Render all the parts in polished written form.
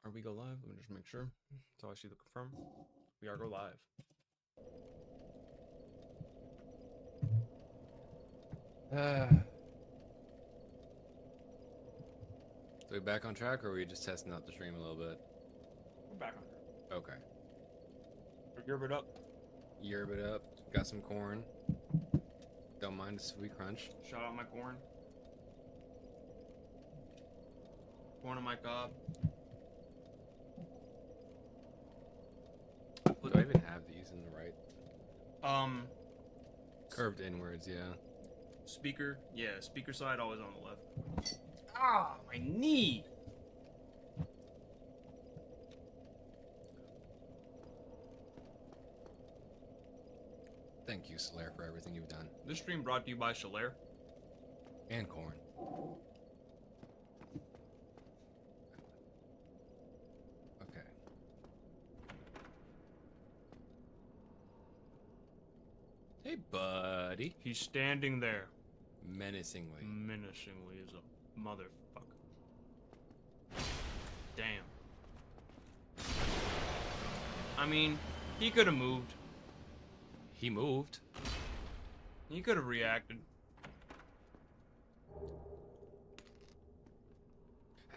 Are we go live? Let me just make sure. So I see the confirm. We are go live. So we back on track, or are we just testing out the stream a little bit? We're back on track. Okay. Yerb it up. Yerb it up. Got some corn. Don't mind a sweet crunch. Shout out my corn. Corn on my cob. Do I even have these in the right? Curved inwards, yeah. Speaker. Yeah, speaker side always on the left. Ah, my knee! Thank you, Solaire, for everything you've done. This stream brought to you by Solaire. And corn. Okay. Hey, buddy. He's standing there. Menacingly. Menacingly as a motherfucker. Damn. I mean, he could have moved. He moved. He could have reacted.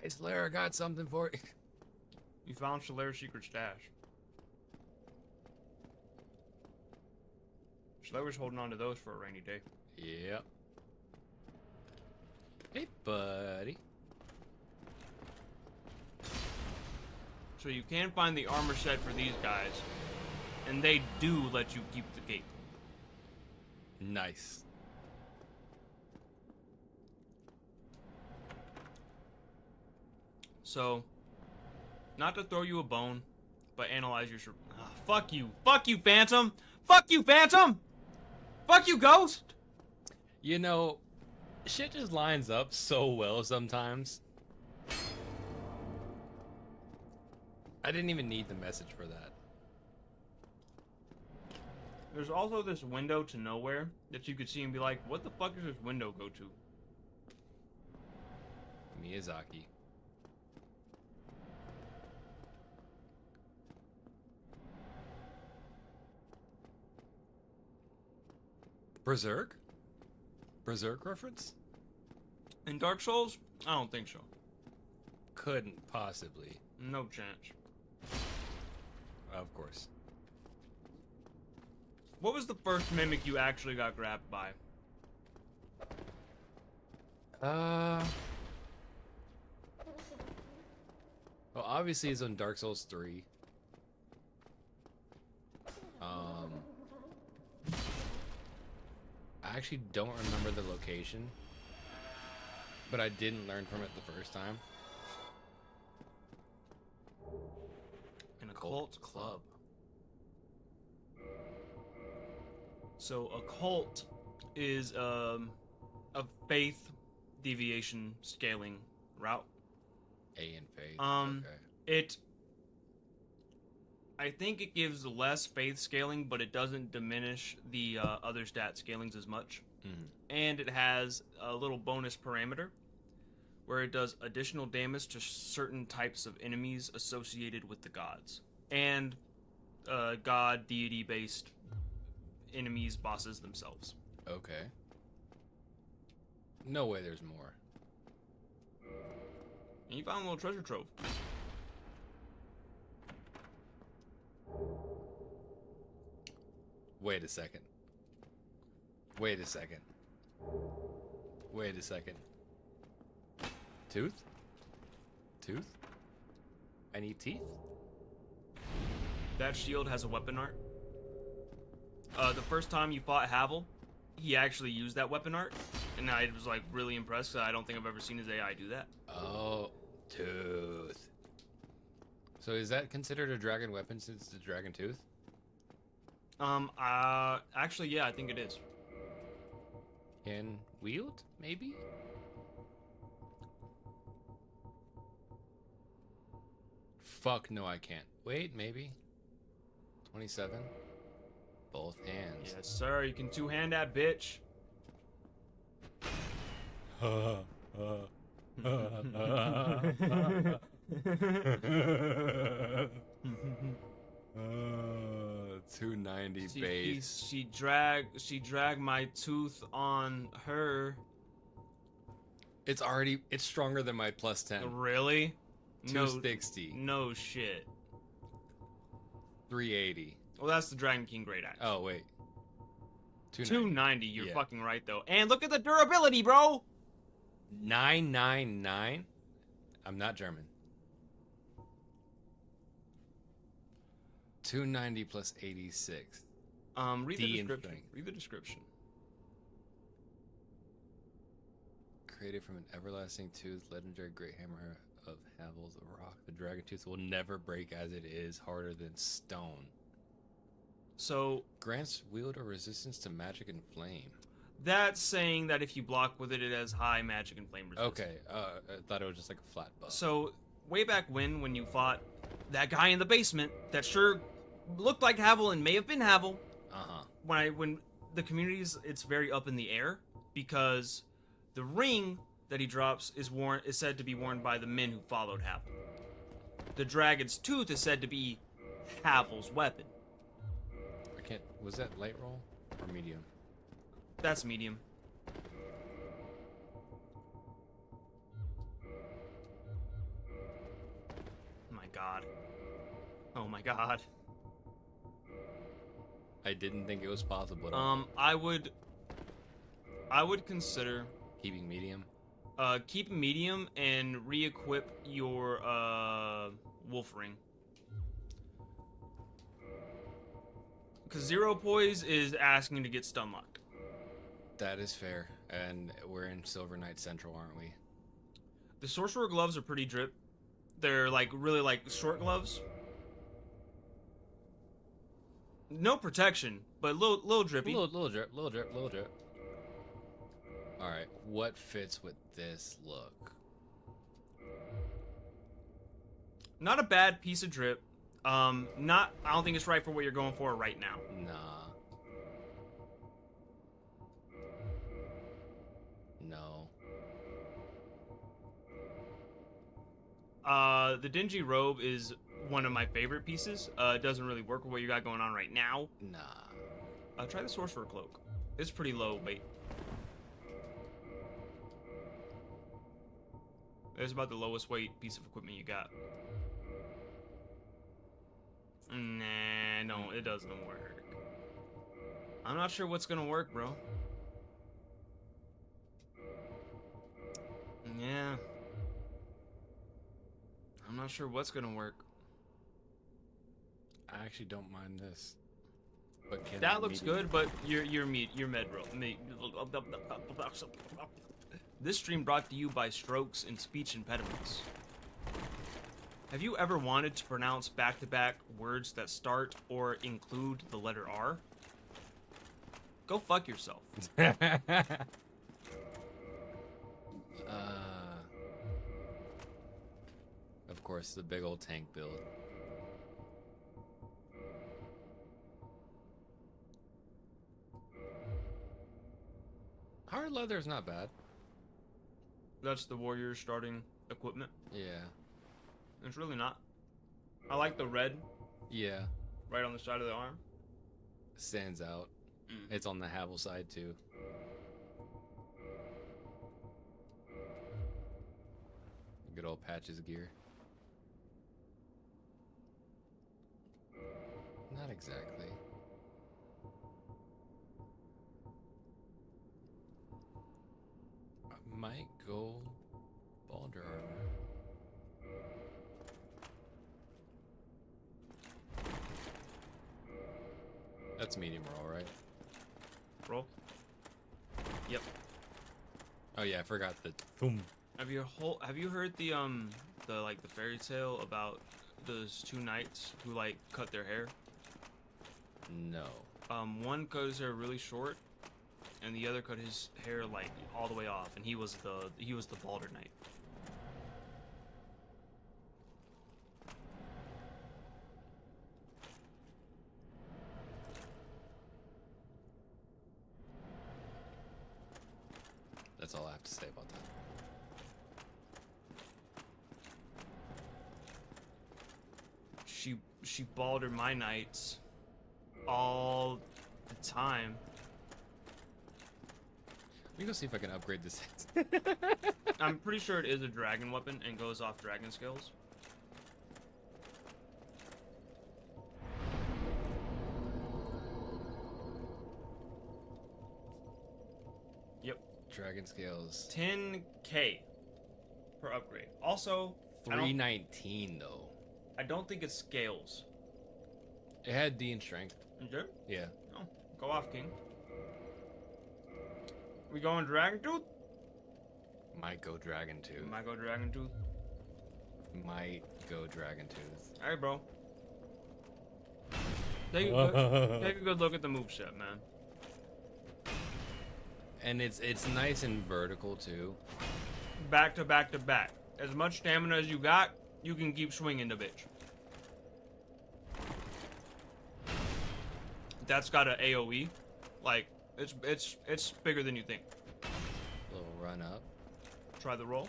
Hey, Solaire, I got something for you. You found Solaire's secret stash. Solaire was holding on to those for a rainy day. Yep. Hey, buddy. So you can find the armor set for these guys, and they do let you keep the cape. Nice. So, not to throw you a bone, but analyze your... fuck you. Fuck you, Phantom! Fuck you, Phantom! Fuck you, Ghost! You know, shit just lines up so well sometimes. I didn't even need the message for that. There's also this window to nowhere that you could see and be like, what the fuck does this window go to? Miyazaki. Berserk? Berserk reference? In Dark Souls? I don't think so. Couldn't possibly. No chance. Of course. What was the first mimic you actually got grabbed by? Well, obviously it's on Dark Souls 3. I actually don't remember the location, but I didn't learn from it the first time. An occult club. So a cult is a faith deviation scaling route. A in faith. Okay. I think it gives less faith scaling, but it doesn't diminish the other stat scalings as much. Mm-hmm. And it has a little bonus parameter where it does additional damage to certain types of enemies associated with the gods. And god, deity-based enemies, bosses themselves. Okay. No way there's more. And you found a little treasure trove. Wait a second. Wait a second. Wait a second. Tooth? Tooth? I need teeth? That shield has a weapon art. The first time you fought Havel, he actually used that weapon art, and I was like really impressed. I don't think I've ever seen his AI do that. Oh, tooth. So is that considered a dragon weapon since it's a dragon tooth? Actually, yeah, I think it is. Can wield, maybe? Fuck, no I can't. Wait, maybe? 27? Both hands. Yes, sir. You can two-hand that bitch. $290 She, base. she dragged my tooth on her. It's stronger than my plus 10. Really? No, 260. no shit. 380. Well, that's the Dragon King Great Axe. Oh, wait. 290. You're Yeah. fucking right though. And look at the durability, bro. 999. I'm not German. 290 plus 86. Read the D in description. strength. Read the description. Created from an everlasting tooth, legendary great hammer of Havel's rock. The dragon tooth will never break as it is harder than stone. So Grants wielder resistance to magic and flame. that's saying that if you block with it, it has high magic and flame resistance. Okay, I thought it was just like a flat buff. So way back when you fought that guy in the basement that sure looked like Havel and may have been Havel. Uh-huh. When the communities, it's very up in the air because the ring that he drops is said to be worn by the men who followed Havel. The dragon's tooth is said to be Havel's weapon. I can't. Was that light roll or medium? That's medium. My God. Oh my God. I didn't think it was possible. I would consider Keeping medium. keep medium and re-equip your wolf ring. Because zero poise is asking to get stun locked. That is fair. And we're in Silver Knight Central, aren't we? The sorcerer gloves are pretty drip. They're like really like short gloves. No protection, but little drippy. Little drip, little drip, little drip. Alright, what fits with this look? Not a bad piece of drip. I don't think it's right for what you're going for right now. Nah. No. The dingy robe is one of my favorite pieces. It doesn't really work with what you got going on right now. Nah. Try the sorcerer cloak. It's pretty low weight. It's about the lowest weight piece of equipment you got. Nah, no, it doesn't work. I'm not sure what's gonna work, bro. Yeah. I'm not sure what's gonna work. I actually don't mind this. But can That I looks medium? good, but you're med bro. This stream brought to you by strokes and speech impediments. Have you ever wanted to pronounce back-to-back words that start or include the letter R? Go fuck yourself. Of course, the big old tank build. Hard leather is not bad. That's the warrior starting equipment. Yeah. It's really not. I like the red Yeah. right on the side of the arm. Stands out. It's on the Havel side too. Good old Patches gear. Not exactly. I might go Balder armor. That's medium roll, right? Roll. Yep. Oh yeah, I forgot the boom. Have you heard the like the fairy tale about those two knights who like cut their hair? No. One cut his hair really short, and the other cut his hair like all the way off, and he was the Balder Knight. That's all I have to say about that. she baldered my knights all the time. Let me go see if I can upgrade this. I'm pretty sure it is a dragon weapon and goes off dragon skills. Yep. Dragon scales. 10K per upgrade. Also, 319 though. I don't think it scales. It had D in strength. You did? Yeah. Oh, go off, King. We going Dragon Tooth? Might go Dragon Tooth. Might go Dragon Tooth. Might go Dragon Tooth. Hey, bro. Take a good look at the moveset, man. And it's nice and vertical too. Back to back to back. As much stamina as you got, you can keep swinging the bitch. That's got an AoE. Like, it's bigger than you think. Little run up. Try the roll.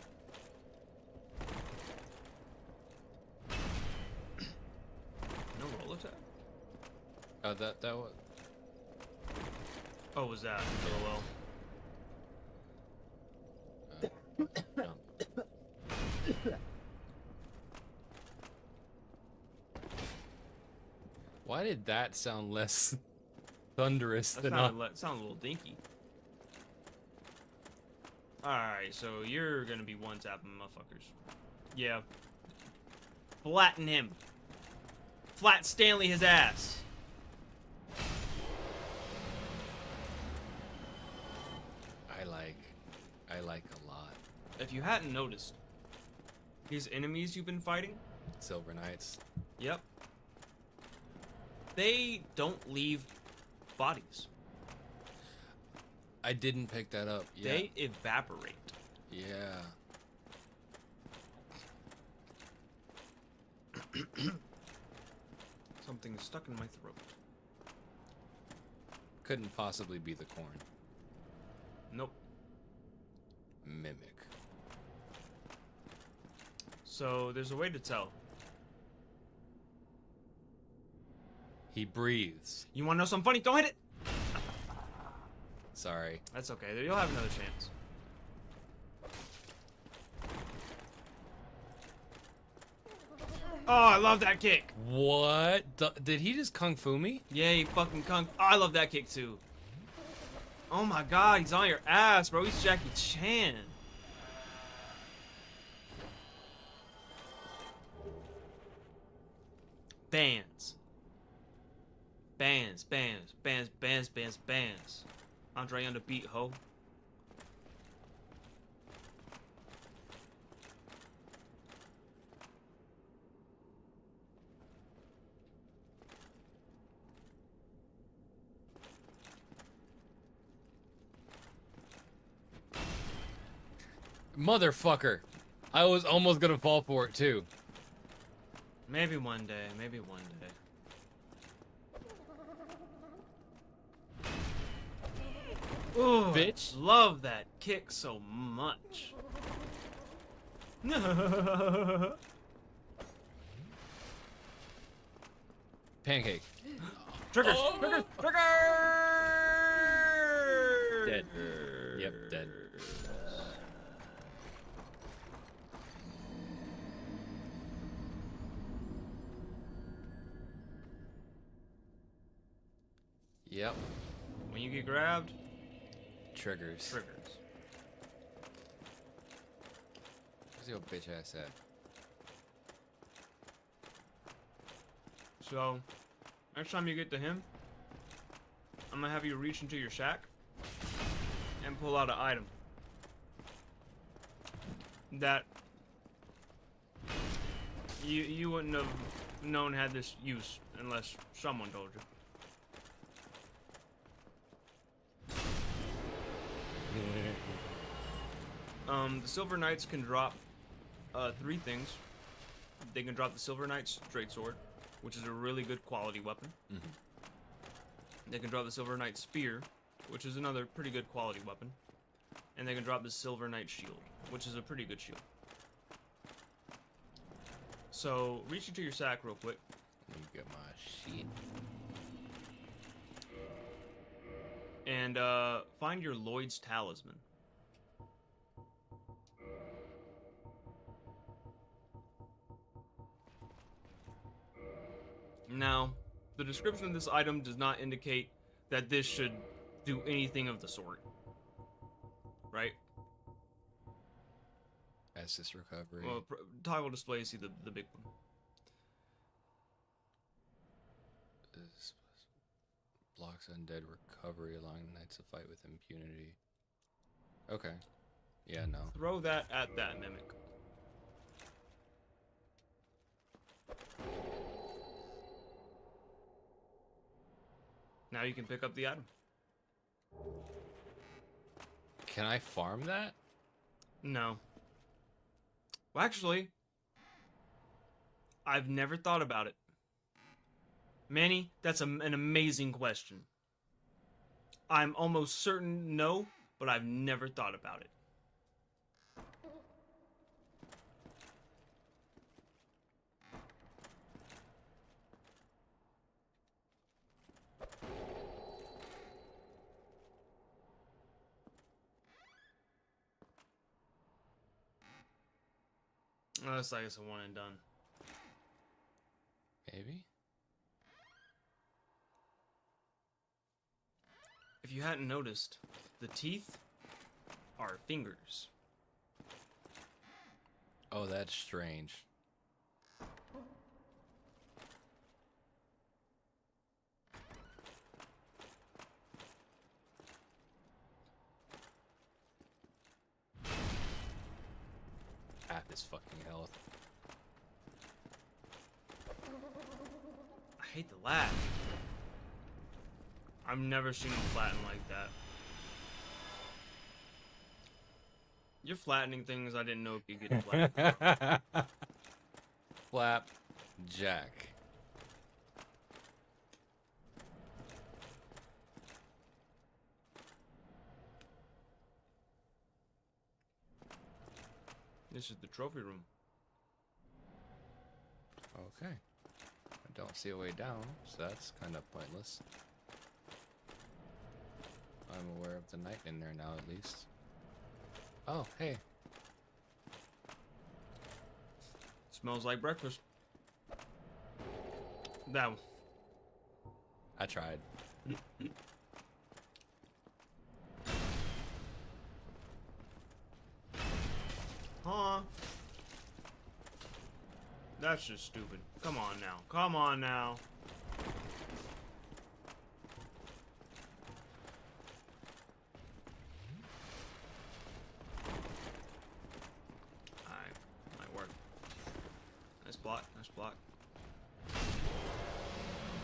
No roll attack? Oh, that was. Oh, was that? LOL. Jump. Why did that sound less thunderous That than sounded a little dinky. Alright, so you're gonna be one-tapping motherfuckers. Yeah. Flatten him. Flat Stanley his ass. I like a lot. If you hadn't noticed, these enemies you've been fighting, Silver Knights. yep, they don't leave bodies. I didn't pick that up. Yeah. They evaporate. Yeah. Something's stuck in my throat. Couldn't possibly be the corn. Nope. Mimic. So there's a way to tell. He breathes. You wanna know something funny? Don't hit it! Sorry. That's okay. You'll have another chance. Oh, I love that kick. What? Did he just kung fu me? Yeah, he fucking kung. Oh, I love that kick too. Oh my god, he's on your ass, bro. He's Jackie Chan. Bands. Bands, bands, bands, bands, bands, bands. Andre on the beat, ho. Motherfucker. I was almost gonna fall for it too. Maybe one day, maybe one day. Ooh, Bitch. love that kick so much. Pancake. Triggers! Oh! Triggers! Triggers! Dead. Yep, dead. Yep. When you get grabbed, Triggers. triggers. Where's the old bitch ass at? So, next time you get to him, I'm gonna have you reach into your shack and pull out an item that you wouldn't have known had this use unless someone told you. The Silver Knights can drop 3 things. They can drop the Silver Knight Straight Sword, which is a really good quality weapon. Mm-hmm. They can drop the Silver Knight Spear, which is another pretty good quality weapon. And they can drop the Silver Knight Shield, which is a pretty good shield. So, reach into your sack real quick. And find your Lloyd's Talisman. Now, the description of this item does not indicate that this should do anything of the sort. Right? Assist recovery. Well, toggle display, see the big one. This blocks undead recovery, allowing knights to fight with impunity. Okay. Yeah, no. Throw that at that mimic. Now you can pick up the item. Can I farm that? No. Well, actually, I've never thought about it. Manny, that's an amazing question. I'm almost certain no, but I've never thought about it. Oh, that's like it's a one and done. Maybe? If you hadn't noticed, the teeth are fingers. Oh, that's strange. Half his fucking health. I hate the lag. I've never seen him flatten like that. You're flattening things I didn't know if you could flatten. Flap Jack. This is the trophy room. Okay. I don't see a way down, so that's kind of pointless. I'm aware of the knight in there now, at least. Oh, hey. Smells like breakfast. That one. I tried. Huh? That's just stupid. Come on now. Come on now. Alright. Might work. Nice block. Nice block.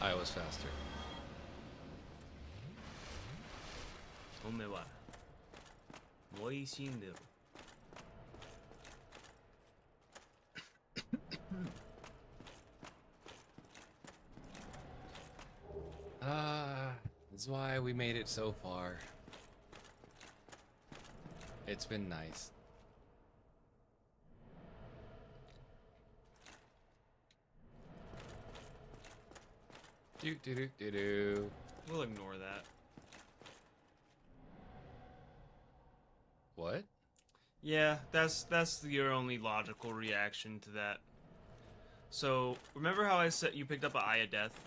I was faster. ¿Dónde va? Muy sincero. That's why we made it so far. It's been nice. Do do do do do. We'll ignore that. What? Yeah, that's your only logical reaction to that. So, remember how I said you picked up an Eye of Death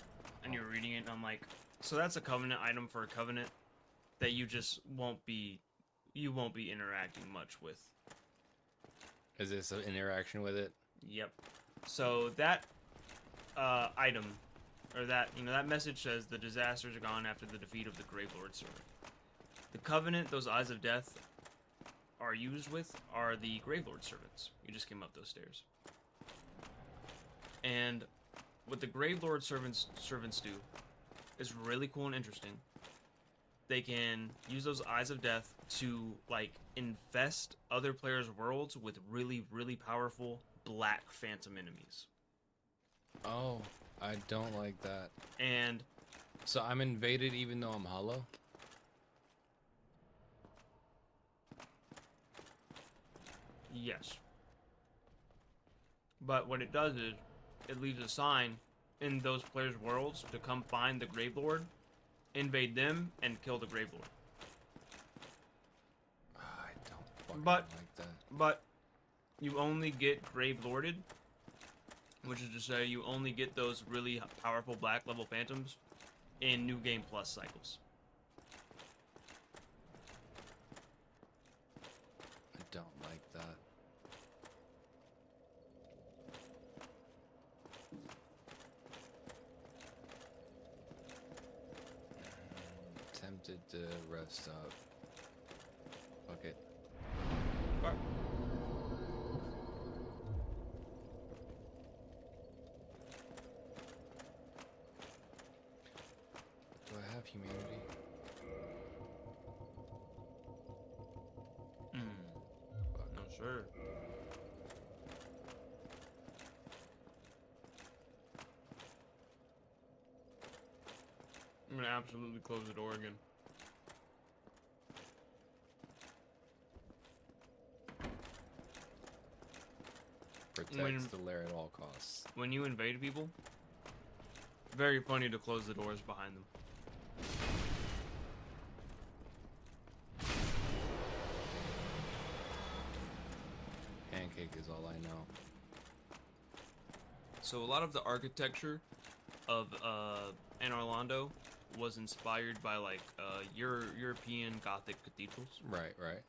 and you're reading it and I'm like, so that's a covenant item for a covenant that you just won't be interacting much with. Is this an interaction with it? Yep. So that item, or that, that message says the disasters are gone after the defeat of the Gravelord servant. The covenant those Eyes of Death are used with are the Gravelord servants. You just came up those stairs. And what the Gravelord servants do is really cool and interesting. They can use those Eyes of Death to, like, infest other players' worlds with really, really powerful black phantom enemies. Oh, I don't like that. And so I'm invaded even though I'm hollow? yes. But what it does is, it leaves a sign in those players' worlds to come find the Gravelord, invade them, and kill the Gravelord. fucking But- like that. But you only get Grave Lorded, which is to say you only get those really powerful black level phantoms in New Game Plus cycles. I don't like that. Tempted to rest up. Fuck it. Alright. Do I have humanity? No, sir. I'm gonna absolutely close the door again. Protects the lair at all costs. When you invade people, very funny to close the doors behind them. Pancake is all I know. So a lot of the architecture of Anne Orlando was inspired by like European Gothic cathedrals. Right, right.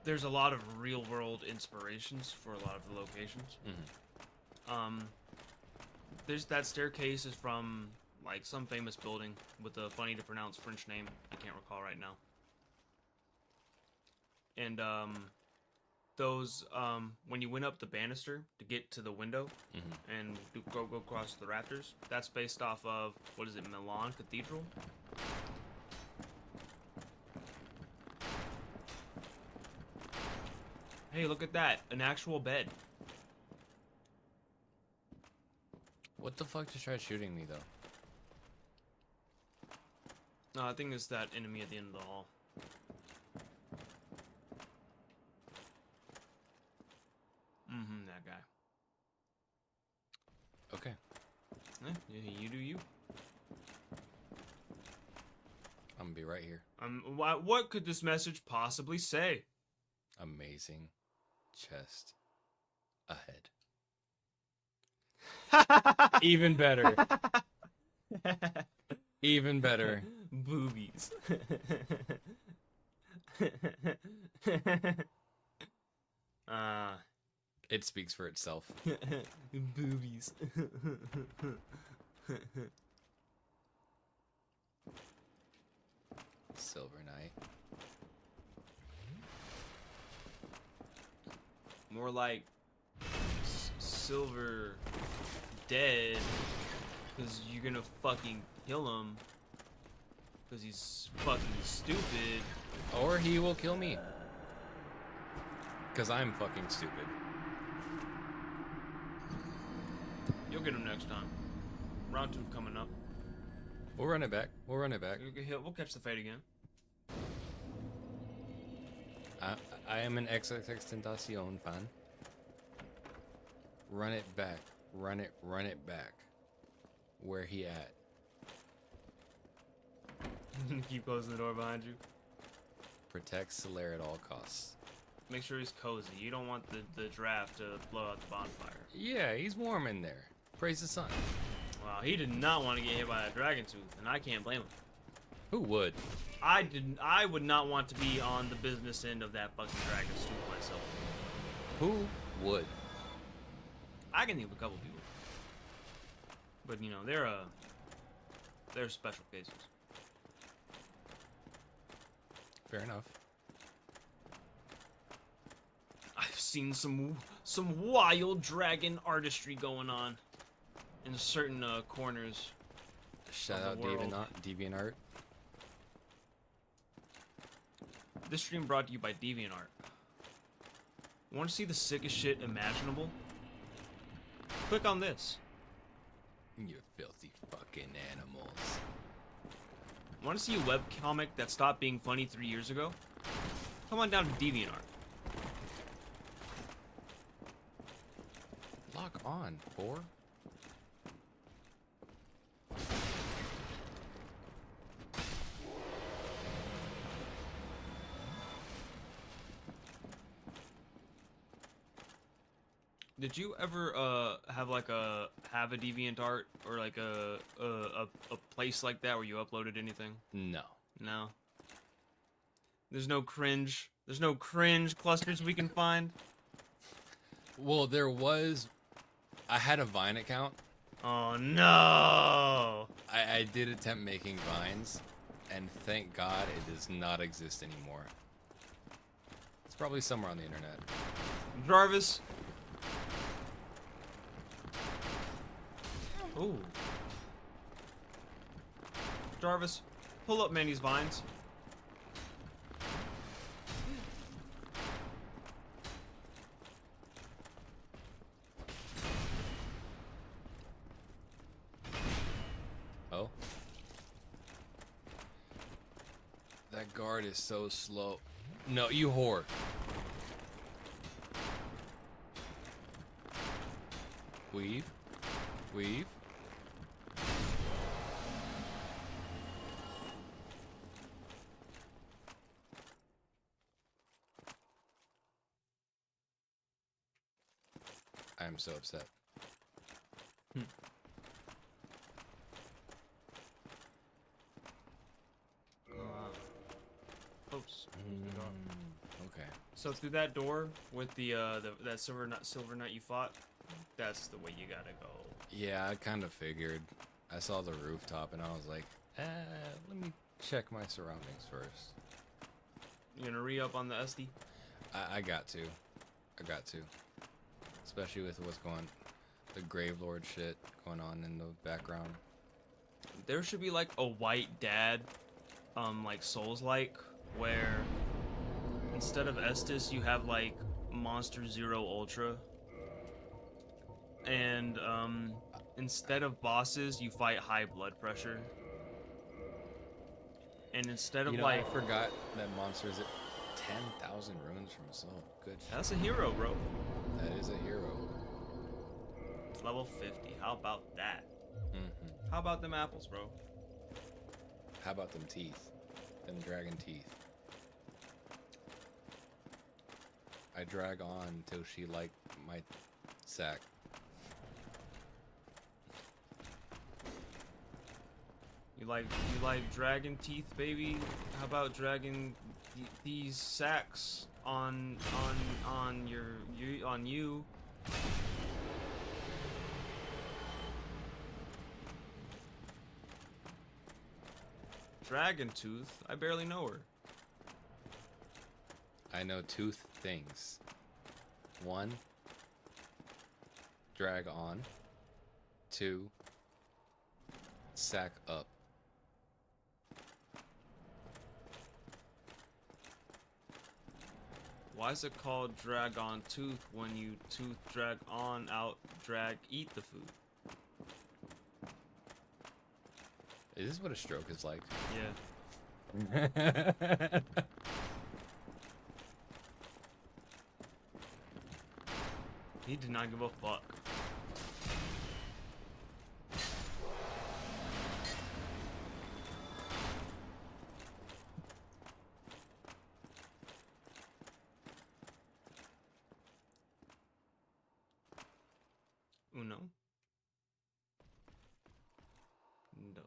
There's a lot of real-world inspirations for a lot of the locations. There's that staircase is from like some famous building with a funny to pronounce French name. I can't recall right now. And those when you went up the banister to get to the window and go across the rafters, that's based off of, what is it, Milan Cathedral? Hey, look at that, an actual bed. What the fuck just tried shooting me though? No, I think it's that enemy at the end of the hall. That guy. Okay. Yeah, you do you. I'm gonna be right here. What could this message possibly say? Amazing chest ahead. Even better. Even better. Boobies. It speaks for itself. Boobies. Silver Knight. More like Silver dead, because you're gonna fucking kill him because he's fucking stupid. Or he will kill me. Because I'm fucking stupid. You'll get him next time. Round 2 coming up. We'll run it back. We'll run it back. We'll catch the fate again. I am an XXX Tentacion fan. Run it back. Run it back. Where he at? Keep closing the door behind you. Protect Solaire at all costs. Make sure he's cozy. You don't want the draft to blow out the bonfire. Yeah, he's warm in there. Praise the sun. Wow, he did not want to get hit by a dragon tooth, and I can't blame him. Who would? I would not want to be on the business end of that fucking dragon tooth myself. Who would? I can think of a couple people. But, you know, they're special cases. Fair enough. I've seen some wild dragon artistry going on in certain corners. Shout of out the world. DeviantArt. This stream brought to you by DeviantArt. Want to see the sickest shit imaginable? Click on this. You filthy fucking animals. Want to see a webcomic that stopped being funny 3 years ago? Come on down to DeviantArt. Lock on, whore. Did you ever have like a deviant art or like a place like that where you uploaded anything? No. No. There's no cringe. There's no cringe clusters we can find. Well, there was. I had a Vine account. Oh no! I did attempt making Vines, and thank God it does not exist anymore. It's probably somewhere on the internet. Jarvis. Ooh. Jarvis, pull up Manny's vines. Oh. That guard is so slow. No, you whore. Weave. Weave. I am so upset. Oops. Okay. So through that door with the that silver nut you fought, that's the way you gotta go. Yeah, I kind of figured. I saw the rooftop and I was like, let me check my surroundings first. You gonna re-up on the SD? I got to. I got to. Especially with what's going, the Grave Lord shit going on in the background. There should be like a white dad, like Souls-like, where instead of Estus you have like Monster Zero Ultra, and instead of bosses you fight high blood pressure, and instead of I forgot that monsters at 10,000 runes from Soul. Good shit. that's a hero, bro. That is a hero. Level 50. How about that? Mm-hmm. How about them apples, bro? How about them teeth? Them dragon teeth. I drag on until she liked my sack. You like dragon teeth, baby? How about dragging these sacks on you? Dragon Tooth? I barely know her. I know two things. One, drag on. Two, sack up. Why is it called drag on tooth when you tooth drag on out drag eat the food? Is this what a stroke is like? Yeah. He did not give a fuck. Uno. Dos.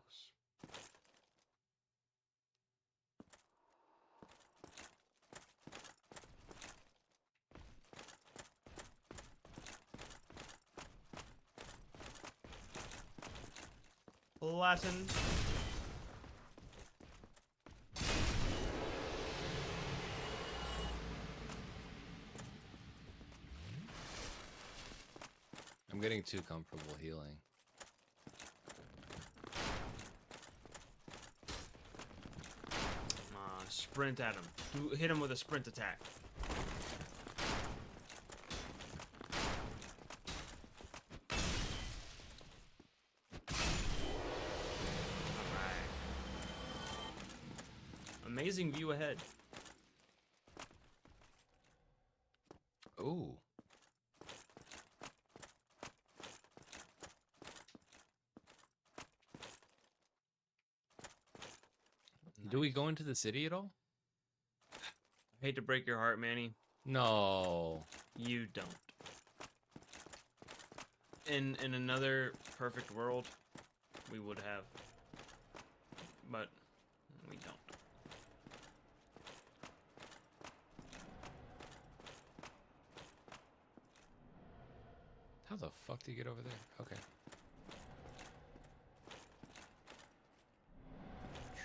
Latin. I'm getting too comfortable healing. Sprint at him. Hit him with a sprint attack. Alright. Amazing view ahead. Ooh. Do we go into the city at all? I hate to break your heart, Manny. No. You don't. in another perfect world, we would have, but we don't. How the fuck do you get over there? Okay.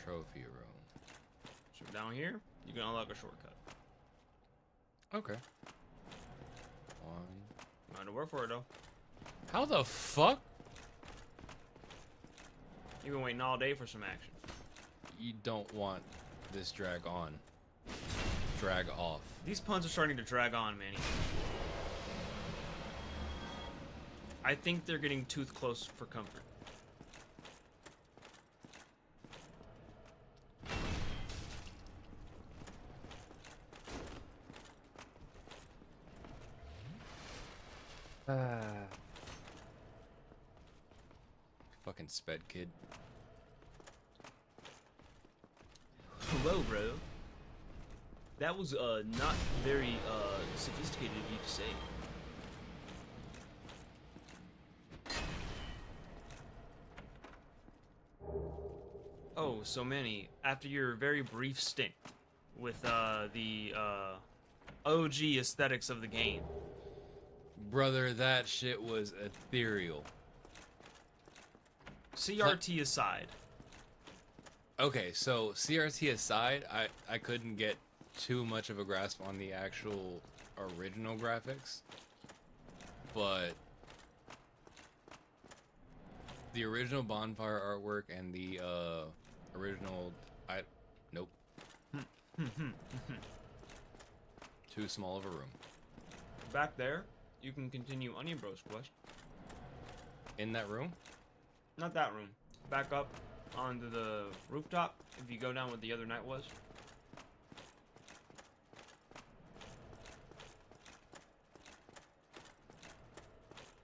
Trophy room. So down here, you can unlock a shortcut. Okay. One. You had to work for it though. How the fuck? You've been waiting all day for some action. You don't want this drag on. Drag off. These puns are starting to drag on, Manny. I think they're getting tooth close for comfort. Fucking sped kid. Hello, bro. That was not very sophisticated of you to say. Oh, so Manny, after your very brief stint with the OG aesthetics of the game. Brother, that shit was ethereal. CRT aside. Okay, so CRT aside, I couldn't get too much of a grasp on the actual original graphics, but the original bonfire artwork and the original nope. Too small of a room. Back there, you can continue Onion Bros quest. In that room? Not that room. Back up onto the rooftop if you go down where the other night was.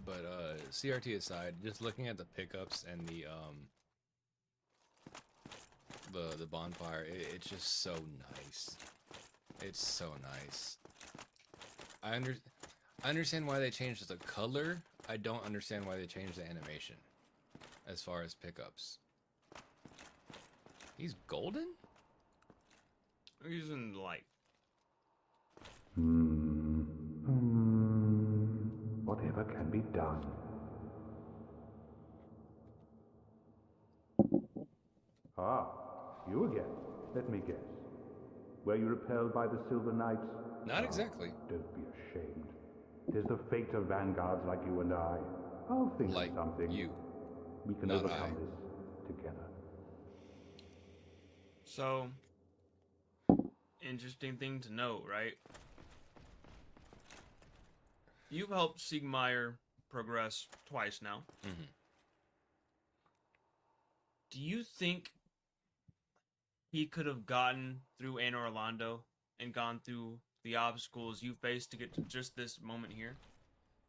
But CRT aside, just looking at the pickups and the bonfire, it's just so nice. It's so nice. I understand why they changed the color. I don't understand why they changed the animation as far as pickups. He's golden? He's in the light. Whatever can be done. Ah, you again. Let me guess. Were you repelled by the Silver Knights? Not exactly. Don't be ashamed. It is the fate of vanguards like you and I. I'll think Like of something. you. We can Not overcome I. this together. So, interesting thing to note, right? You've helped Siegmeyer progress twice now. Mm-hmm. Do you think he could have gotten through Anne Orlando and gone through the obstacles you faced to get to just this moment here?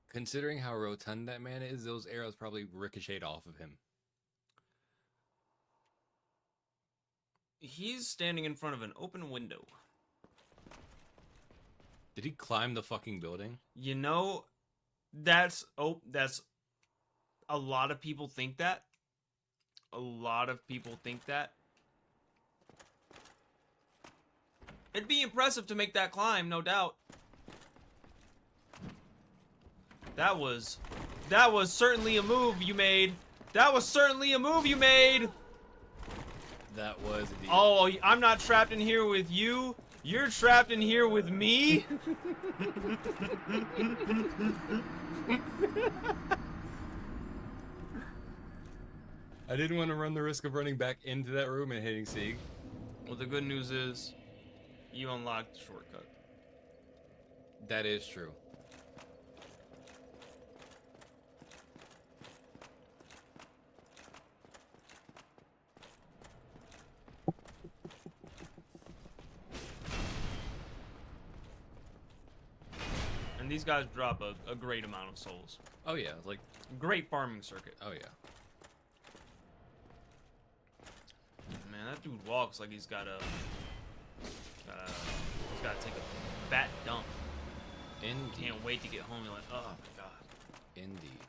Considering how rotund that man is, those arrows probably ricocheted off of him. He's standing in front of an open window. Did he climb the fucking building? You know, that's a lot of people think that. A lot of people think that. It'd be impressive to make that climb, no doubt. That was certainly a move you made. That was certainly a move you made. That was indeed. Oh, I'm not trapped in here with you. You're trapped in here with me. I didn't want to run the risk of running back into that room and hitting Sieg. Well, the good news is you unlocked the shortcut. That is true. And these guys drop a great amount of souls. Oh yeah, like Great farming circuit. oh yeah. Man, that dude walks like he's gotta take a fat dump. Indeed. Can't wait to get home. You're like, oh my god. Indeed.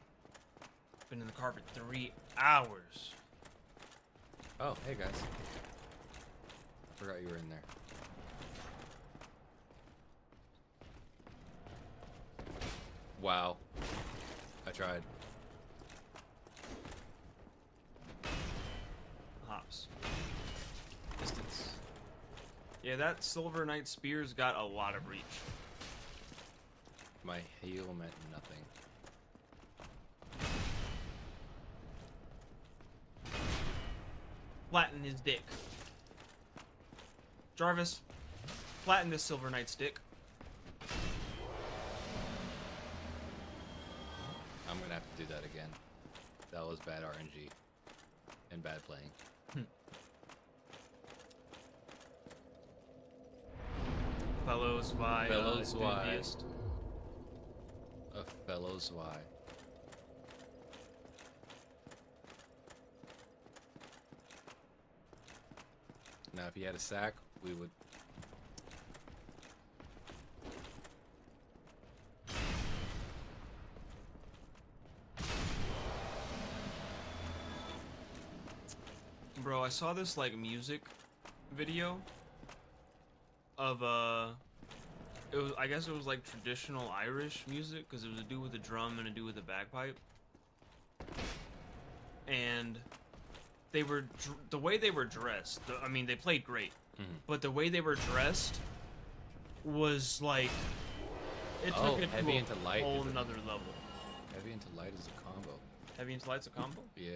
been in the car for 3 hours. Oh, hey guys. I forgot you were in there. Wow. I tried. Hops. Distance. Yeah, that Silver Knight Spear's got a lot of reach. My heal meant nothing. Flatten his dick. Jarvis, flatten this Silver Knight's dick. I'm gonna have to do that again. That was bad RNG. And bad playing. Fellow Spy. Fellow Spy. enthusiast. A fellow Zwei. Now, if he had a sack, we would. Bro, I saw this like music video of it was, I guess it was like traditional Irish music, because it was a dude with a drum and a dude with a bagpipe, and they were the way they were dressed. I mean, they played great, but the way they were dressed was like it took it to Heavy a into Light whole is a- nother level. Heavy into Light is a combo. Heavy into Light's a combo. Yeah.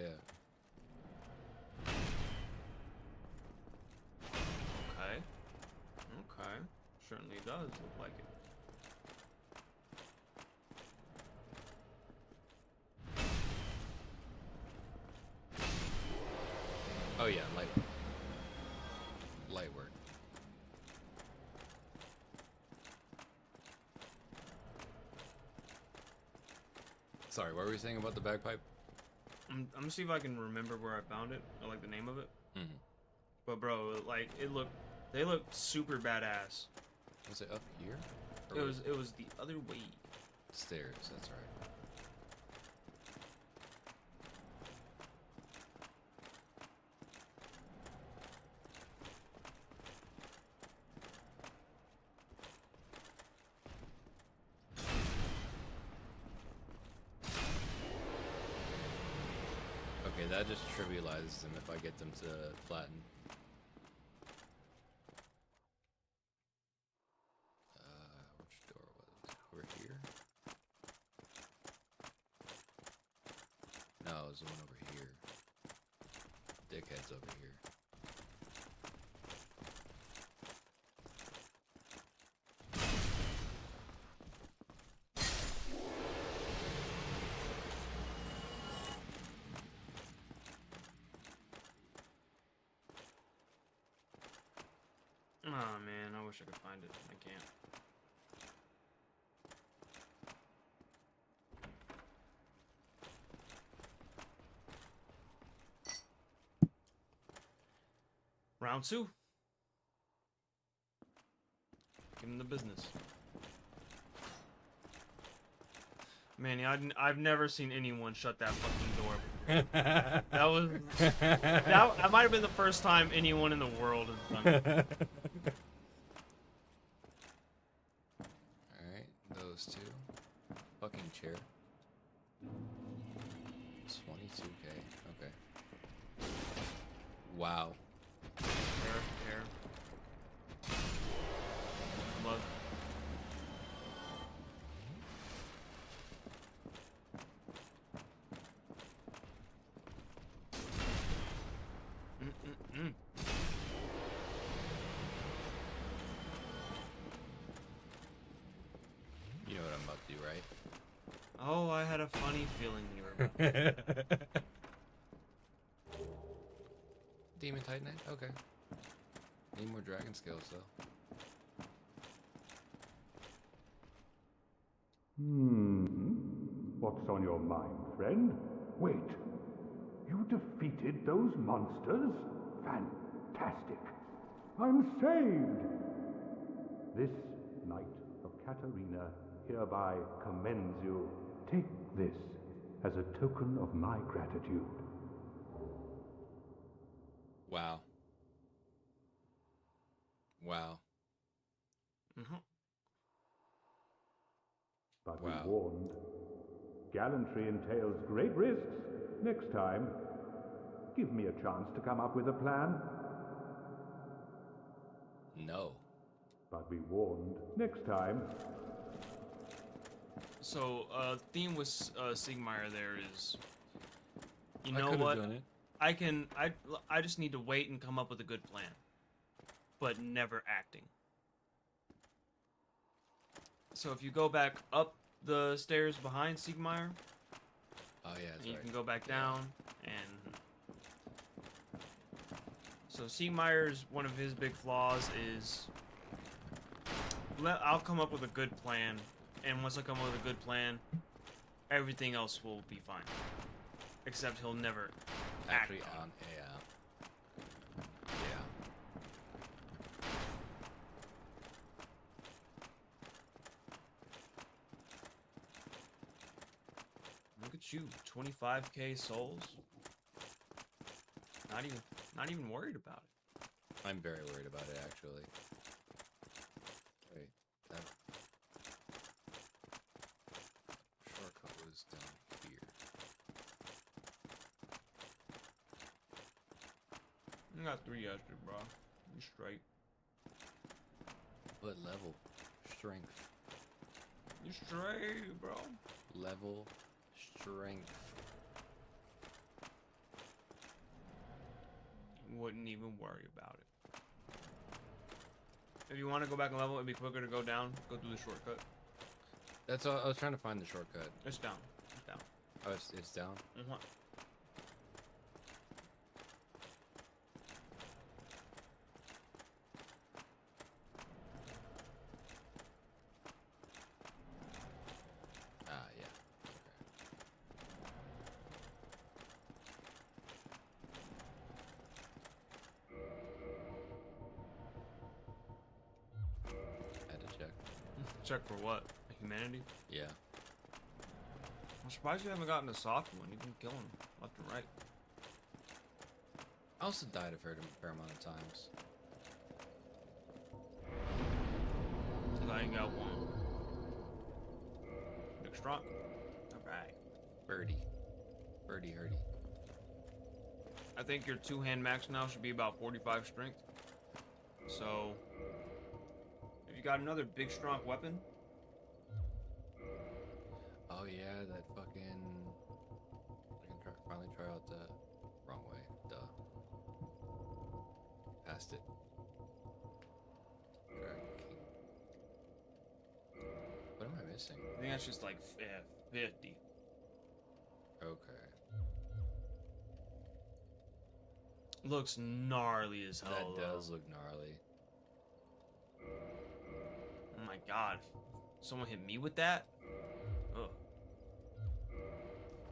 Okay. Okay. Certainly does look like it. Oh yeah, light. Light work. Sorry, what were you saying about the bagpipe? I'm gonna see if I can remember where I found it, or like the name of it. Mm-hmm. But bro, like they looked super badass. Was it up here? Or It was the other way. stairs, that's right. Okay, that just trivializes them if I get them to flatten. Which door was it? Over here? No, it was the one over here. Dickhead's over here. Oh man, I wish I could find it. I can't. Round 2. Give him the business. Manny, I've never seen anyone shut that fucking door before. That was that might have been the first time anyone in the world has done it. Alright, those two. Fucking chair. 22k, okay. Wow. Hair. Love. You know what I'm about to do, right? Oh, I had a funny feeling you were about. Demon Titanite? Okay. Need more dragon scales, though. What's on your mind, friend? Wait. You defeated those monsters? Fantastic. I'm saved. This Knight of Katarina hereby commends you. Take this as a token of my gratitude. Wow. Wow. Mm-hmm. But Wow. be warned, gallantry entails great risks. Next time, give me a chance to come up with a plan. No. But be warned, next time. So, theme with Siegmeyer there is, you I know could have what? done it. I just need to wait and come up with a good plan, but never acting. So if you go back up the stairs behind Siegmeyer, Oh yeah, that's and you right. can go back down, and so Siegmeyer's one of his big flaws is I'll come up with a good plan, and once I come up with a good plan, everything else will be fine. Except he'll never Actually, act on on it. yeah. Look at you, 25k souls. Not even worried about it. I'm very worried about it, actually. Wait, that shortcut was down here. You got 3 extra, bro. You straight. What level? Strength. You straight, bro. Level strength. Wouldn't even worry about it. If you want to go back and level, it'd be quicker to go down. Go through the shortcut. That's all. I was trying to find the shortcut. It's down. It's down. Oh, it's down. Mm-hmm. Ah, yeah. Okay. Had to check. Check for what? Humanity? Yeah. I'm surprised you haven't gotten a soft one. You've been killing them left and right. I also died a fair amount of times. So I ain't got one. Big strong. Alright. Birdie. Birdie hurdy. I think your 2-hand max now should be about 45 strength. So, if you got another big strong weapon, Oh yeah, that fucking. I can finally try out the wrong way. Duh. Passed it. Dragon King. What am I missing? I think that's just like 50. Okay. Looks gnarly as hell. That though. does look gnarly. Oh my god. Someone hit me with that? Ugh.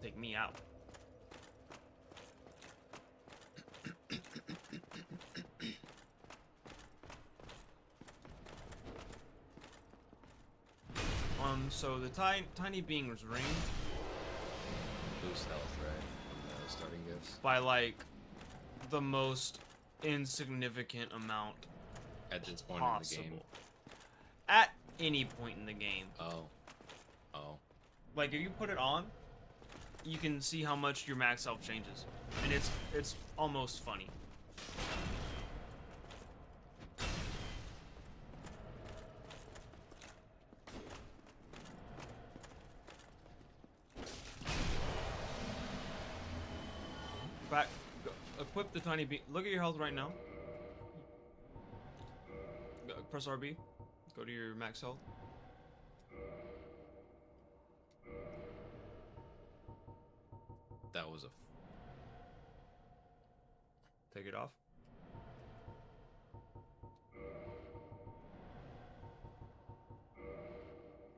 Take me out. So the tiny being's ring, Boost health, right? From the starting gifts. by like the most insignificant amount At this point possible. in the game. At any point in the game. Oh. Oh. Like if you put it on, you can see how much your max health changes. And it's almost funny. Back, equip the tiny beam. Look at your health right now. Press RB. Go to your max health. That was a. Take it off.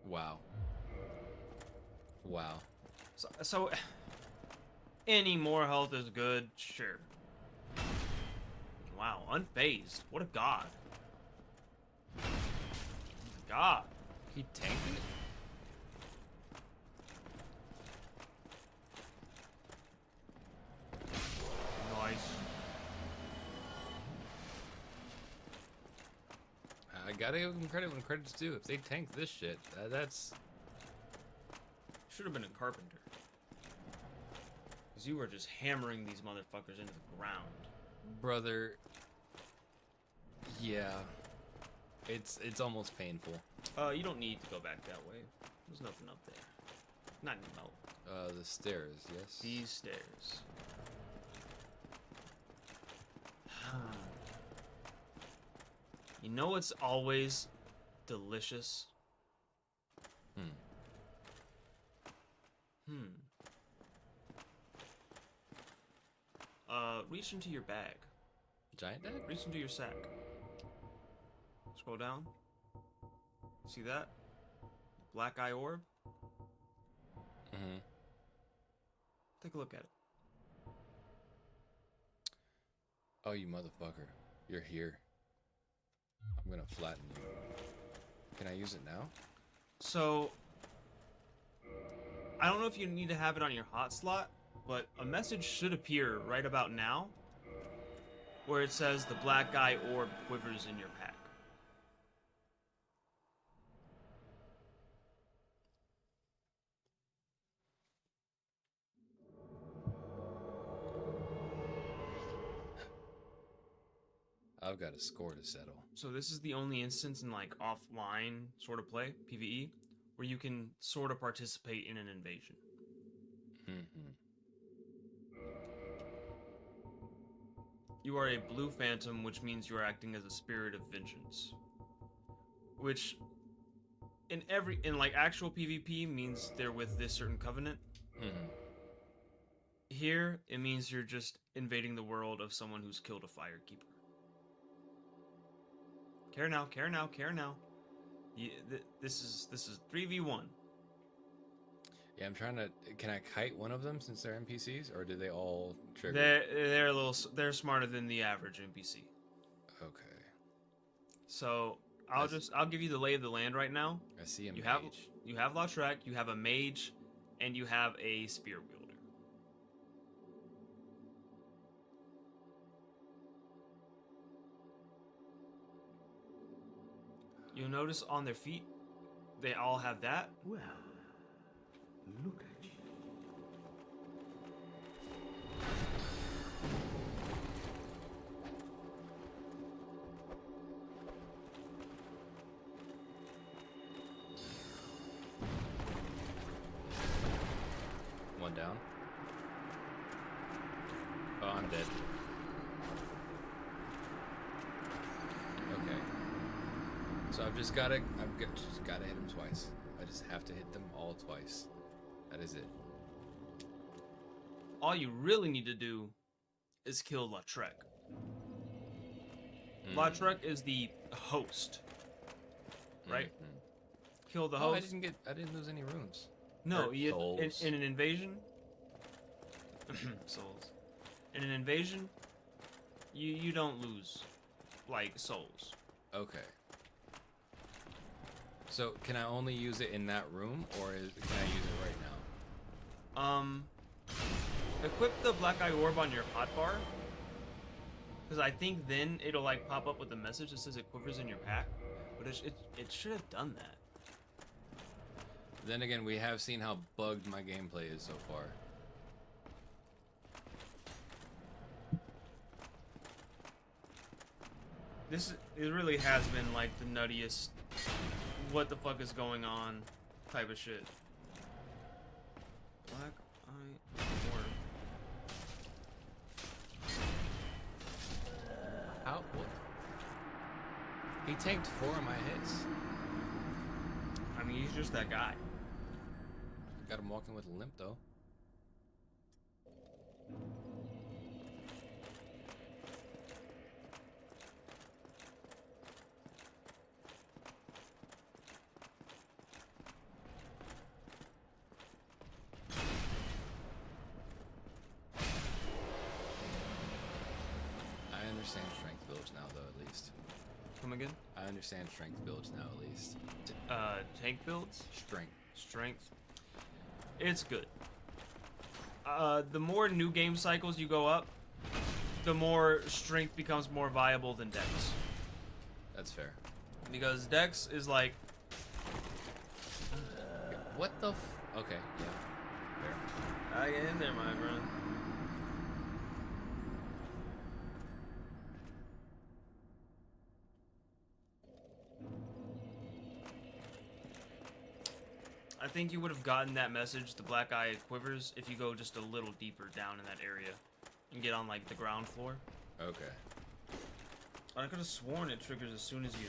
Wow. Wow. So any more health is good, sure. Wow, unfazed. What a god. God. He tanked it? gotta give them credit when credit's due. If they tanked this shit, that's... Should have been a carpenter. Because you were just hammering these motherfuckers into the ground. Brother... Yeah. It's almost painful. You don't need to go back that way. There's nothing up there. Not no. The stairs, yes? These stairs. You know what's always delicious? Reach into your bag. Giant bag? Reach into your sack. Scroll down. See that? Black eye orb? Mm-hmm. Take a look at it. Oh, you motherfucker. You're here. I'm gonna flatten you. Can I use it now? So, I don't know if you need to have it on your hot slot, but a message should appear right about now where it says the black eye orb quivers in your pack. I've got a score to settle. So this is the only instance in like offline sort of play, PvE, where you can sort of participate in an invasion. You are a blue phantom, which means you are acting as a spirit of vengeance. Which in like actual PvP means they're with this certain covenant. Here it means you're just invading the world of someone who's killed a firekeeper. Care now, care now, care now. This is 3v1. Yeah, I'm trying to... Can I kite one of them since they're NPCs, or do they all trigger? They're smarter than the average NPC. Okay. So I'll give you the lay of the land right now. I see a mage. You have Lautrec, you have a mage, and you have a spear wielder. You'll notice on their feet, they all have that. Well, look at you. One down. Oh, I'm dead. Okay. So I've just gotta hit him twice. I just have to hit them all twice. That is it. All you really need to do is kill Lautrec. Lautrec is the host, right? Kill the host. I didn't lose any runes. No, souls. in an invasion. Souls. In an invasion, you don't lose like souls. Okay. So can I only use it in that room, or can I use it right now? Equip the black eye orb on your hotbar, because I think then it'll like pop up with a message that says it quivers in your pack. But it should have done that. Then again, we have seen how bugged my gameplay is so far. It really has been like the nuttiest, what the fuck is going on type of shit. Black eye orb. How? What? He tanked 4 of my hits. I mean, he's just that guy. Got him walking with a limp, though. I understand strength builds now, though, at least. Come again? I understand strength builds now, at least. Tank builds? Strength. Strength. It's good. The more new game cycles you go up, the more strength becomes more viable than dex. That's fair. Because Dex is like, What the okay, yeah. There. I get in there, my friend. I think you would have gotten that message, the black eye quivers, if you go just a little deeper down in that area and get on like the ground floor. Okay. I could have sworn it triggers as soon as you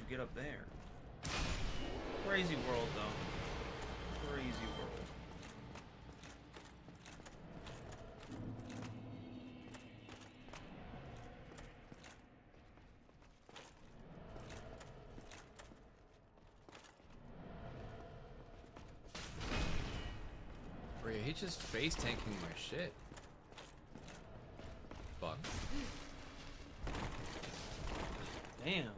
get up there. Crazy world though. Crazy world. Bro, he's just face tanking my shit. Fuck. Damn.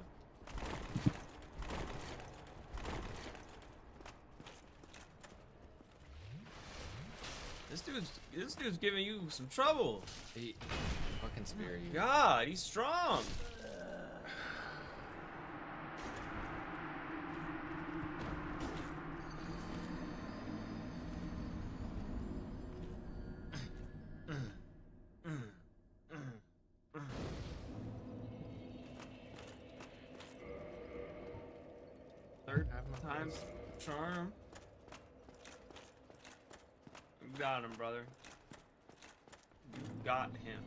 This dude's giving you some trouble. He fucking spare you. God, he's strong. Third time's charm. You got him, brother. You got him.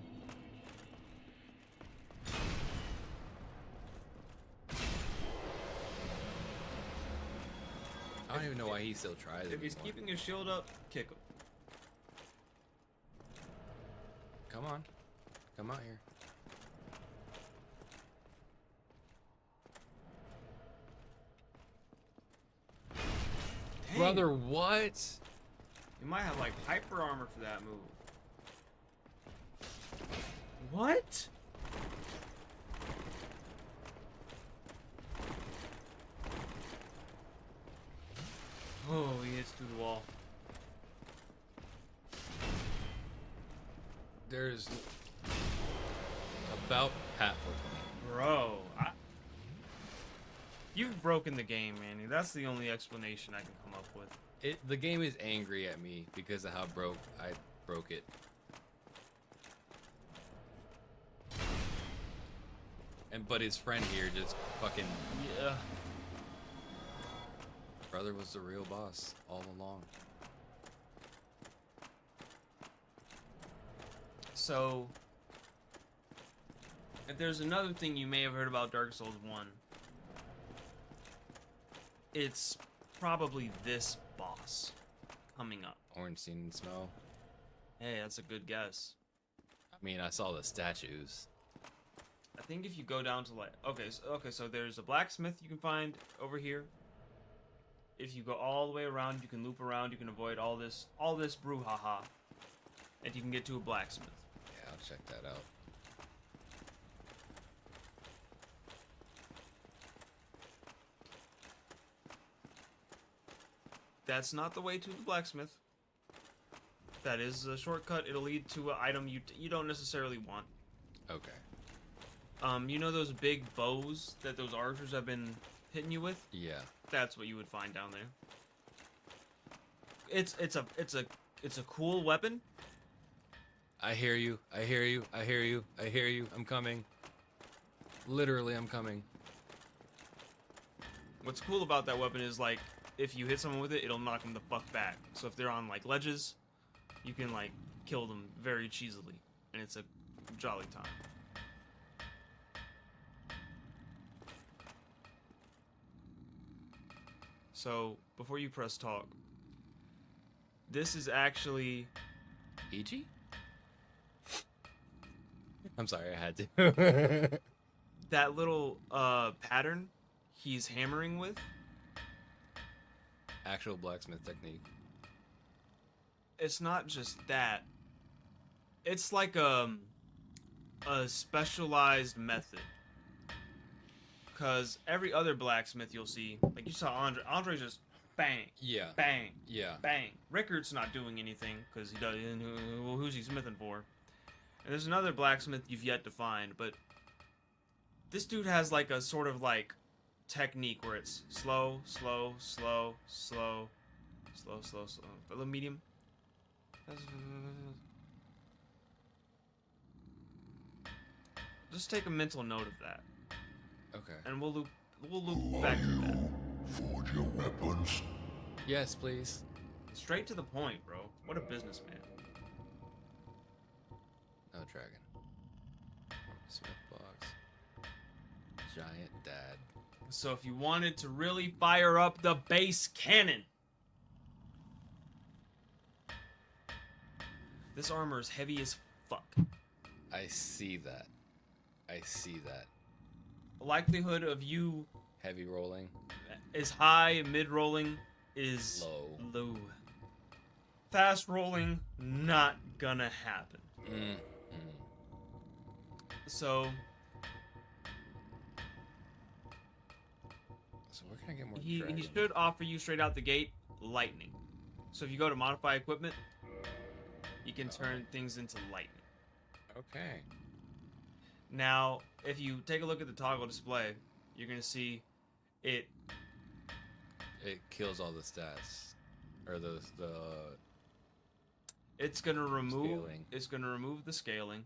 I don't even know why he still tries. If he's keeping his shield up, kick him. Come on. Come out here. Dang. Brother, what? You might have like hyper armor for that move. What? Oh, he hits through the wall. There's about half of me. Bro, you've broken the game, Manny. That's the only explanation I can come up with. The game is angry at me because of how I broke it. But his friend here just fucking Yeah. brother was the real boss all along. So, if there's another thing you may have heard about Dark Souls 1, it's probably this boss coming up. Orange Scene and Smell. Hey, that's a good guess. I mean, I saw the statues. I think if you go down to like, okay, so there's a blacksmith you can find over here. If you go all the way around, you can loop around, you can avoid all this brouhaha, and you can get to a blacksmith. Yeah, I'll check that out. That's not the way to the blacksmith. That is a shortcut. It'll lead to an item you don't necessarily want. Okay. You know those big bows that those archers have been hitting you with? Yeah. That's what you would find down there. It's a cool weapon. I hear you. I hear you. I hear you. I hear you. I'm coming. Literally, I'm coming. What's cool about that weapon is like if you hit someone with it, it'll knock them the fuck back. So if they're on like ledges, you can like kill them very cheesily, and it's a jolly time. So before you press talk, this is actually EG? I'm sorry, I had to. that little pattern he's hammering with. Actual blacksmith technique. It's not just that. It's like a specialized method. Because every other blacksmith you'll see, like you saw Andre just bang, Yeah. bang, Yeah. bang. Rickard's not doing anything because he doesn't. Who's he smithing for? And there's another blacksmith you've yet to find, but This dude has like a sort of like technique where it's slow, slow, slow, slow, slow, slow, slow. A little medium. Just take a mental note of that, Okay. and we'll loop back to that. Forge your weapons. Yes, please. Straight to the point, bro. What a businessman. No dragon. Smith box. Giant dad. So if you wanted to really fire up the base cannon, this armor is heavy as fuck. I see that. I see that. Likelihood of you Heavy rolling. is high, mid rolling is Low. Fast rolling, not gonna happen. So where can I get more he dragon? should offer you straight out the gate lightning. So if you go to modify equipment, you can turn things into lightning. Okay. Now, if you take a look at the toggle display, you're gonna see it. It kills all the stats, or the It's gonna remove. Scaling. It's gonna remove the scaling.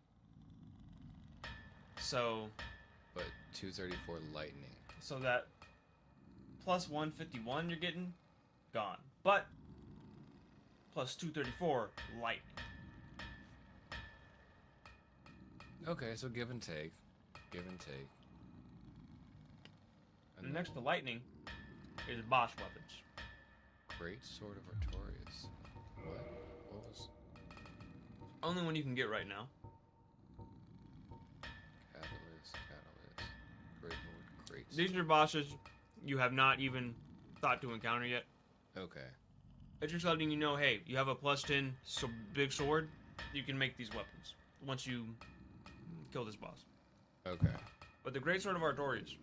So but 234 lightning. so that plus 151 you're getting gone, but plus 234 lightning. Okay, so give and take. Give and take. And next to lightning is boss weapons. Great Sword of Artorias. What? What was Only one you can get right now. Catalyst? Great Lord, Great Sword. These are bosses you have not even thought to encounter yet. Okay. It's just letting you know, hey, you have a plus 10 big sword, you can make these weapons once you kill this boss. Okay. But the Great Sword of Artorias,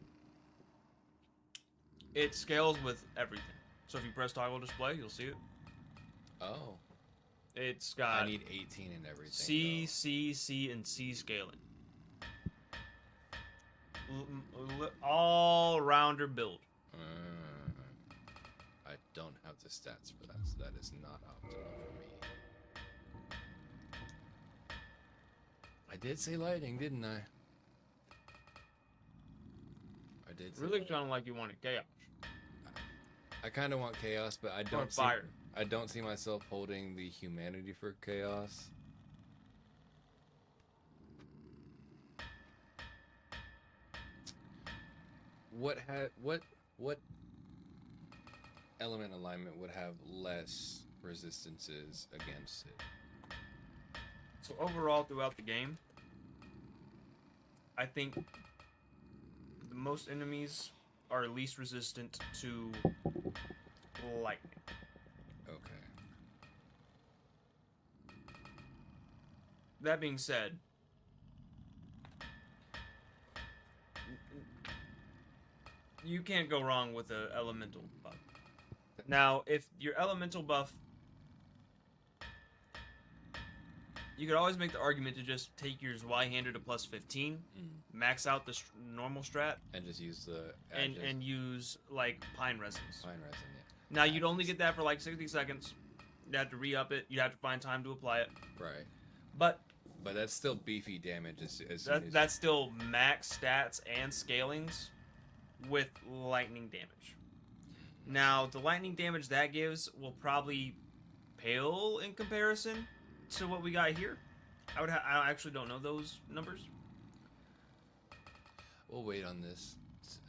it scales with everything. So if you press toggle display, you'll see it. Oh. It's got I need 18 and everything. C, though. C, C, and C scaling. All-rounder build. I don't have the stats for that, so that is not optimal for me. I did say lightning, didn't I? I did say Really sounded like you wanted chaos. I kind of want chaos, but I Or don't see, fire. I don't see myself holding the humanity for chaos. What element alignment would have less resistances against it? So overall, throughout the game, I think the most enemies are least resistant to lightning. Okay. That being said, you can't go wrong with an elemental buff. Now, if your elemental buff, you could always make the argument to just take your Y-hander to plus 15, max out the normal strat, And just use the and use like pine resins. pine resin. Now you'd only get that for like 60 seconds. You'd have to re-up it. You'd have to find time to apply it. Yeah. Right. But But that's still beefy damage. As soon as that's still max stats and scalings with lightning damage. Now the lightning damage that gives will probably pale in comparison to what we got here. I actually don't know those numbers. We'll wait on this.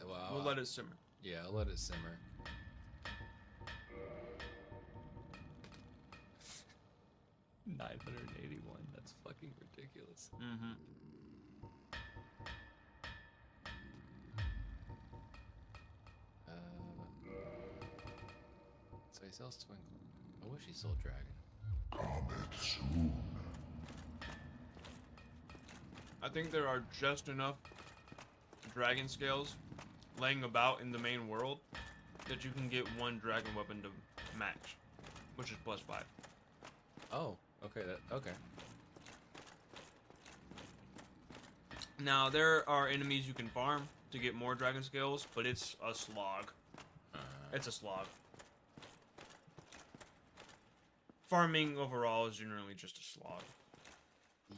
Well, We'll let it simmer. Yeah, I'll let it simmer. $981. That's fucking ridiculous. Mm-hmm. So he sells Twinkle. I wish he sold Dragon. Comet soon. I think there are just enough dragon scales laying about in the main world that you can get one dragon weapon to match, which is plus 5. Oh, okay. Okay. Now, there are enemies you can farm to get more dragon scales, but it's a slog. It's a slog. Farming overall is generally just a slog.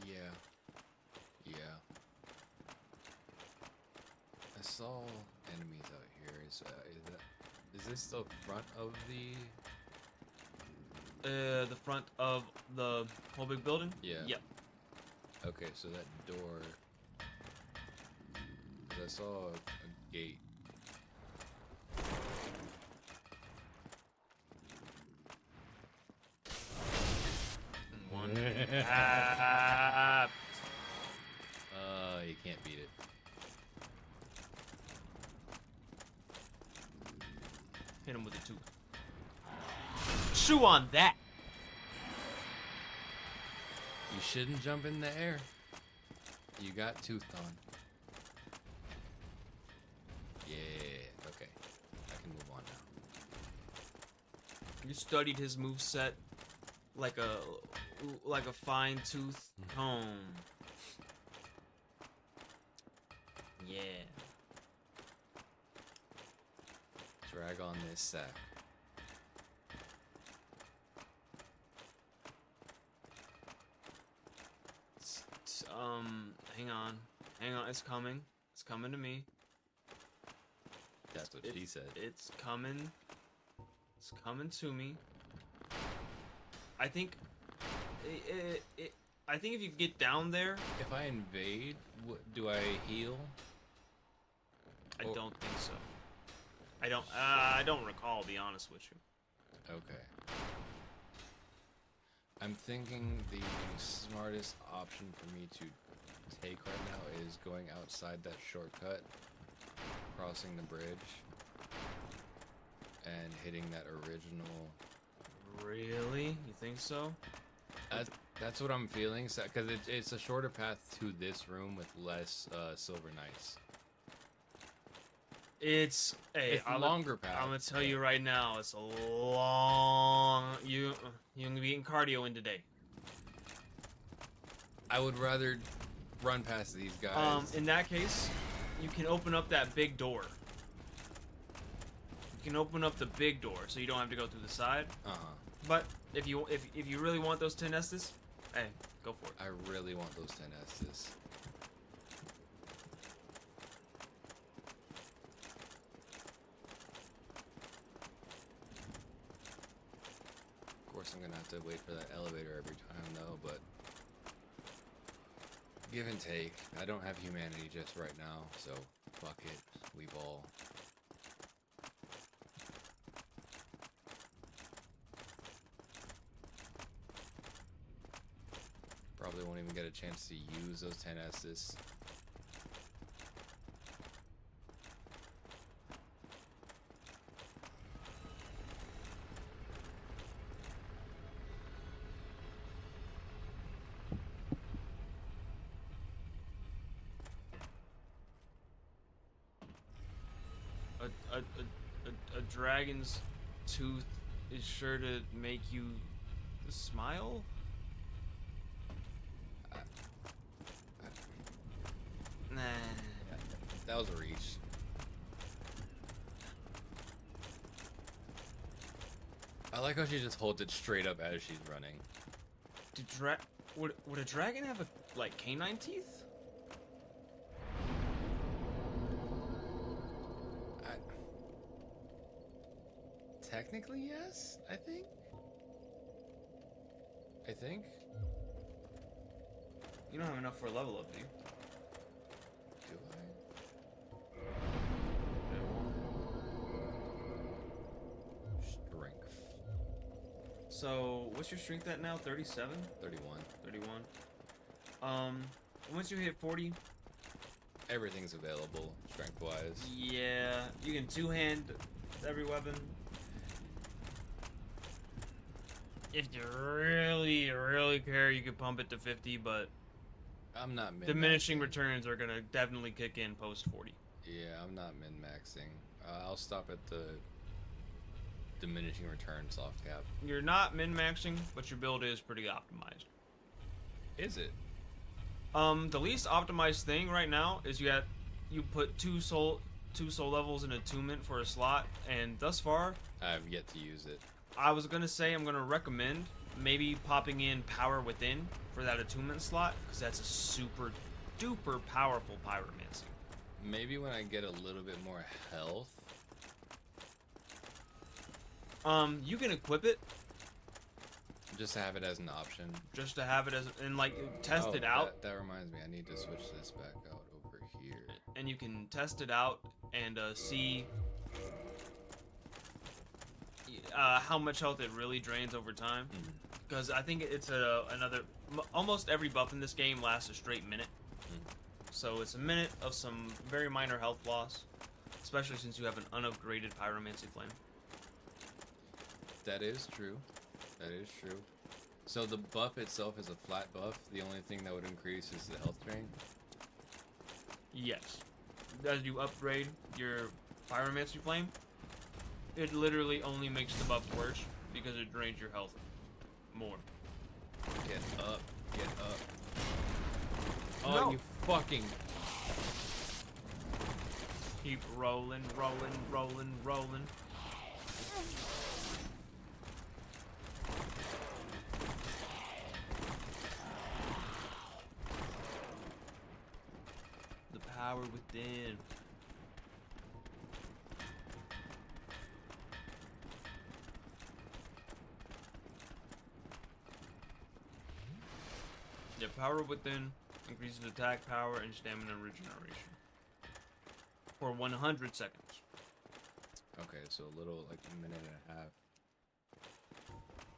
Yeah. Yeah. I saw enemies out here. Is this the front of The front of the whole big building? Yeah. Yep. Okay, so that door. 'Cause I saw a gate. One. You can't beat it. Hit him with a tooth. Chew on that! You shouldn't jump in the air. You got tooth on. Yeah, okay. I can move on now. You studied his moveset like a fine-tooth comb. Yeah. Drag on this sack. Hang on, it's coming. It's coming to me. That's what she said. It's coming. It's coming to me. I think I think if you get down there, If I invade, do I heal? I Or- don't think so. I don't recall, to be honest with you. Okay. I'm thinking the smartest option for me to take right now is going outside that shortcut, crossing the bridge, and hitting that original. Really? You think so? That's what I'm feeling, because it's a shorter path to this room with less Silver Knights. It's A longer path. I'm gonna tell you right now, it's a long. You're gonna be getting cardio in today. I would rather run past these guys. In that case, you can open up that big door. You can open up the big door, so you don't have to go through the side. But if you really want those 10 Estes, hey, go for it. I really want those 10 Estes. Of course, I'm gonna have to wait for that elevator every time, though, but give and take. I don't have humanity just right now, so fuck it. We ball. Probably won't even get a chance to use those 10 Estes. A dragon's tooth is sure to make you smile. Nah. That was a reach. I like how she just holds it straight up as she's running. Would a dragon have like canine teeth? Technically, yes, I think. You don't have enough for a level up, do you? Do I? Strength. So, what's your strength at now? 37? 31. 31. Once you hit 40, Everything's available, strength-wise. yeah, you can two-hand every weapon. If you really, really care, you could pump it to 50, but I'm not min-maxing. diminishing returns are gonna definitely kick in post 40. Yeah, I'm not min-maxing. I'll stop at the diminishing return soft cap. You're not min-maxing, but your build is pretty optimized. Is it? The least optimized thing right now is you put two soul levels in attunement for a slot, and thus far I've yet to use it. I was gonna say I'm gonna recommend maybe popping in Power Within for that attunement slot, because that's a super duper powerful pyromancy. Maybe when I get a little bit more health. You can equip it Just to have it as an option. just to have it as, and like test Oh, it out. That reminds me, I need to switch this back out over here. And you can test it out and see how much health it really drains over time. Because I think it's almost every buff in this game lasts a straight minute. So it's a minute of some very minor health loss, especially since you have an unupgraded pyromancy flame. That is true. That is true. So the buff itself is a flat buff. The only thing that would increase is the health drain. Yes. As you upgrade your pyromancy flame, it literally only makes the buff worse because it drains your health more. Get up. Get up. Oh, No. you fucking... Keep rolling, rolling, rolling, rolling. The power within. The power within increases attack power and stamina regeneration for 100 seconds. Okay, so a little, like a minute and a half.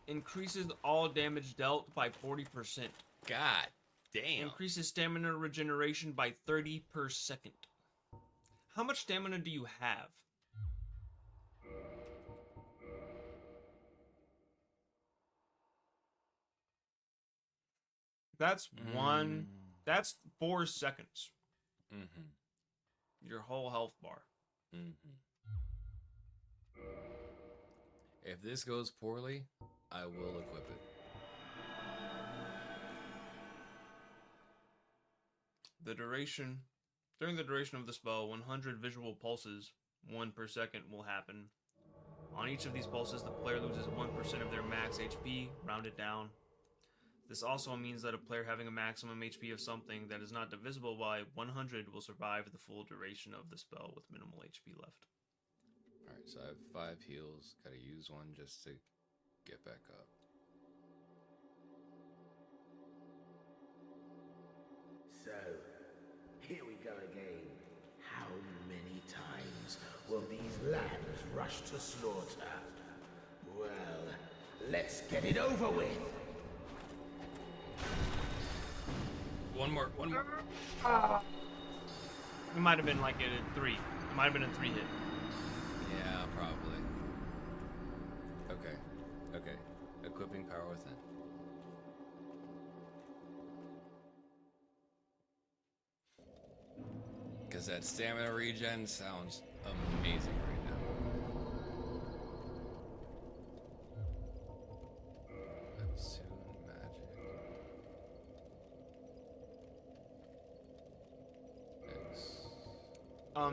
Increases all damage dealt by 40%. God damn. Increases stamina regeneration by 30 per second. How much stamina do you have? That's that's 4 seconds. Your whole health bar. If this goes poorly, I will equip it. During the duration of the spell, 100 visual pulses, 1 per second, will happen. On each of these pulses, the player loses 1% of their max HP, rounded down. This also means that a player having a maximum HP of something that is not divisible by 100 will survive the full duration of the spell with minimal HP left. Alright, so I have 5 heals. Gotta use one just to get back up. So, here we go again. How many times will these lambs rush to slaughter? Well, let's get it over with. One more. It might have been like a 3. It might have been a 3 hit. Yeah, probably. Okay. Equipping power within. Because that stamina regen sounds amazing right now. Attuned magic.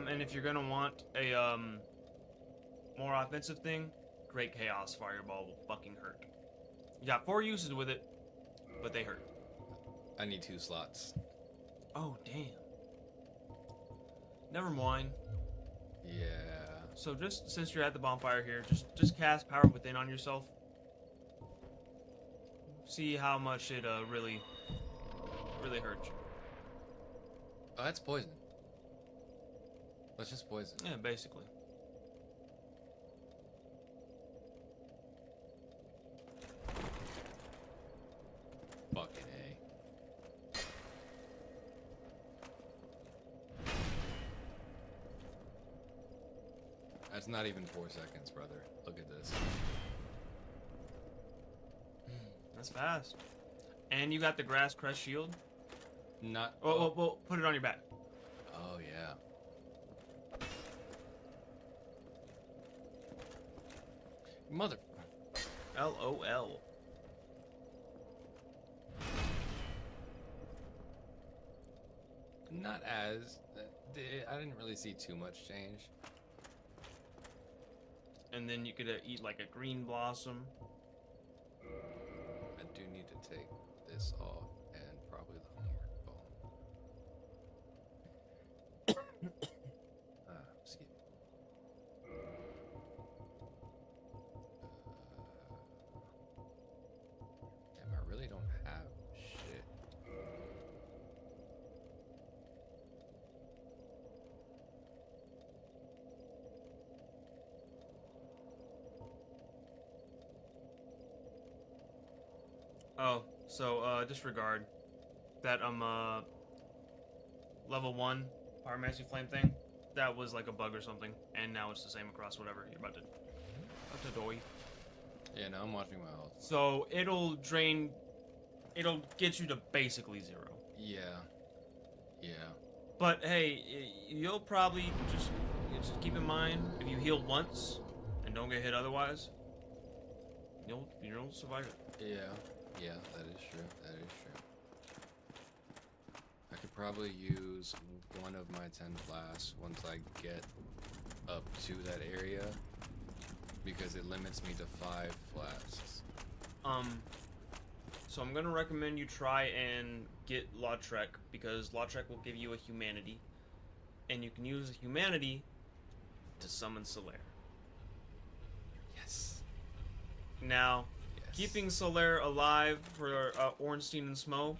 And if you're gonna want a more offensive thing, Great Chaos Fireball will fucking hurt. You got 4 uses with it, but they hurt. I need 2 slots. Oh damn. Never mind. Yeah. So just since you're at the bonfire here, just cast Power Within on yourself. See how much it really hurts you. Oh, that's poison. That's just poison. Yeah, basically. Fucking A. That's not even 4 seconds, brother. Look at this. That's fast. And you got the Grass Crest Shield. Not. Well, put it on your back. Oh, yeah. Mother. LOL. Not as. I didn't really see too much change. And then you could eat like a green blossom. I do need to take this off and probably the homework bone. Excuse me. Damn, I really don't have shit. Oh, so disregard that level 1 pyromancy flame thing. That was like a bug or something, and now it's the same across whatever you're about to do. Yeah, now I'm watching my health. So it'll get you to basically 0. Yeah. Yeah. But hey, you'll probably just keep in mind, if you heal once and don't get hit otherwise, you'll survive it. Yeah. Yeah, that is true. That is true. I could probably use one of my 10 flasks once I get up to that area, because it limits me to 5 flasks. So I'm gonna recommend you try and get Lautrec, because Lautrec will give you a humanity, and you can use a humanity to summon Solaire. Yes. Now, Yes. keeping Solaire alive for Ornstein and Smo,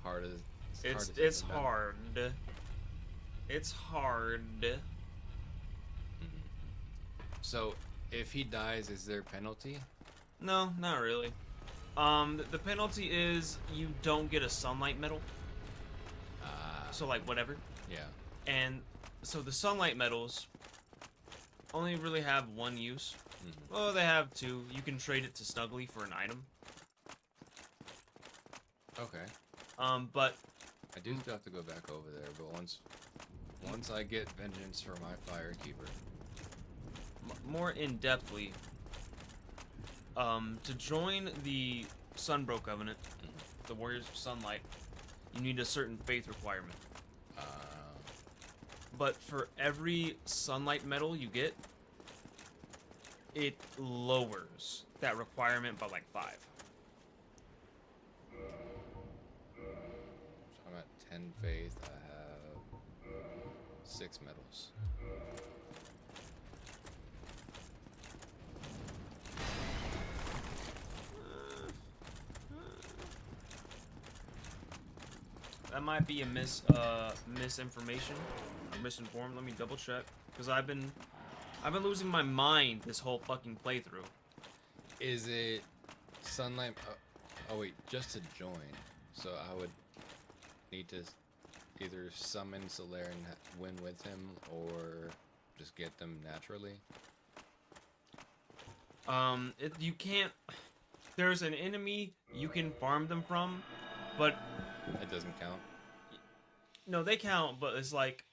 Hard as it's hard. It's hard. So, if he dies, is there a penalty? No, not really. The penalty is you don't get a sunlight medal. So like whatever. Yeah. And so the sunlight medals only really have one use. Well, they have two. You can trade it to Snuggly for an item. Okay. But I do still have to go back over there, but once I get vengeance for my Firekeeper. More in-depthly, to join the Sunbro Covenant, the Warriors of Sunlight, you need a certain faith requirement. But for every sunlight medal you get, it lowers that requirement by like 5. So I'm at 10 faith. I have 6 medals. That might be a misinformation or misinformed. Let me double check, because I've been losing my mind this whole fucking playthrough. Is it sunlight? Oh wait, just to join. So I would need to either summon Solaire and win with him, or just get them naturally. You can't. There's an enemy you can farm them from, but It doesn't count. no, they count. But it's like,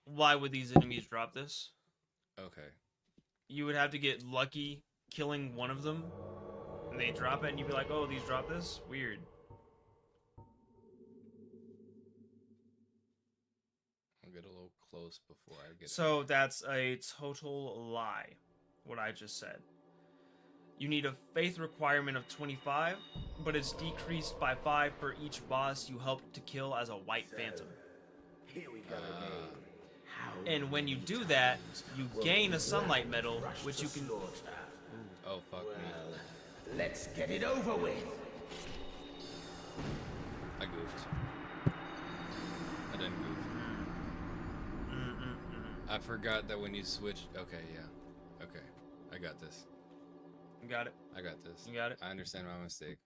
why would these enemies drop this? Okay. You would have to get lucky killing one of them, and they drop it, and you'd be like, oh, these drop this? Weird. I'll get a little close before I get. So that's a total lie, what I just said. You need a faith requirement of 25, but it's decreased by 5 for each boss you help to kill as a white phantom. Here we go again. How And when you do that, you gain a sunlight medal, which you can... Oh fuck me! Well, let's get it over with. I goofed. I didn't goof. I forgot that when you switch. Okay, yeah. Okay, I got this. You got it. I got this. You got it. I understand my mistake.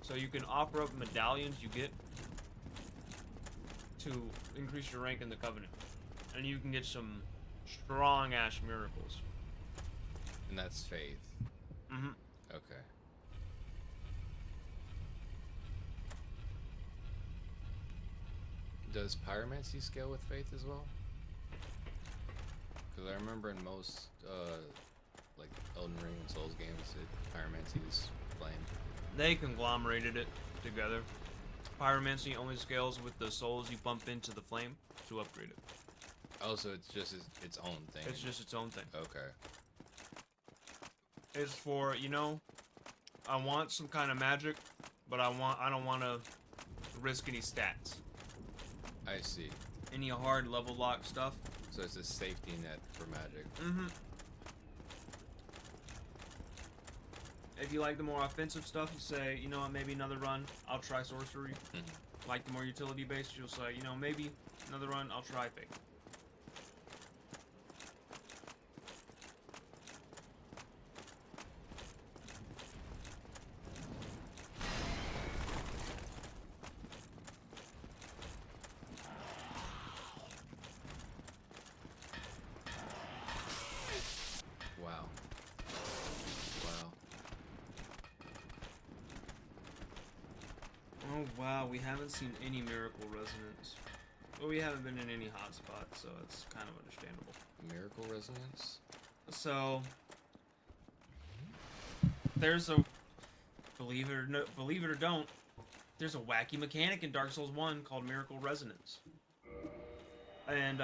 So you can offer up medallions you get to increase your rank in the Covenant. And you can get some strong-ass miracles. And that's faith. Mm-hmm. Okay. Does pyromancy scale with faith as well? Because I remember in most, like, Elden Ring and Souls games, Pyromancy is flame. They conglomerated it together. Pyromancy only scales with the souls you bump into the flame to upgrade it. Oh, so it's just its own thing. It's just its own thing. Okay. It's for, you know, I want some kind of magic, but I don't want to risk any stats. I see. Any hard level lock stuff. So it's a safety net for magic. Mm-hmm. If you like the more offensive stuff, you say, you know what, maybe another run, I'll try sorcery. Like the more utility based, you'll say, you know, maybe another run, I'll try fake. Wow. Wow. Oh wow, we haven't seen any miracle resonance. Well, we haven't been in any hotspots, so it's kind of understandable. Miracle resonance? So there's a believe it or don't, there's a wacky mechanic in Dark Souls 1 called Miracle Resonance. And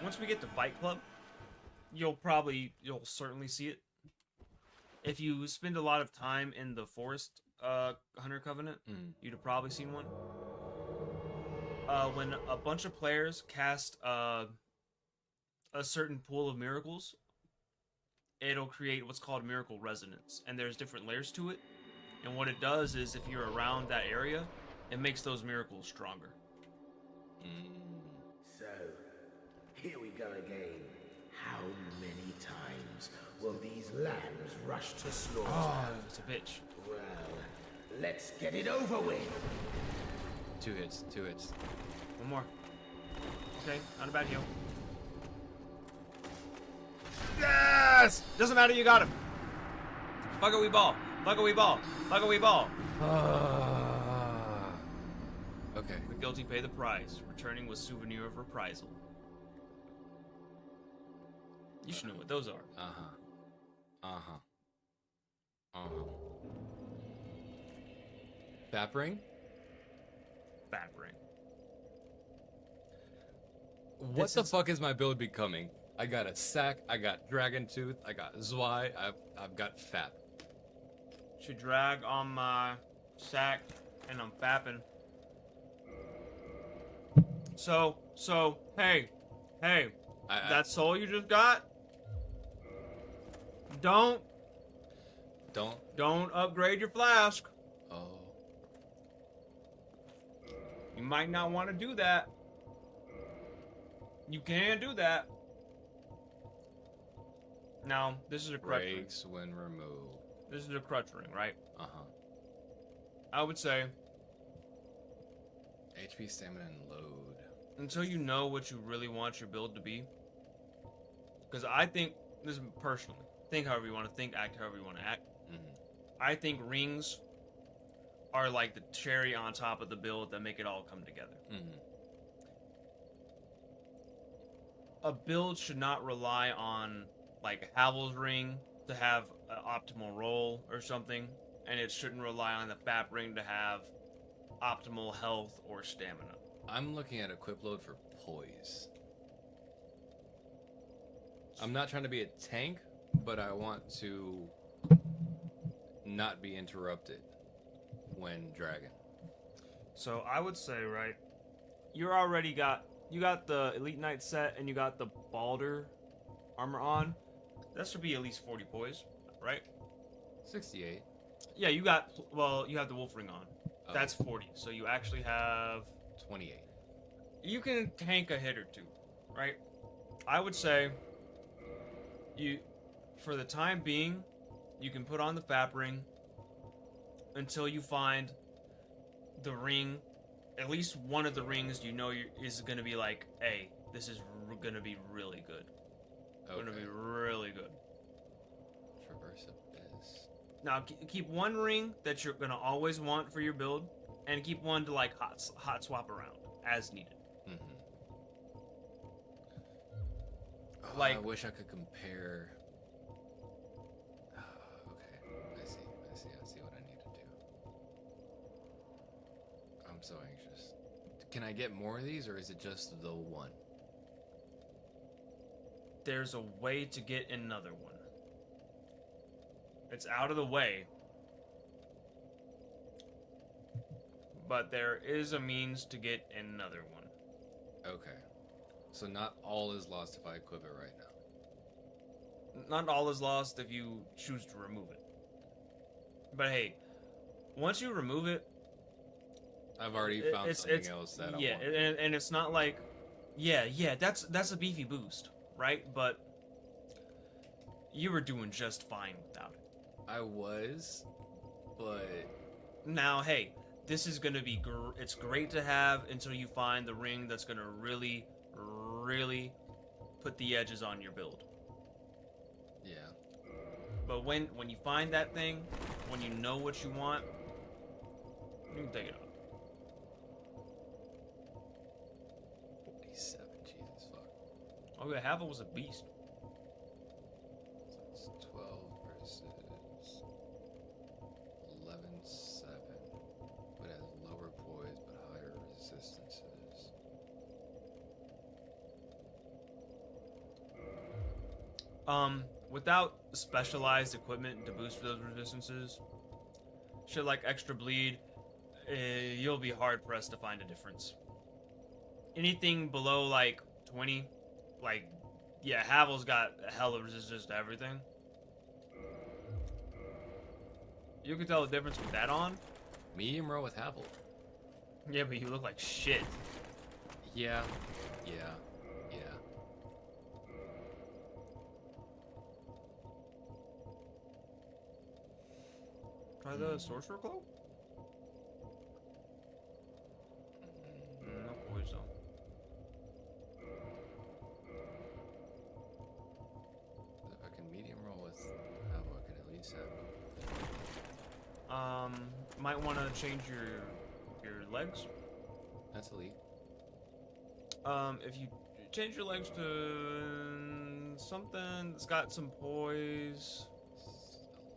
once we get to Fight Club, you'll certainly see it. If you spend a lot of time in the Forest Hunter Covenant, you'd have probably seen one. When a bunch of players cast a certain pool of miracles, it'll create what's called Miracle Resonance, and there's different layers to it. And what it does is, if you're around that area, it makes those miracles stronger. So, here we go again. How many times will these lambs rush to slaughter? Oh, it's a bitch. Well, let's get it over with. 2 hits, 2 hits. One more. Okay, not a bad heal. Yes! Doesn't matter, you got him. Fuck a wee ball. Fuck a wee ball. Fuck a wee ball. Okay. The guilty pay the price, returning with souvenir of reprisal. You should know what those are. Bap ring? Fat ring. What the fuck is my build becoming? I got a sack, I got dragon tooth, I got Zwei, I've got fap. Should drag on my sack, and I'm fapping. So, hey, that soul you just got, don't upgrade your flask. Oh. You might not want to do that. You can do that. Now, this is a crutch ring. Breaks when removed. This is a crutch ring, right? Uh-huh. I would say, HP, stamina, and load. until you know what you really want your build to be. Because I think, this is personally, think however you want to think, act however you want to act. I think rings are like the cherry on top of the build that make it all come together. A build should not rely on like Havel's ring to have an optimal roll or something, and it shouldn't rely on the Fap ring to have optimal health or stamina. I'm looking at equip load for poise. I'm not trying to be a tank, but I want to not be interrupted when dragon. So I would say, right, you already got the Elite Knight set and you got the Balder armor on. That should be at least 40 poise, right? 68. Yeah, you got, well, you have the Wolf Ring on. Oh. That's 40. So you actually have 28. You can tank a hit or two, right? I would say for the time being, you can put on the Fap ring until you find the ring, at least one of the rings you know is going to be like, hey, this is going to be really good. Okay. Going to be really good. Traverse Abyss. Now, keep one ring that you're going to always want for your build, and keep one to like hot swap around as needed. Oh, Like- I wish I could compare. Okay, I see what I need to do. I'm so anxious. Can I get more of these, or is it just the one? There's a way to get another one. It's out of the way. But there is a means to get another one. Okay. So not all is lost if I equip it right now. Not all is lost if you choose to remove it. But hey, once you remove it, I've already found something else that I want. and it's not like, yeah, that's a beefy boost, right? But you were doing just fine without it. I was, but Now, hey, this is gonna be it's great to have until you find the ring that's gonna really, really put the edges on your build. yeah. But when you find that thing, when you know what you want, you can take it off. 47, Jesus fuck. Oh yeah, Havel was a beast. So it's 12 versus 11-7. But has lower poise but higher resistances. Without specialized equipment to boost those resistances, shit like extra bleed, you'll be hard pressed to find a difference. Anything below like 20, like, yeah, Havel's got a hell of resistance to everything. You can tell the difference with that on. Medium row with Havel. Yeah, but you look like shit. Yeah. Try the sorcerer cloak. No poise though. If I can medium roll with Havel, I can at least have. Might want to change your legs. That's elite. If you change your legs to something that's got some poise.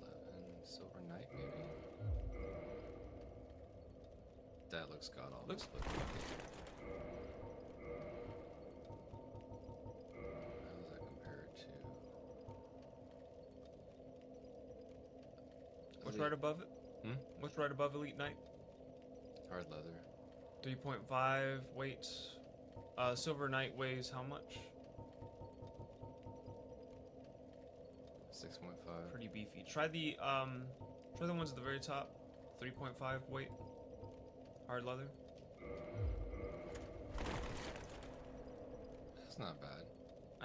11 Silver Knight, maybe. That looks god awful. Looks- How does that compare to? What's Elite? right above it? Hmm? What's right above Elite Knight? Hard leather. 3.5 weight. Silver Knight weighs how much? 6.5. Pretty beefy. Try the ones at the very top. 3.5 weight. Hard leather. That's not bad.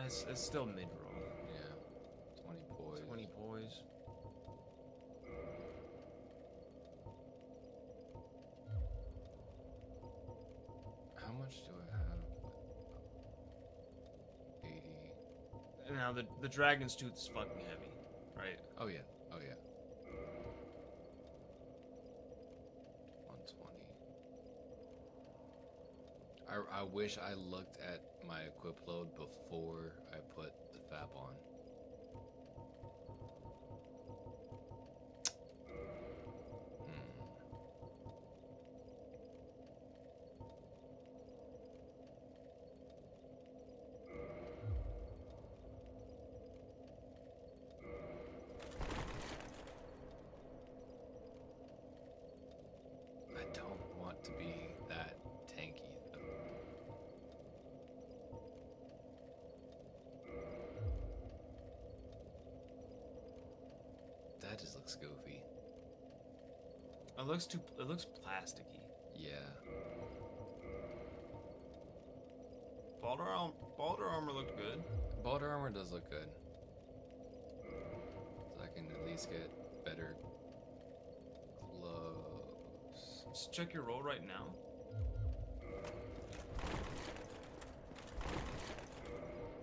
It's still mid roll. Yeah. 20 poise. 20 poise. How much do I have? 80. Now the dragon's tooth is fucking heavy, right? Oh yeah. 120. I wish I looked at my equip load before I put the FAP on. I don't want to be that tanky though. That just looks goofy. It looks plasticky. Yeah. Balder armor looked good. Balder armor does look good. So I can at least get better gloves. Just check your roll right now.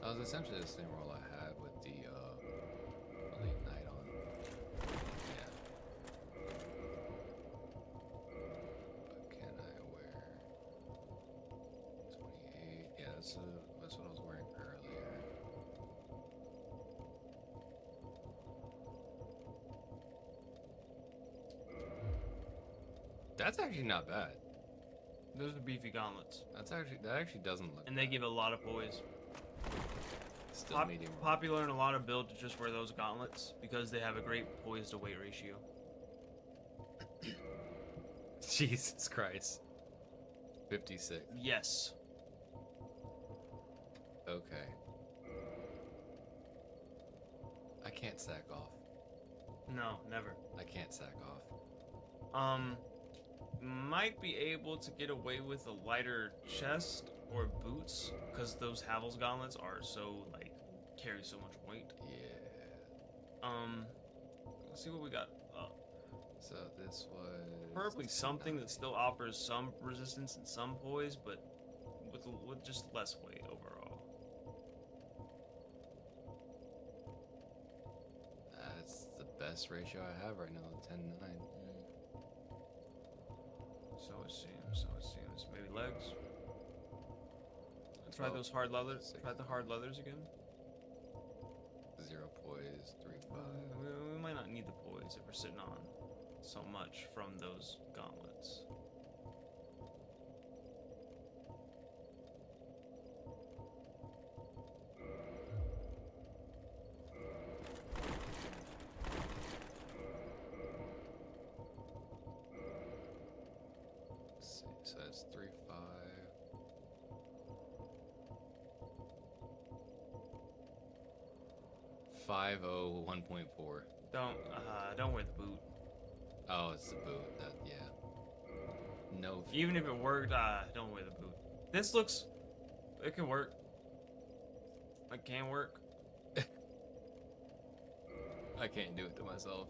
That was essentially the same roll I had with the Elite Knight on. Yeah. But can I wear 28? Yeah, that's what I was wearing earlier. That's actually not bad. Those are beefy gauntlets. That actually doesn't look And bad. they give a lot of poise. Still medium. Popular in a lot of builds to just wear those gauntlets because they have a great poise to weight ratio. Jesus Christ. 56. Yes. Okay. I can't sack off. No, never. I can't sack off. Might be able to get away with a lighter chest or boots because those Havel's gauntlets are so like carry so much weight. Yeah. Let's see what we got. So this was Probably something that still offers some resistance and some poise, but with just less weight overall. That's the best ratio I have right now, 10-9. So it seems. Maybe legs. Try those hard leathers. Try the hard leathers again. 0 poise, 3-5. We might not need the poise if we're sitting on so much from those gauntlets. Let's see, so that's 3-5. 501.4. Don't wear the boot. Oh, it's the boot. Yeah. No. Even if it worked, don't wear the boot. This looks, it can work. It can work. I can't do it to myself.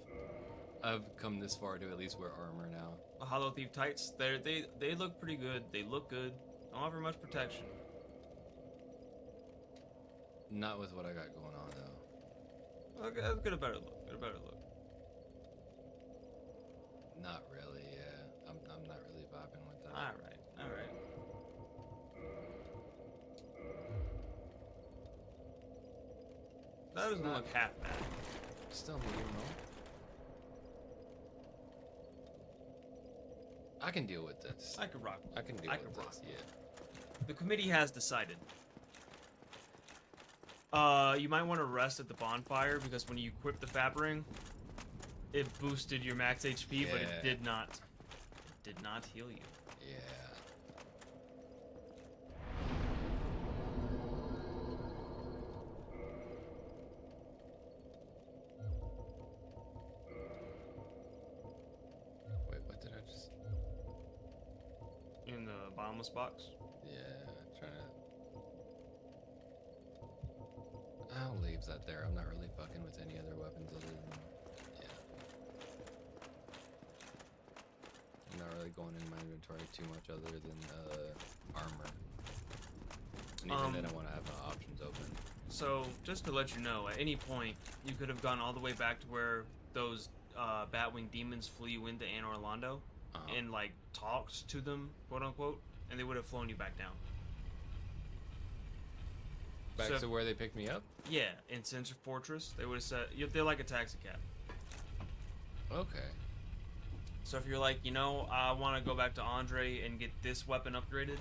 I've come this far to at least wear armor now. The Hollow Thief tights, they look pretty good. They look good. Don't offer much protection. Not with what I got going on though. Okay, get a better look. Get a better look. Not really. Yeah, I'm not really vibing with that. All right. That doesn't look half bad. Still medium though. I can deal with this. I could rock. I can deal with rock. this. Yeah. The committee has decided. You might want to rest at the bonfire because when you equip the Fab Ring, it boosted your max HP, but it did not. It did not heal you. Yeah. Wait, what did I just? In the bottomless box. Yeah, trying to. I'll leave that there. I'm not really fucking with any other weapons other than. Yeah. I'm not really going in my inventory too much other than armor. And even then, I want to have my options open. So, just to let you know, at any point, you could have gone all the way back to where those Batwing demons flew you into Anne Orlando and, like, talked to them, quote unquote, and they would have flown you back down. Back So- to where they picked me up? Yeah, in Sensor Fortress, they would have said, they're like a taxi cab. Okay. So if you're like, you know, I want to go back to Andre and get this weapon upgraded,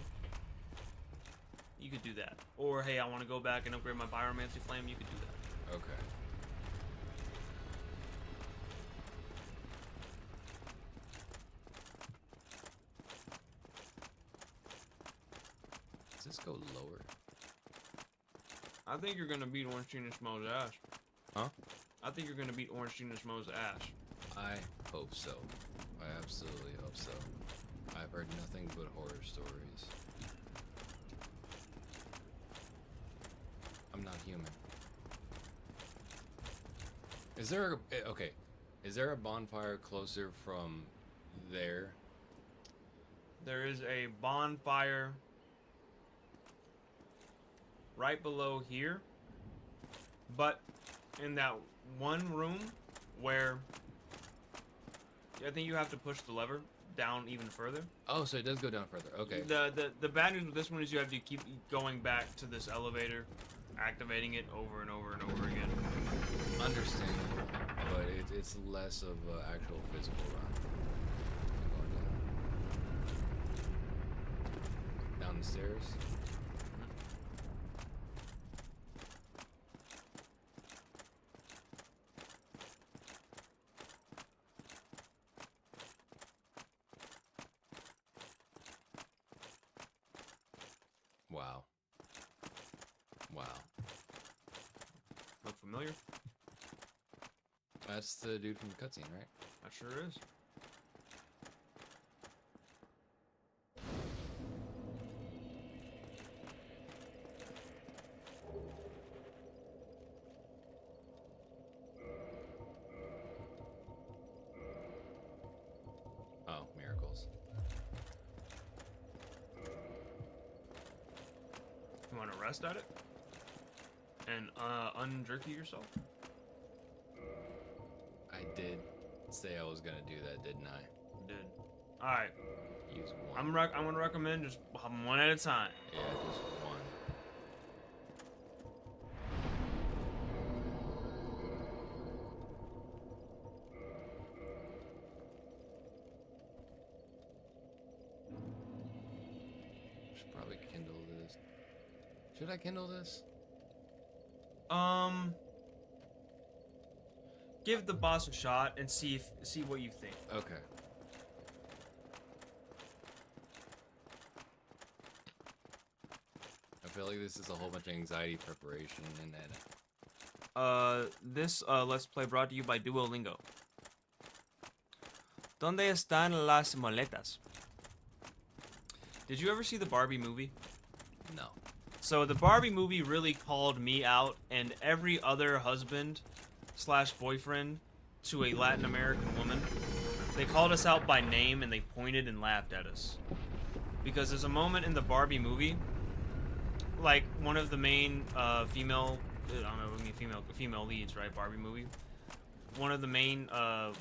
you could do that. Or, hey, I want to go back and upgrade my Pyromancy Flame, you could do that. Okay. Does this go lower? I think you're going to beat Orange Gina Schmo's ass. Huh? I think you're going to beat Orange Gina Schmo's ass. I hope so. I absolutely hope so. I've heard nothing but horror stories. I'm not human. Is there a, okay, is there a bonfire closer from there? There is a bonfire right below here, but in that one room where I think you have to push the lever down even further. Oh, so it does go down further. Okay. The bad news with this one is you have to keep going back to this elevator, activating it over and over and over again. Understandable, but it's less of an actual physical run. Going down. down the stairs. Wow. Wow. Look familiar? That's the dude from the cutscene, right? That sure is. Oh, miracles. You want to rest at it? And unjerky yourself? I did say I was gonna do that, didn't I? You did. Alright. Use one. I'm gonna recommend just one at a time. Yeah, just one. Should probably kindle this. Should I kindle this? Give the boss a shot and see what you think. Okay. I feel like this is a whole bunch of anxiety preparation and then This Let's Play brought to you by Duolingo. ¿Dónde están las moletas? Did you ever see the Barbie movie? no. So the Barbie movie really called me out and every other husband / boyfriend to a Latin American woman. They called us out by name and they pointed and laughed at us. Because there's a moment in the Barbie movie, like one of the main female, I don't know, I mean female leads, right? Barbie movie. One of the main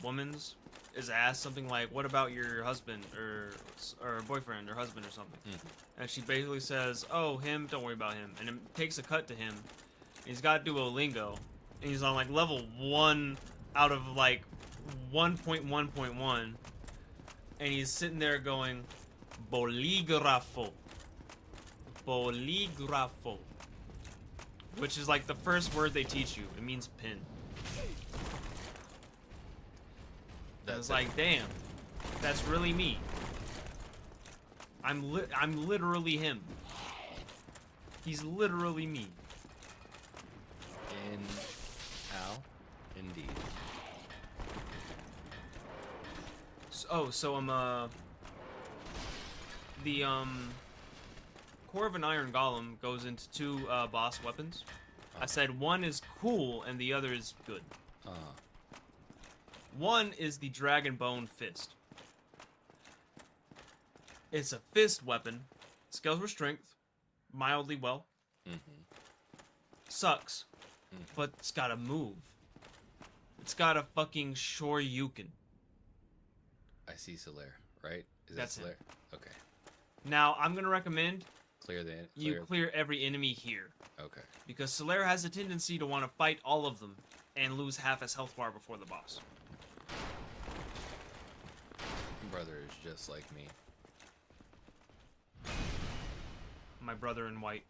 women's is asked something like, "What about your husband or boyfriend or husband or something?" And she basically says, "Oh, him. Don't worry about him." And it takes a cut to him. He's got Duolingo, and he's on like level 1 out of like 1.1.1, and he's sitting there going, "Bolígrafo, bolígrafo," which is like the first word they teach you. It means pin. And it's like, damn, that's really me. I'm literally him. He's literally me. Indeed. So I'm the core of an iron golem goes into 2 boss weapons. I said one is cool and the other is good. One is the Dragon Bone Fist. It's a fist weapon. Scales with strength. Mildly well. Sucks. But it's got a move. It's got a fucking Shoryuken. I see Solaire, right? Is That's that Solaire? him. Okay. Now, I'm going to recommend Clear the... you clear every enemy here. Okay. Because Solaire has a tendency to want to fight all of them and lose half his health bar before the boss. Brother is just like me. My brother in white.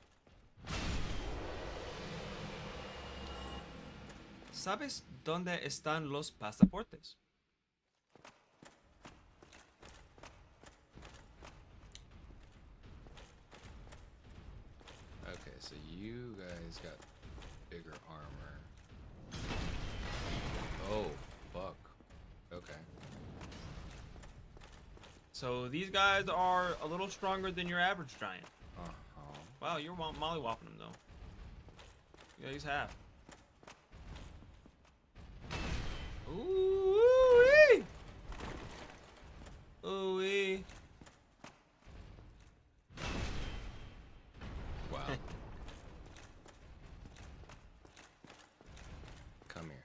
¿Sabes dónde están los pasaportes? Okay, so you guys got bigger armor. Oh, fuck. Okay. So these guys are a little stronger than your average giant. Wow, you're mollywopping them though. Yeah, he's half. Ooh-wee! Ooh-wee! Wow. Come here.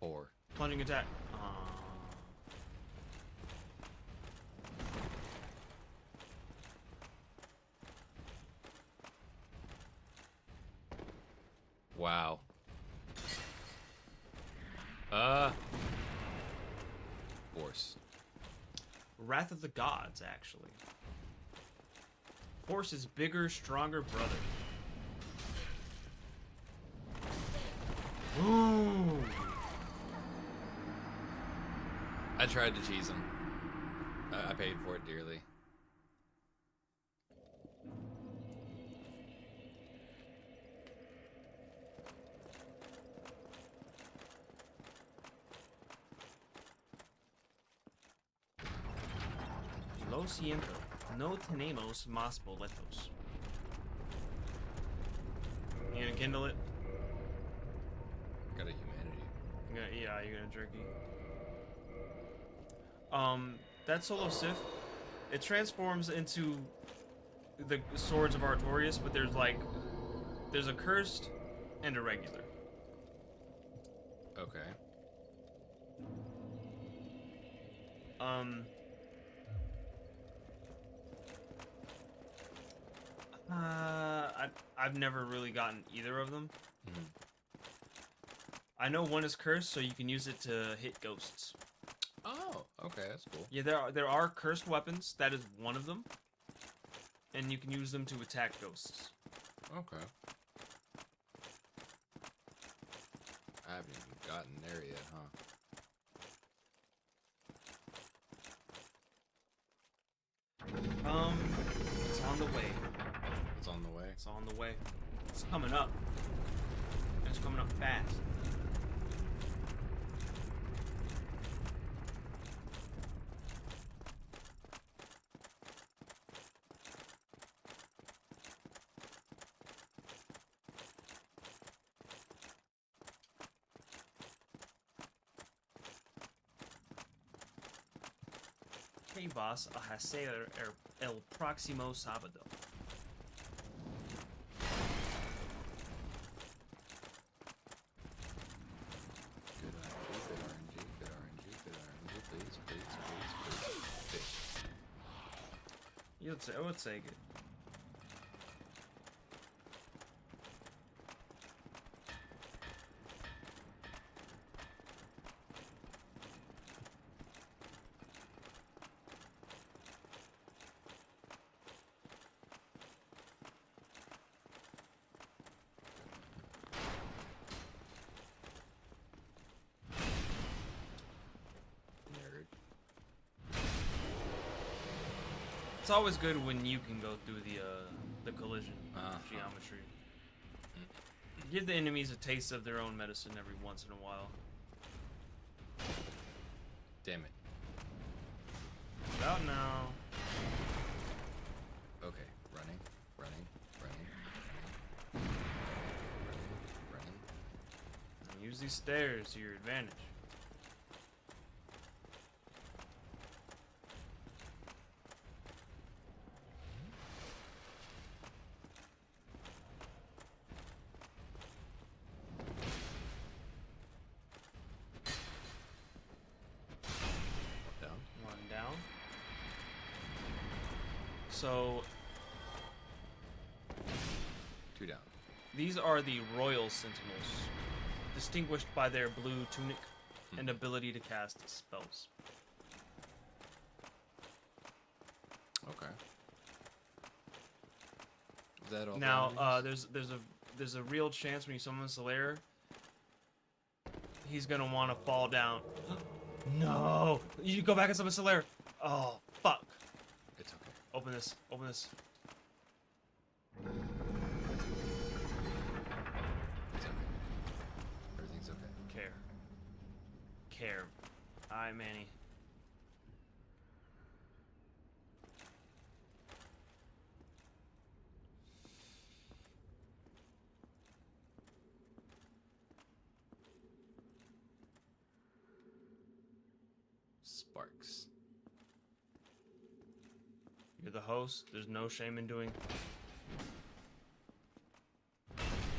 4. Plunging attack. Wow. Force. Wrath of the Gods, actually. Horse's bigger, stronger brother. Ooh. I tried to cheese him. I paid for it dearly. Lo siento. No tenemos más boletos. You gonna kindle it? Got a humanity. Yeah, you're gonna jerky. That solo Sith, it transforms into the swords of Artorias, but there's a cursed and a regular. Okay. I've never really gotten either of them. Mm-hmm. I know one is cursed, so you can use it to hit ghosts. Oh, okay, that's cool. Yeah, there are cursed weapons. That is one of them, and you can use them to attack ghosts. Okay. I haven't even gotten there yet, huh? It's on the way. It's on the way. It's on the way. It's coming up. And it's coming up fast. Hey boss, a hacer el próximo sábado. Good RNG, good RNG, good RNG, please, fish. I would say good. Nerd. It's always good when you can go through the collision geometry. Give the enemies a taste of their own medicine every once in a while. Damn it. About now. Okay, running. Use these stairs to your advantage. Down. One down. So Two down. these are the Royal Sentinels, distinguished by their blue tunic and ability to cast spells. Okay. Is that all? Now, there's a real chance when you summon the Slayer, he's gonna want to fall down. No, you go back and summon Slayer. Oh fuck! It's okay. Open this. Open this. It's okay. Everything's okay. Care. Alright, Manny. Sparks. You're the host. There's no shame in doing.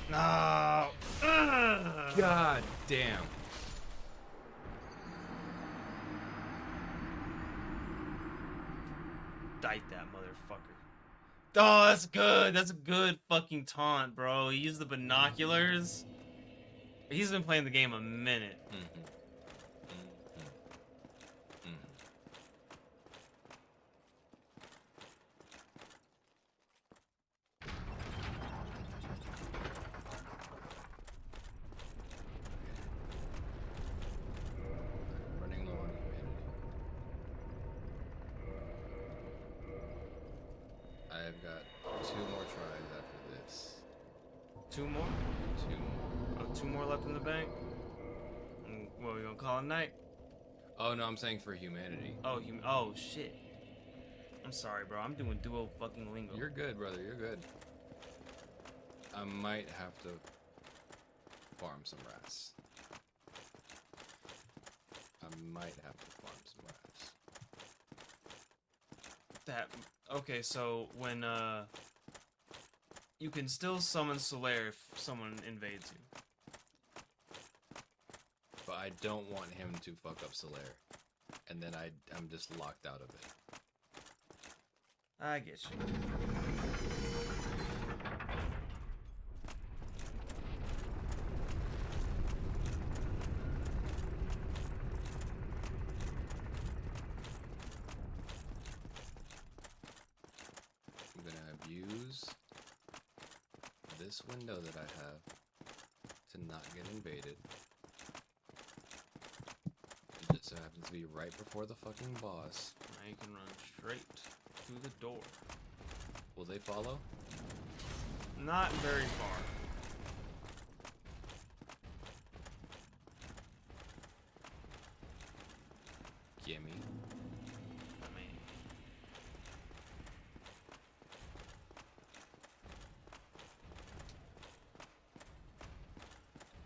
No. Ugh. God damn. Dite that motherfucker. Oh, that's good. That's a good fucking taunt, bro. He used the binoculars. He's been playing the game a minute. I've got 2 more tries after this. 2 more? 2 more. Oh, 2 more left in the bank? What, are we gonna call it night? Oh no, I'm saying for humanity. Oh, oh, shit. I'm sorry, bro. I'm doing duo fucking lingo. You're good, brother. You're good. I might have to farm some rats. I might have to farm some rats. Okay, so when, you can still summon Solaire if someone invades you. But I don't want him to fuck up Solaire. And then I'm just locked out of it. I get you. I'm gonna abuse this window that I have to not get invaded. It just so happens to be right before the fucking boss. Now you can run straight to the door. Will they follow? Not very far. Gimme. I mean,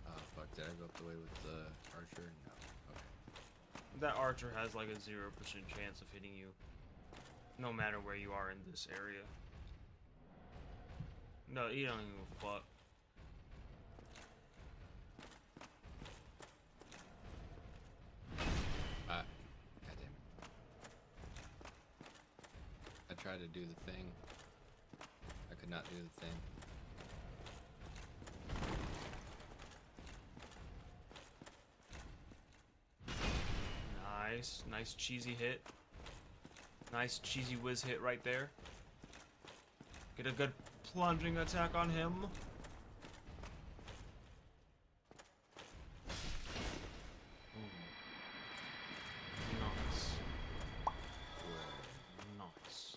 Oh fuck, did I go up the way with the archer? No. Okay. that archer has like a 0% chance of hitting you, no matter where you are in this area. No, you don't even give a fuck. God damn it. I tried to do the thing. I could not do the thing. Nice, nice cheesy hit. Nice cheesy whiz hit right there. Get a good plunging attack on him. Nice. Nice.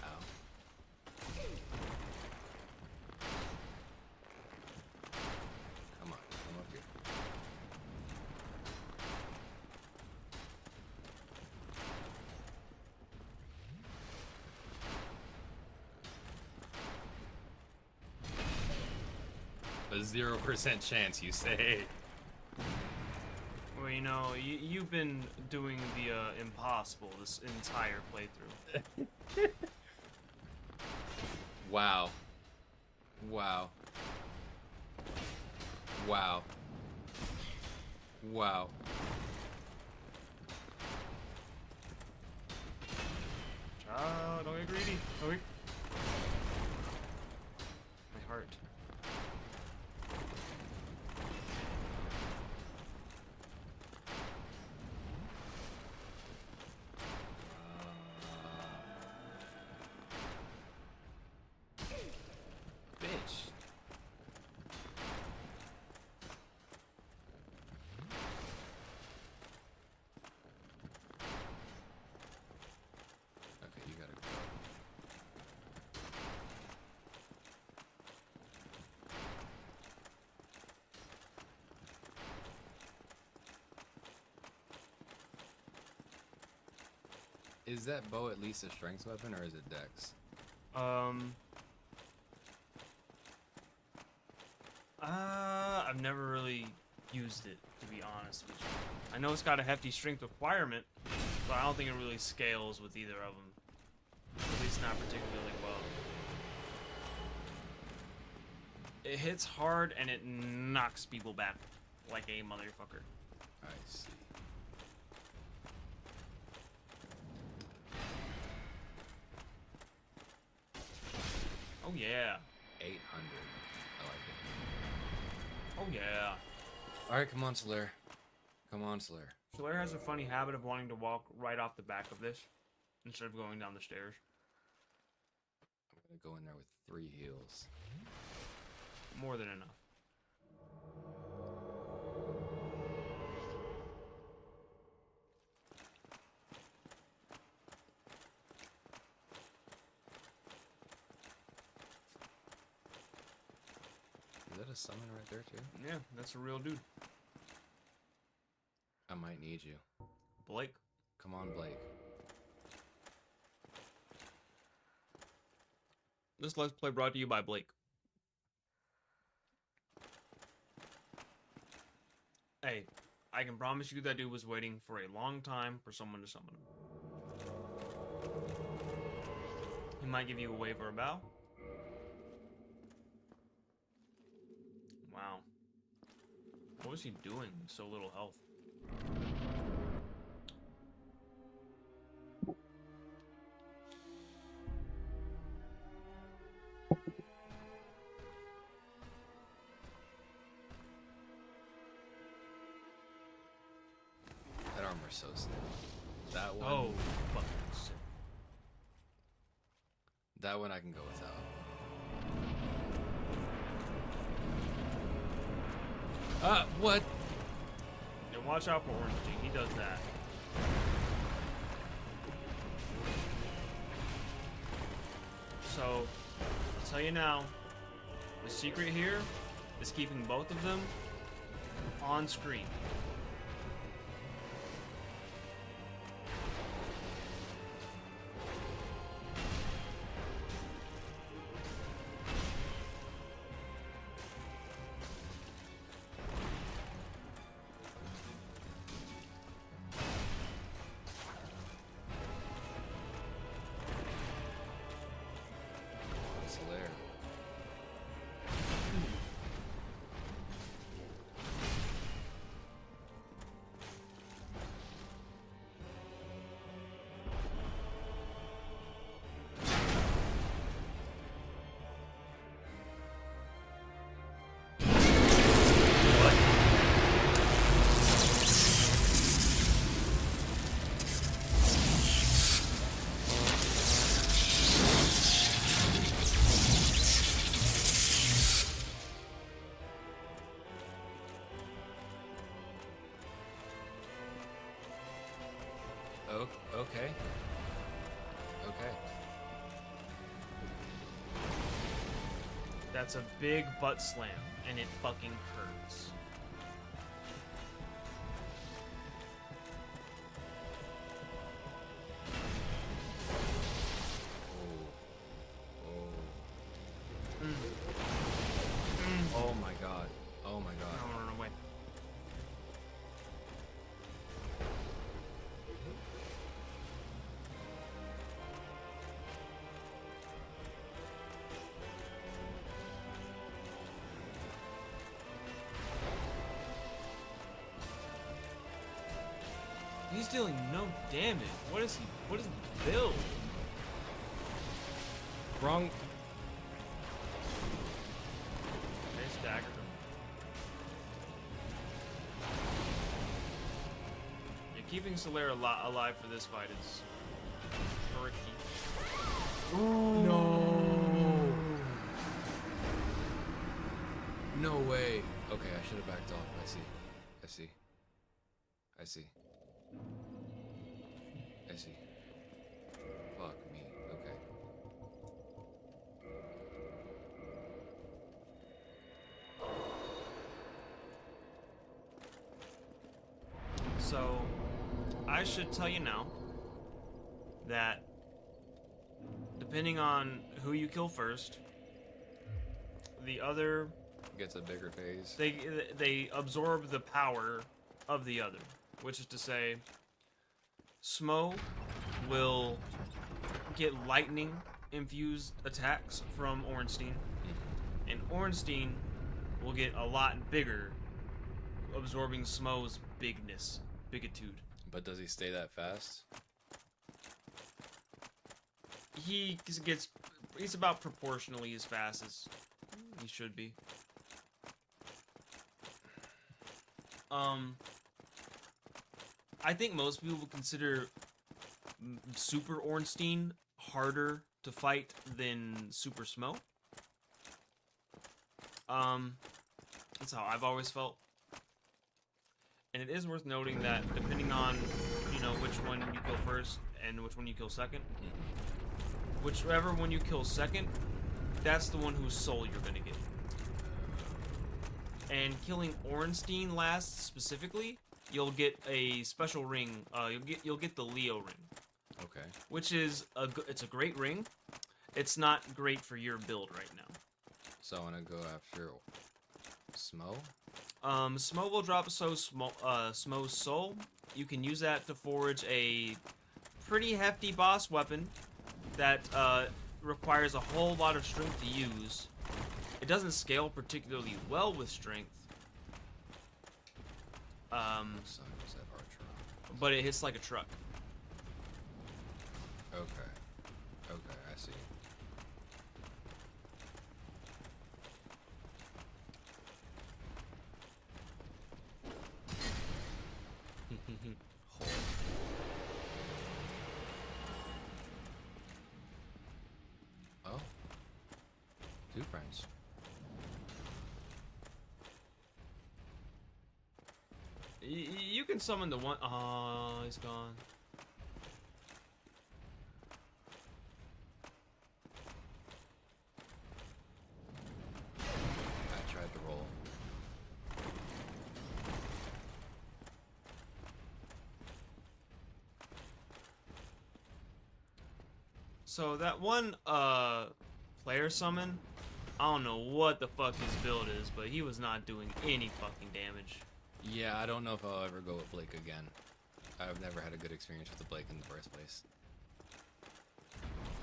Ow. Come on, come up here. A 0% chance, you say? Well, you know, you've been doing the impossible this entire playthrough. Wow. Wow. Wow. Wow. Child, don't get greedy. Don't get... My heart. Bitch. Okay, you gotta go. Is that bow at least a strength weapon or is it dex? I've never really used it, to be honest with you. I know it's got a hefty strength requirement, but I don't think it really scales with either of them. At least not particularly well. It hits hard and it knocks people back like a motherfucker. I see. Oh yeah. 800. I like it. Oh yeah. Alright, come on, Solaire. Come on, Solaire. Solaire has a funny habit of wanting to walk right off the back of this instead of going down the stairs. I'm gonna go in there with 3 heals. More than enough. that a summon right there too? Yeah, that's a real dude. I might need you. Blake. Come on, Blake. This Let's Play brought to you by Blake. Hey, I can promise you that dude was waiting for a long time for someone to summon him. He might give you a wave or a bow. Wow. What was he doing with so little health? That armor's so sick. That one. Oh, fucking sick. That one I can go without. What? And watch out for Orange G. He does that. So, I'll tell you now, the secret here is keeping both of them on screen. Solaire. Okay. Okay. That's a big butt slam, and it fucking hurts. Oh my god. Oh my god. I wanna run away. He's dealing no damage. What is he? What is the build? Wrong. They staggered him. Yeah, keeping Solaire alive for this fight is tricky. No. No way. Okay, I should have backed off. I see. I see. I see. I see. Fuck me. Okay. So, I should tell you now that depending on who you kill first, the other Gets a bigger phase. they absorb the power of the other, which is to say, Smo will get lightning infused attacks from Ornstein, and Ornstein will get a lot bigger, absorbing Smo's bigitude. But does he stay that fast? He's about proportionally as fast as he should be. I think most people would consider Super Ornstein harder to fight than Super Smo. That's how I've always felt. And it is worth noting that depending on, you know, which one you kill first and which one you kill second, whichever one you kill second, that's the one whose soul you're gonna get. and killing Ornstein last specifically, you'll get a special ring. You'll get the Leo ring. Okay. Which is it's a great ring. It's not great for your build right now. So I want to go after Smo. Smo will drop Smo's soul. You can use that to forge a pretty hefty boss weapon that requires a whole lot of strength to use. It doesn't scale particularly well with strength. But it hits like a truck. Okay. Okay, I see. Hole. Oh. Two friends. You can summon the one. Oh, he's gone. I tried to roll. So that one player summon, I don't know what the fuck his build is, but he was not doing any fucking damage. Yeah, I don't know if I'll ever go with Blake again. I've never had a good experience with the Blake in the first place.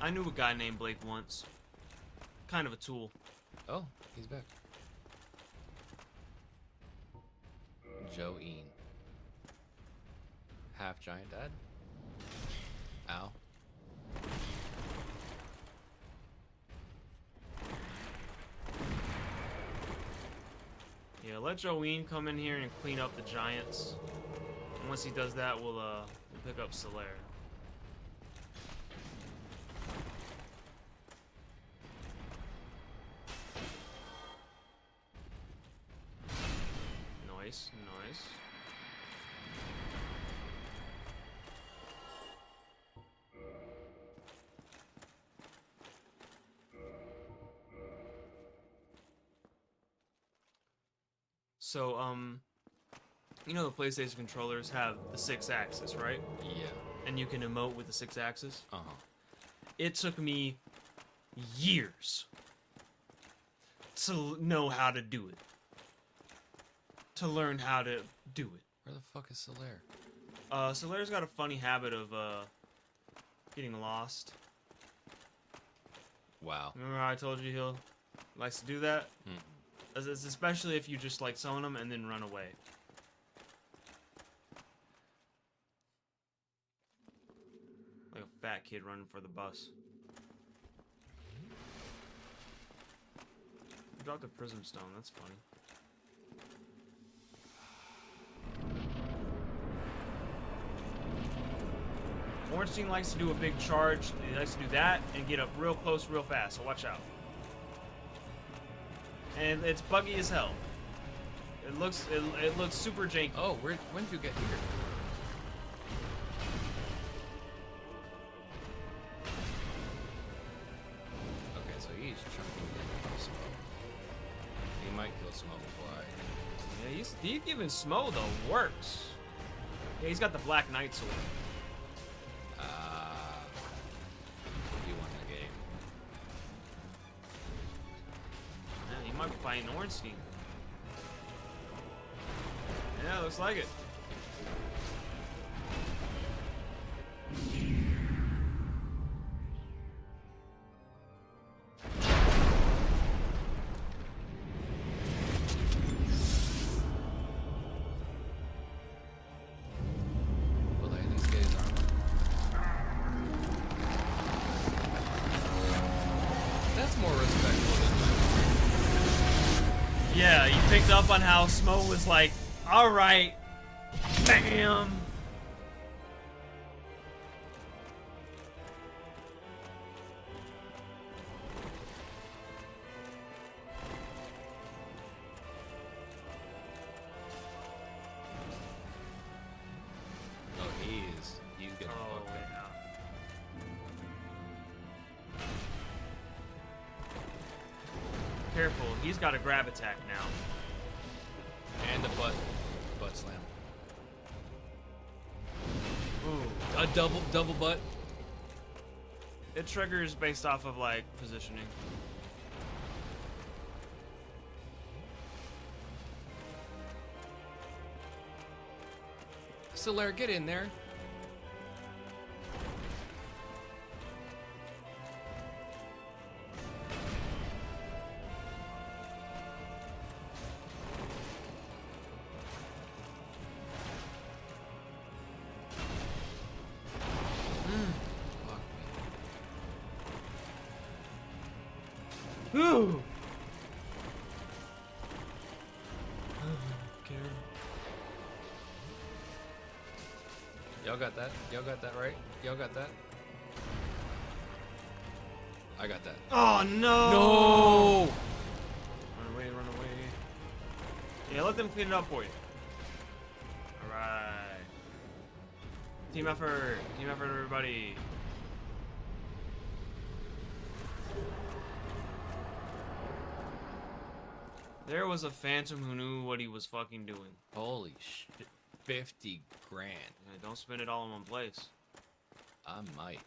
I knew a guy named Blake once. Kind of a tool. Oh, he's back. Joe Ean. Half giant dad? Ow. Yeah, let Joeen come in here and clean up the giants. And once he does that, we'll pick up Solaire. Nice, nice. So, you know the PlayStation controllers have the 6-axis, right? Yeah. And you can emote with the 6-axis? Uh-huh. It took me years to know how to do it. To learn how to do it. Where the fuck is Solaire? Solaire's got a funny habit of, getting lost. Wow. Remember how I told you he likes to do that? Hmm. Especially if you just, like, summon him and then run away. Like a fat kid running for the bus. You dropped a prism stone, that's funny. Ornstein likes to do a big charge. He likes to do that and get up real close real fast, so watch out. And it's buggy as hell. It looks super janky. Oh, when did you get here? Okay, so he's chunking in Smoke. He might kill Smoke before I... Yeah, he's giving Smo the works. Yeah, he's got the Black Knight sword. You won the game. Yeah, he might be fighting Ornstein. Yeah, looks like it. Will I at least get his armor? That's more respectful than my armor. Yeah, you picked up on how Smo was like, alright, bam! Oh, he's getting Oh, fucked up. yeah. Careful, he's got a grab attack now. And the butt slam. Ooh. A double butt. It triggers based off of like positioning. Solaire, get in there. Ooh. Y'all got that? Y'all got that right? Y'all got that? I got that. Oh no! No! Run away, run away. Yeah, let them clean it up for you. Alright. Team effort, everybody. There was a phantom who knew what he was fucking doing. Holy shit. 50 grand. Yeah, don't spend it all in one place. I might.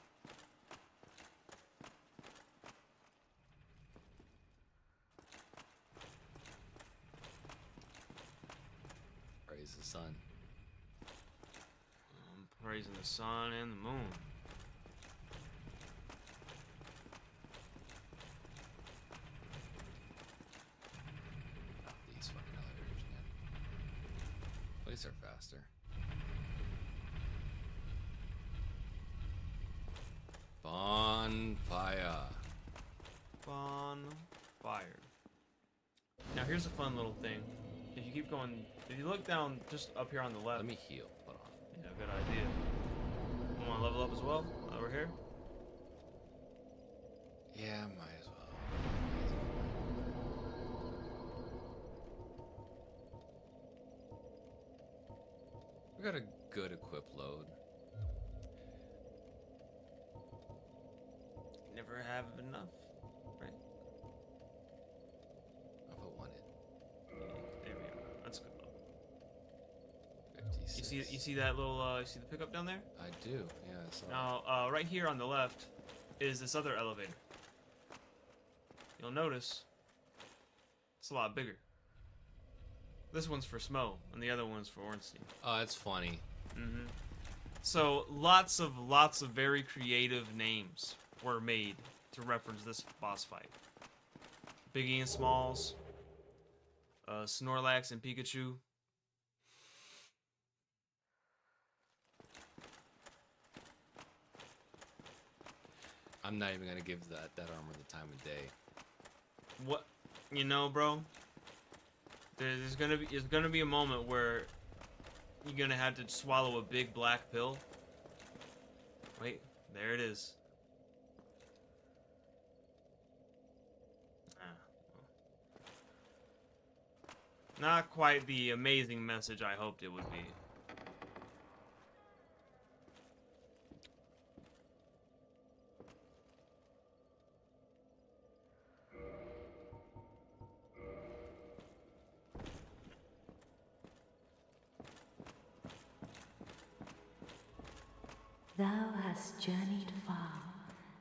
Praise the sun. I'm praising the sun and the moon. These fucking elevators again. At least they're faster. Bonfire. Bonfire. Now here's a fun little thing. If you keep going, if you look down just up here on the left. Let me heal. Hold on. Yeah, good idea. You want to level up as well? Over here? Yeah, might as well. We got a good equip load. Never have enough, right? I'll put one in. Yeah, there we go. That's good level. 56. You see that little you see the pickup down there? I do. Yeah, I saw Now, right here on the left is this other elevator. You'll notice it's a lot bigger. This one's for Smo, and the other one's for Ornstein. Oh, that's funny. Mm-hmm. So lots of very creative names were made to reference this boss fight. Biggie and Smalls, Snorlax and Pikachu. I'm not even gonna give that armor the time of day. What, you know, bro? There's gonna be a moment where you're gonna have to swallow a big black pill. Wait, there it is. Not quite the amazing message I hoped it would be. Thou hast journeyed far,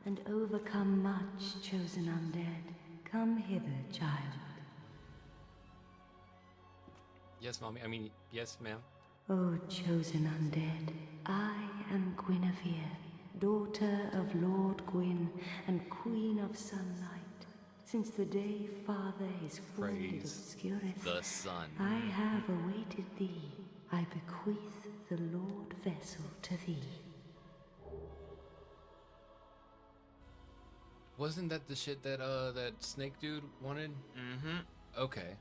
and overcome much, chosen undead. Come hither, child. Yes, mommy. I mean, yes, ma'am. O chosen undead, I am Guinevere, daughter of Lord Gwyn and Queen of Sunlight. Since the day Father his formed it Praise obscureth, the sun. I have awaited thee. I bequeath the Lord vessel to thee. Wasn't that the shit that that snake dude wanted? Mm-hmm. Okay.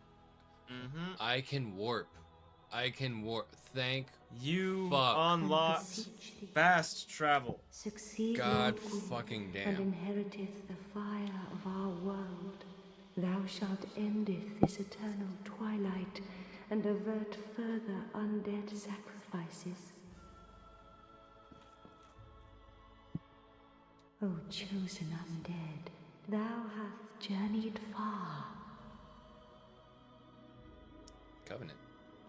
Mm-hmm. I can warp. I can warp. Thank You fuck. unlocked fast travel. Succeed, God Lord Gwyn, fucking and damn. inheriteth the fire of our world. Thou shalt endeth this eternal twilight, and avert further undead sacrifices. O chosen undead, thou hast journeyed far. Covenant.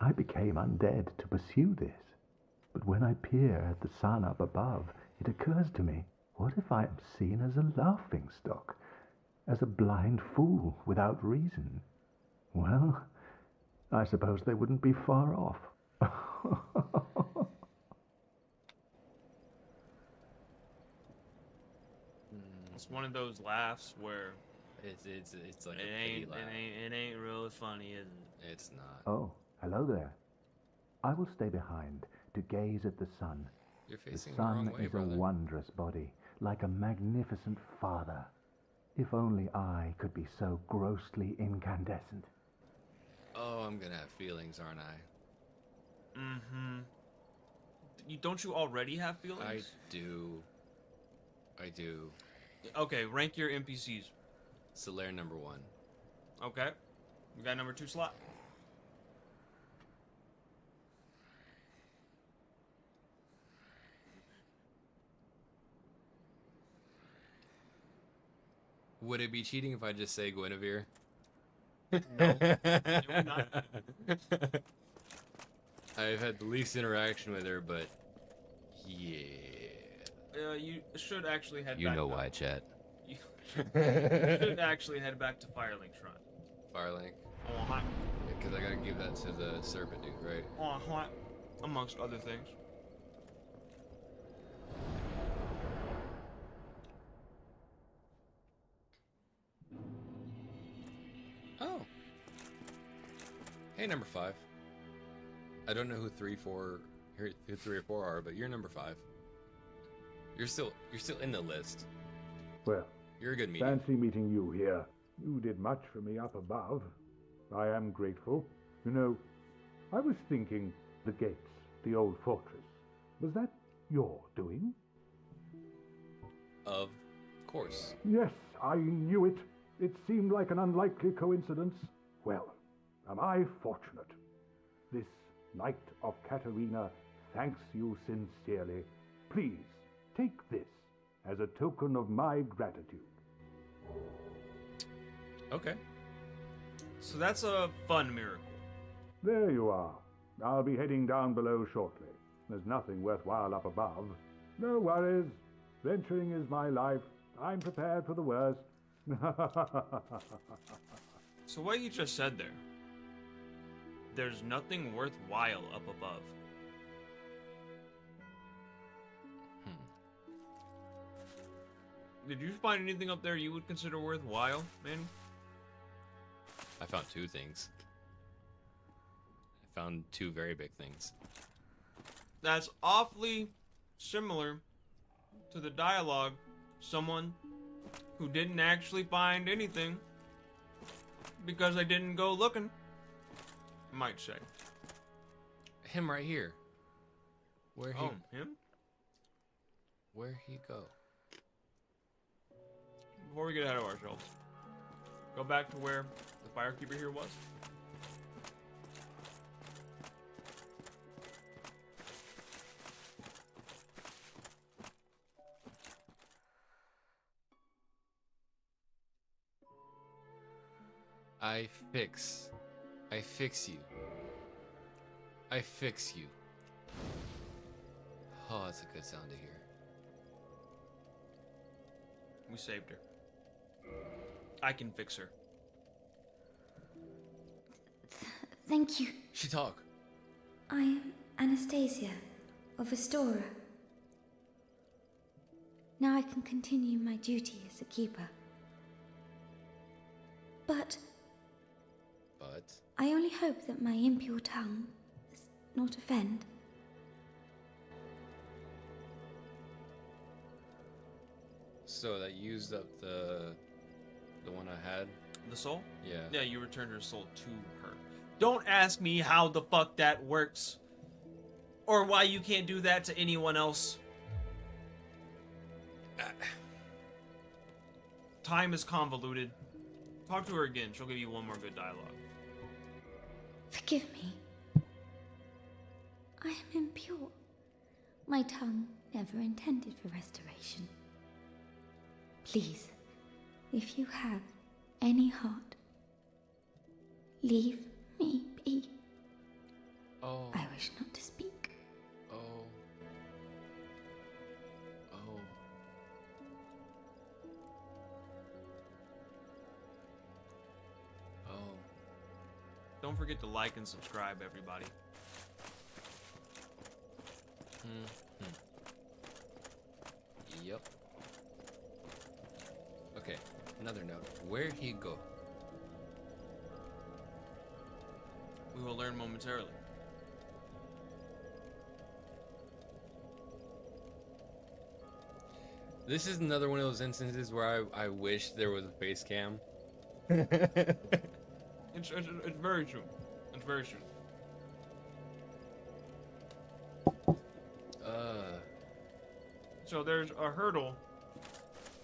I became undead to pursue this. But when I peer at the sun up above, it occurs to me, what if I am seen as a laughingstock, as a blind fool without reason? Well, I suppose they wouldn't be far off. It's one of those laughs where It's like it a pity ain't laugh. it ain't really funny, is it? It's not. Oh, hello there. I will stay behind to gaze at the sun. You're The facing the wrong sun way, is brother. a wondrous body, like a magnificent father. If only I could be so grossly incandescent. Oh, I'm gonna have feelings, aren't I? Mm-hmm. Don't you already have I feelings? do. I do. Okay, rank your NPCs. Solaire number 1. Okay. We got number 2 slot. Would it be cheating if I just say Guinevere? No, it would not. I've had the least interaction with her, but yeah. You should actually head You back. know to- why, chat. You should actually head back to Firelink Shrine. Firelink. Uh-huh. Because I gotta give that to the serpent dude, right? Uh-huh. Amongst other things. Oh. Hey, number 5. I don't know who 3 or 4 are, but you're number 5. You're still in the list. Well, You're a good medium. fancy meeting you here. You did much for me up above. I am grateful. You know, I was thinking the gates, the old fortress. Was that your doing? Of course. Yes, I knew it. It seemed like an unlikely coincidence. Well, am I fortunate? This Knight of Katarina thanks you sincerely. Please, take this as a token of my gratitude. Okay. So that's a fun miracle. There you are. I'll be heading down below shortly. There's nothing worthwhile up above. No worries. Venturing is my life. I'm prepared for the worst. So what you just said there, there's nothing worthwhile up above. Did you find anything up there you would consider worthwhile, Manny? I found 2 things. I found 2 very big things. That's awfully similar to the dialogue someone who didn't actually find anything because they didn't go looking might say. Him right here. Where'd Oh, him? he go? Before we get ahead of ourselves, go back to where the firekeeper here was. I fix you. I fix you. Oh, that's a good sound to hear. We saved her. I can fix her. Thank you. She talk. I am Anastasia of Astora. Now I can continue my duty as a keeper. But I only hope that my impure tongue does not offend. So that used up the one I had? The soul? Yeah. Yeah, you returned her soul to her. Don't ask me how the fuck that works. Or why you can't do that to anyone else. Time is convoluted. Talk to her again. She'll give you one more good dialogue. Forgive me. I am impure. My tongue never intended for restoration. Please, if you have any heart, leave me be. Oh. I wish not to speak. Oh. Oh. Oh. Don't forget to like and subscribe, everybody. Yep. Okay, another note. Where'd he go? We will learn momentarily. This is another one of those instances where I wish there was a face cam. It's very true. It's very true. So there's a hurdle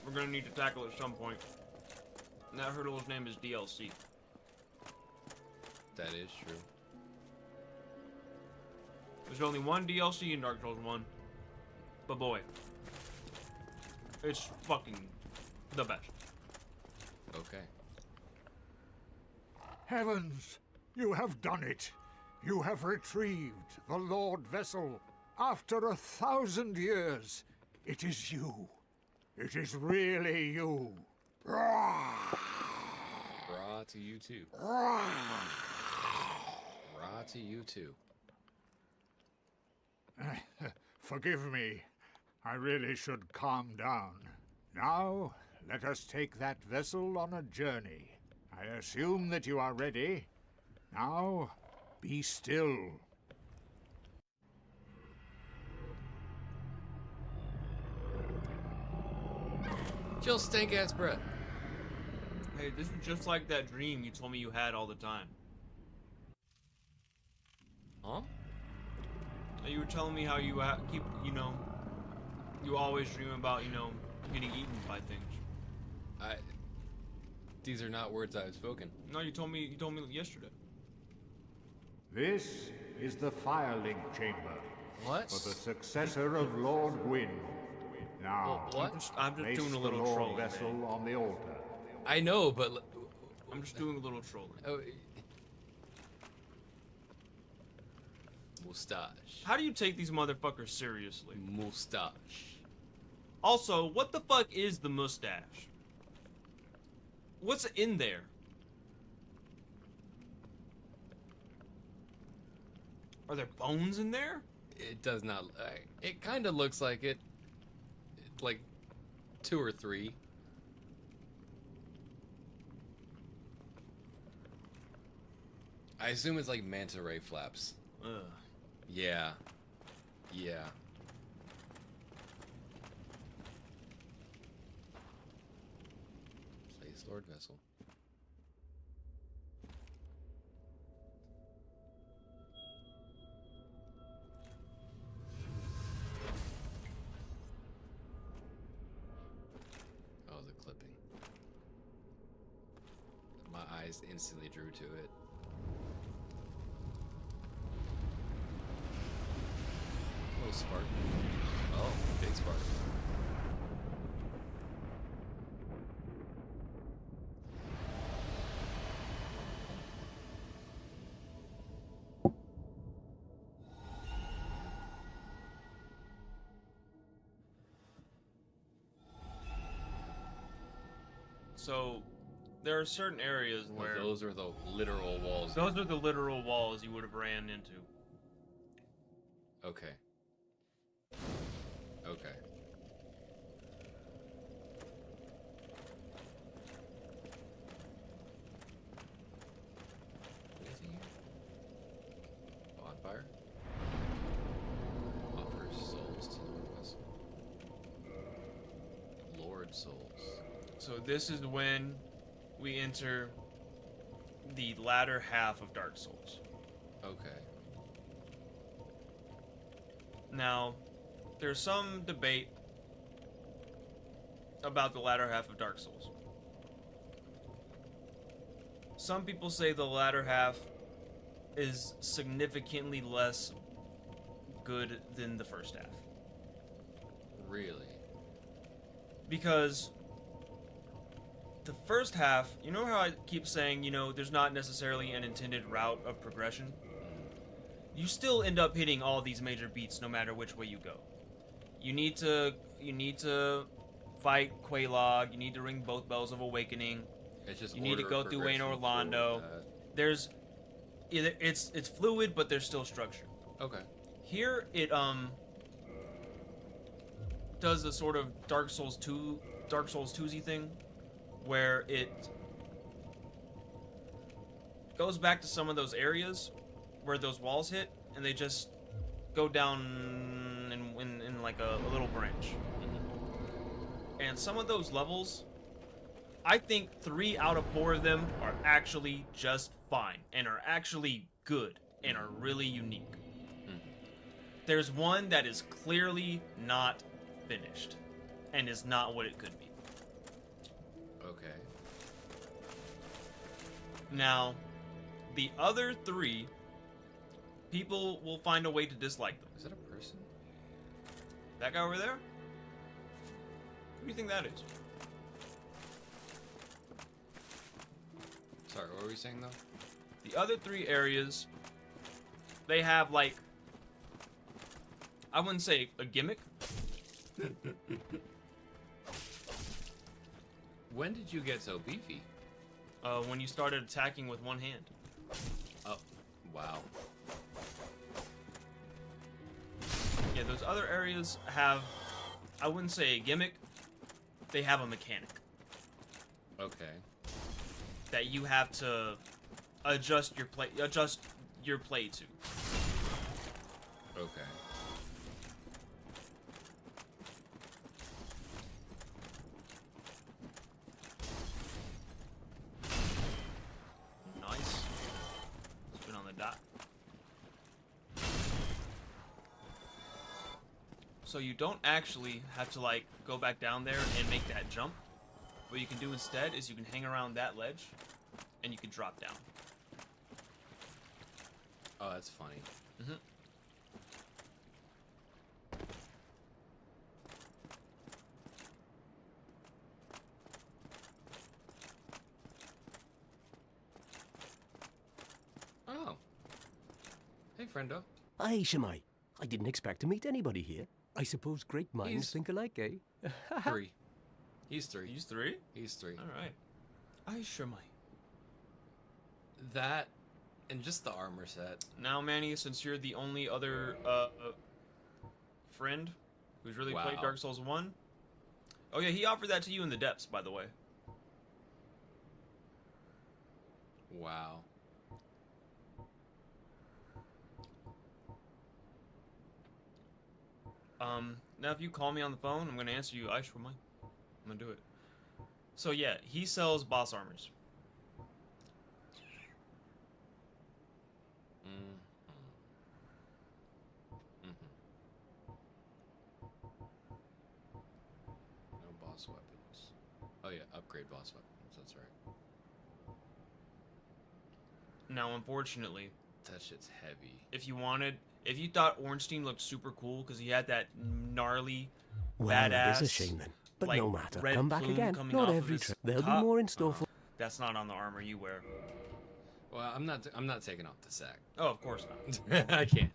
we're gonna need to tackle at some point. And that hurdle's name is DLC. That is true. There's only one DLC in Dark Souls 1. But boy, it's fucking the best. Okay. Heavens! You have done it! You have retrieved the Lord Vessel. After 1,000 years, it is you. It is really you. Raw to you too. Raw to you too. Forgive me. I really should calm down. Now, let us take that vessel on a journey. I assume that you are ready. Now, be still. Chill, stink ass breath. Hey, this is just like that dream you told me you had all the time. Huh? You were telling me how you keep, you always dream about, getting eaten by things. These are not words I've spoken. No, you told me yesterday. This is the Firelink Chamber. What? For the successor of Lord Gwyn. Now, What? I'm just place doing a the little Lord trolling, Vessel man. on the altar. I know, but I'm just doing a little trolling. oh, mustache. How do you take these motherfuckers seriously? Mustache. Also, what the fuck is the mustache? What's in there? Are there bones in there? It does not. It kind of looks like it. Like 2 or 3. I assume it's like manta ray flaps. Ugh. Yeah. Yeah. Place Lord Vessel. Oh, the clipping. My eyes instantly drew to it. Oh, spark. Oh, big spark. So, there are certain areas where Those are the literal walls. those are the literal walls you would have ran into. Okay. Okay. Anything here? Bonfire? Offers souls to Lord Vessel. Lord souls. So this is when we enter the latter half of Dark Souls. Okay. Now, there's some debate about the latter half of Dark Souls. Some people say the latter half is significantly less good than the first half. Really? Because the first half, you know how I keep saying, there's not necessarily an intended route of progression? you still end up hitting all these major beats no matter which way you go. You need to fight Quelaag. You need to ring both bells of awakening. It's just you need to order go of through Wayne progression Orlando. for that. There's it's fluid, but there's still structure. Okay. Here it does a sort of Dark Souls 2-y thing where it goes back to some of those areas where those walls hit and they just go down in like a little branch. And some of those levels, I think 3 out of 4 of them are actually just fine and are actually good and are really unique. There's one that is clearly not finished and is not what it could be. Okay. Now, the other 3, people will find a way to dislike them. Is that a person? That guy over there? Who do you think that is? Sorry, what were we saying though? The other 3 areas, they have like, I wouldn't say a gimmick. When did you get so beefy? When you started attacking with one hand. Oh, wow. Yeah, those other areas have, I wouldn't say a gimmick, they have a mechanic Okay. that you have to adjust your play to. Okay. Nice. Spin on the dot. So you don't actually have to like go back down there and make that jump. What you can do instead is you can hang around that ledge and you can drop down. Oh, that's funny. Mm-hmm. Oh. Hey, friendo. Aye, Shemai. I didn't expect to meet anybody here. I suppose great minds He's- think alike, eh? 3. He's 3. He's 3? He's 3. Alright. I sure might. That and just the armor set. Now, Manny, since you're the only other friend who's really played Wow. Dark Souls 1. Oh yeah, he offered that to you in the depths, by the way. Wow. Now if you call me on the phone, I'm gonna answer you. I sure might. I'm gonna do it. So yeah, he sells boss armors. No boss weapons. Oh yeah, upgrade boss weapons. That's right. Now, unfortunately, That shit's heavy. if you thought Ornstein looked super cool because he had that gnarly, Well, badass, that is a shame then. But like, no matter. red Come back plume again. coming Not off of every his trip. There'll be top, more in store for. that's not on the armor you wear. Well, I'm not taking off the sack. Oh, of course not. I can't.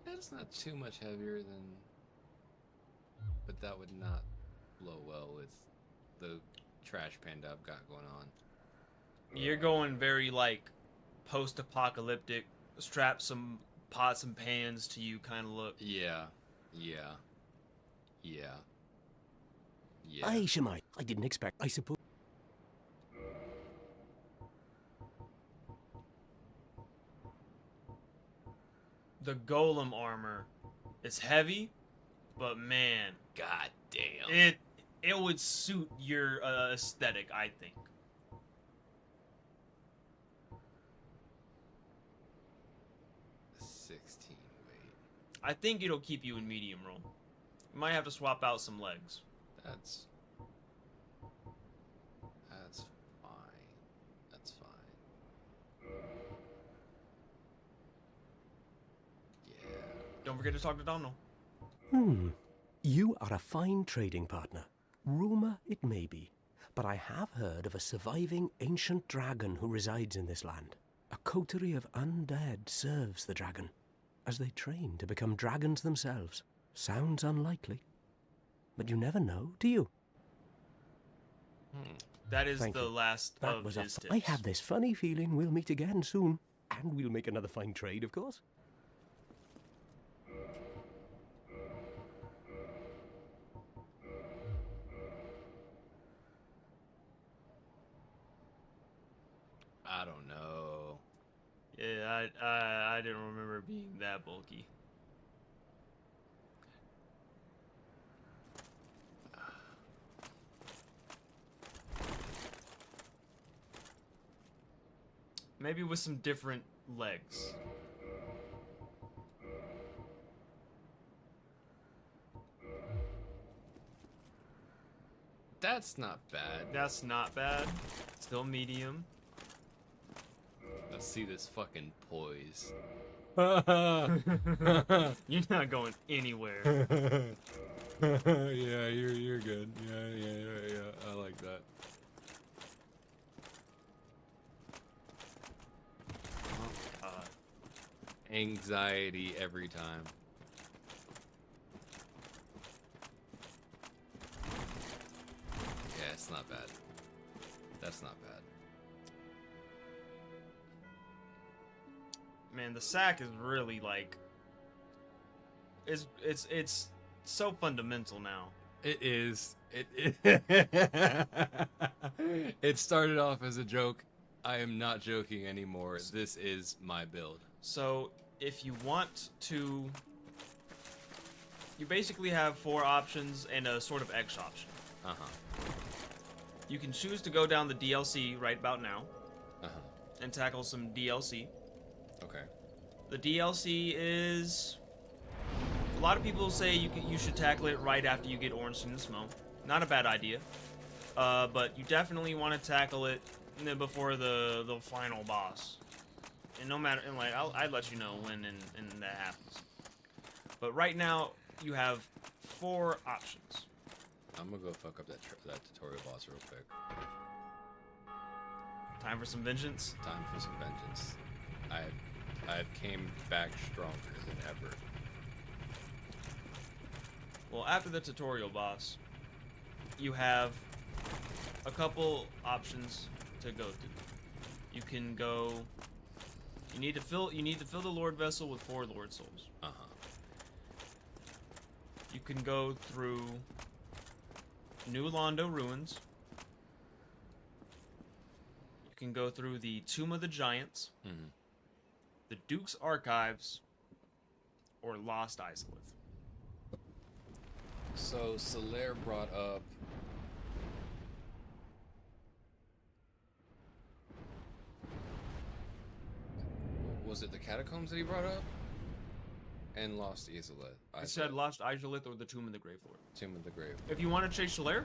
That's not too much heavier than. But that would not blow well with the trash panda I've got going on. You're going very like post-apocalyptic, strap some pots and pans to you kind of look. Yeah. Yeah. Yeah. Yeah. Aye, Shemai. I didn't expect. I suppose. The golem armor is heavy, but man, God damn. it would suit your aesthetic, I think. $16 weight. I think it'll keep you in medium roll. You might have to swap out some legs. That's fine. That's fine. Yeah. Don't forget to talk to Donald. You are a fine trading partner. Rumor it may be, but I have heard of a surviving ancient dragon who resides in this land. A coterie of undead serves the dragon, as they train to become dragons themselves. Sounds unlikely, but you never know, do you? That is Thank the you. last That of was his tips. I have this funny feeling we'll meet again soon, and we'll make another fine trade, of course. I don't know. Yeah, I didn't remember it being that bulky. Maybe with some different legs. That's not bad. That's not bad. Still medium. Let's see this fucking poise. You're not going anywhere. Yeah, you're good. Yeah. I like that. Oh god. Anxiety every time. Yeah, it's not bad. That's not bad. Man, the sack is really like it's so fundamental now. It is. It started off as a joke. I am not joking anymore. This is my build. So, if you want to, you basically have 4 options and a sort of X option. You can choose to go down the DLC right about now and tackle some DLC. Okay. The DLC is... A lot of people say you should tackle it right after you get Orange in the Smoke. Not a bad idea. But you definitely want to tackle it before the final boss. And no matter... And like, I'd let you know when and that happens. But right now, you have 4 options. I'm gonna go fuck up that tutorial boss real quick. Time for some vengeance? Time for some vengeance. I came back stronger than ever. Well, after the tutorial boss, you have a couple options to go through. You can go... You need to fill the Lord Vessel with 4 Lord Souls. You can go through New Londo Ruins. You can go through the Tomb of the Giants, the Duke's Archives, or Lost Izalith. So Solaire brought up was it the catacombs that he brought up? And Lost Izalith. I said Lost Izalith or the Tomb of the Grave Lord. Tomb of the Grave. If you want to chase Solaire,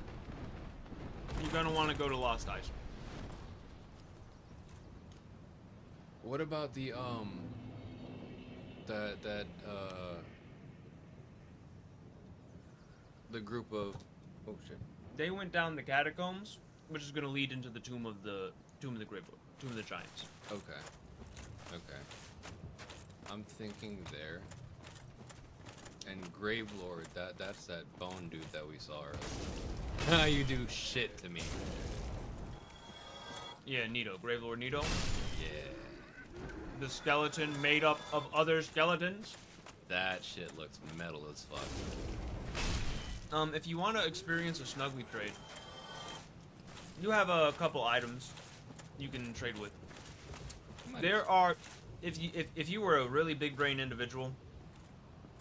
you're gonna want to go to Lost Izalith. What about the the group of oh shit. They went down the catacombs, which is gonna lead into the Tomb of the Grave Lord, Tomb of the Giants. Okay. I'm thinking there. And Grave Lord, that's that bone dude that we saw earlier. You do shit to me. Yeah, Nito, Grave Lord Nito. Yeah. The skeleton made up of other skeletons. That shit looks metal as fuck. If you want to experience a Snuggly trade, you have a couple items you can trade with. There are, if you were a really big brain individual,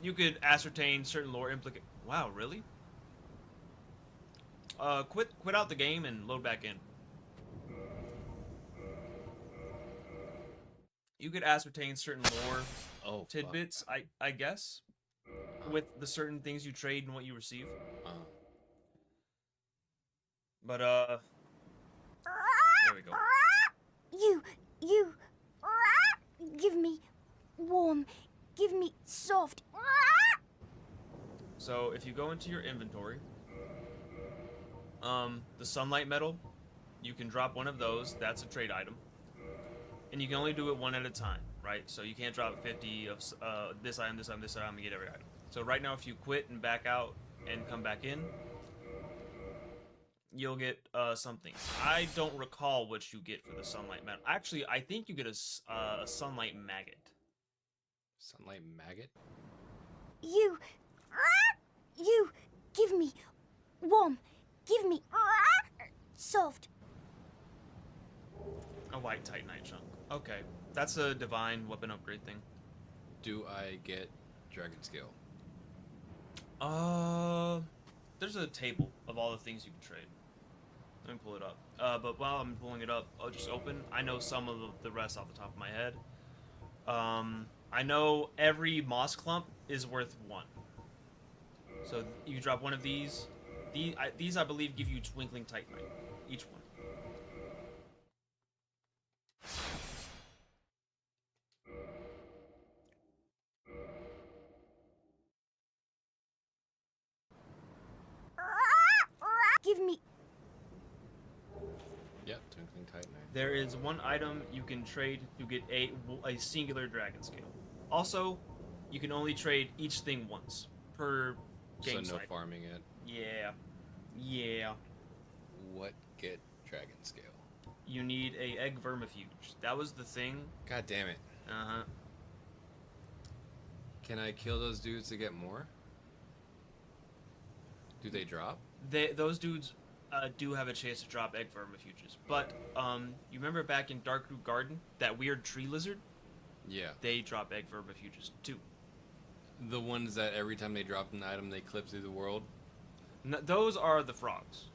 you could ascertain certain lore implications. Wow, really? Quit out the game and load back in. You could ascertain certain lore tidbits, I guess, with the certain things you trade and what you receive. But there we go. You give me warm, give me soft. So if you go into your inventory, the sunlight metal, you can drop one of those. That's a trade item. and you can only do it one at a time, right? So you can't drop 50 of this item, this item, this item, and get every item. So right now, if you quit and back out and come back in, you'll get something. I don't recall what you get for the sunlight maggot. Actually, I think you get a sunlight maggot. Sunlight maggot? You, give me warm, give me soft. A white titanite chunk. Okay, that's a divine weapon upgrade thing. Do I get dragon scale? There's a table of all the things you can trade. Let me pull it up. But while I'm pulling it up, I'll just open. I know some of the rest off the top of my head. I know every moss clump is worth 1. So you drop one of these. These I believe give you twinkling titanite. Each one. Give me. Yep, twinkling titanite. There is one item you can trade to get a singular dragon scale. Also, you can only trade each thing once per game So no cycle. farming it. Yeah. Yeah. What get dragon scale? You need a egg vermifuge. That was the thing. God damn it. Uh-huh. Can I kill those dudes to get more? Do they drop? Those dudes do have a chance to drop egg vermifuges. But you remember back in Darkroot Garden, that weird tree lizard? Yeah. They drop egg vermifuges too. The ones that every time they drop an item, they clip through the world? No, those are the frogs.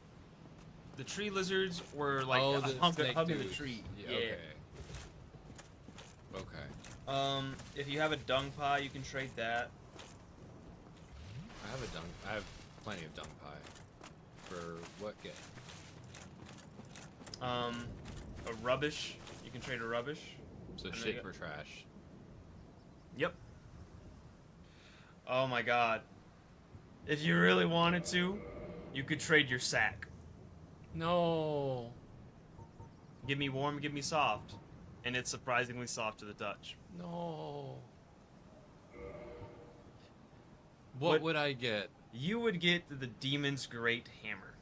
The tree lizards were like the hugging snake the dudes. tree. Yeah, okay. Okay. If you have a dung pie, you can trade that. I have plenty of dung pie. For what get? A rubbish. You can trade a rubbish. So And shit for trash. Yep. Oh my god. If you really wanted to, you could trade your sack. No. Give me warm, give me soft. And it's surprisingly soft to the touch. No. What would I get? You would get the Demon's Great Hammer.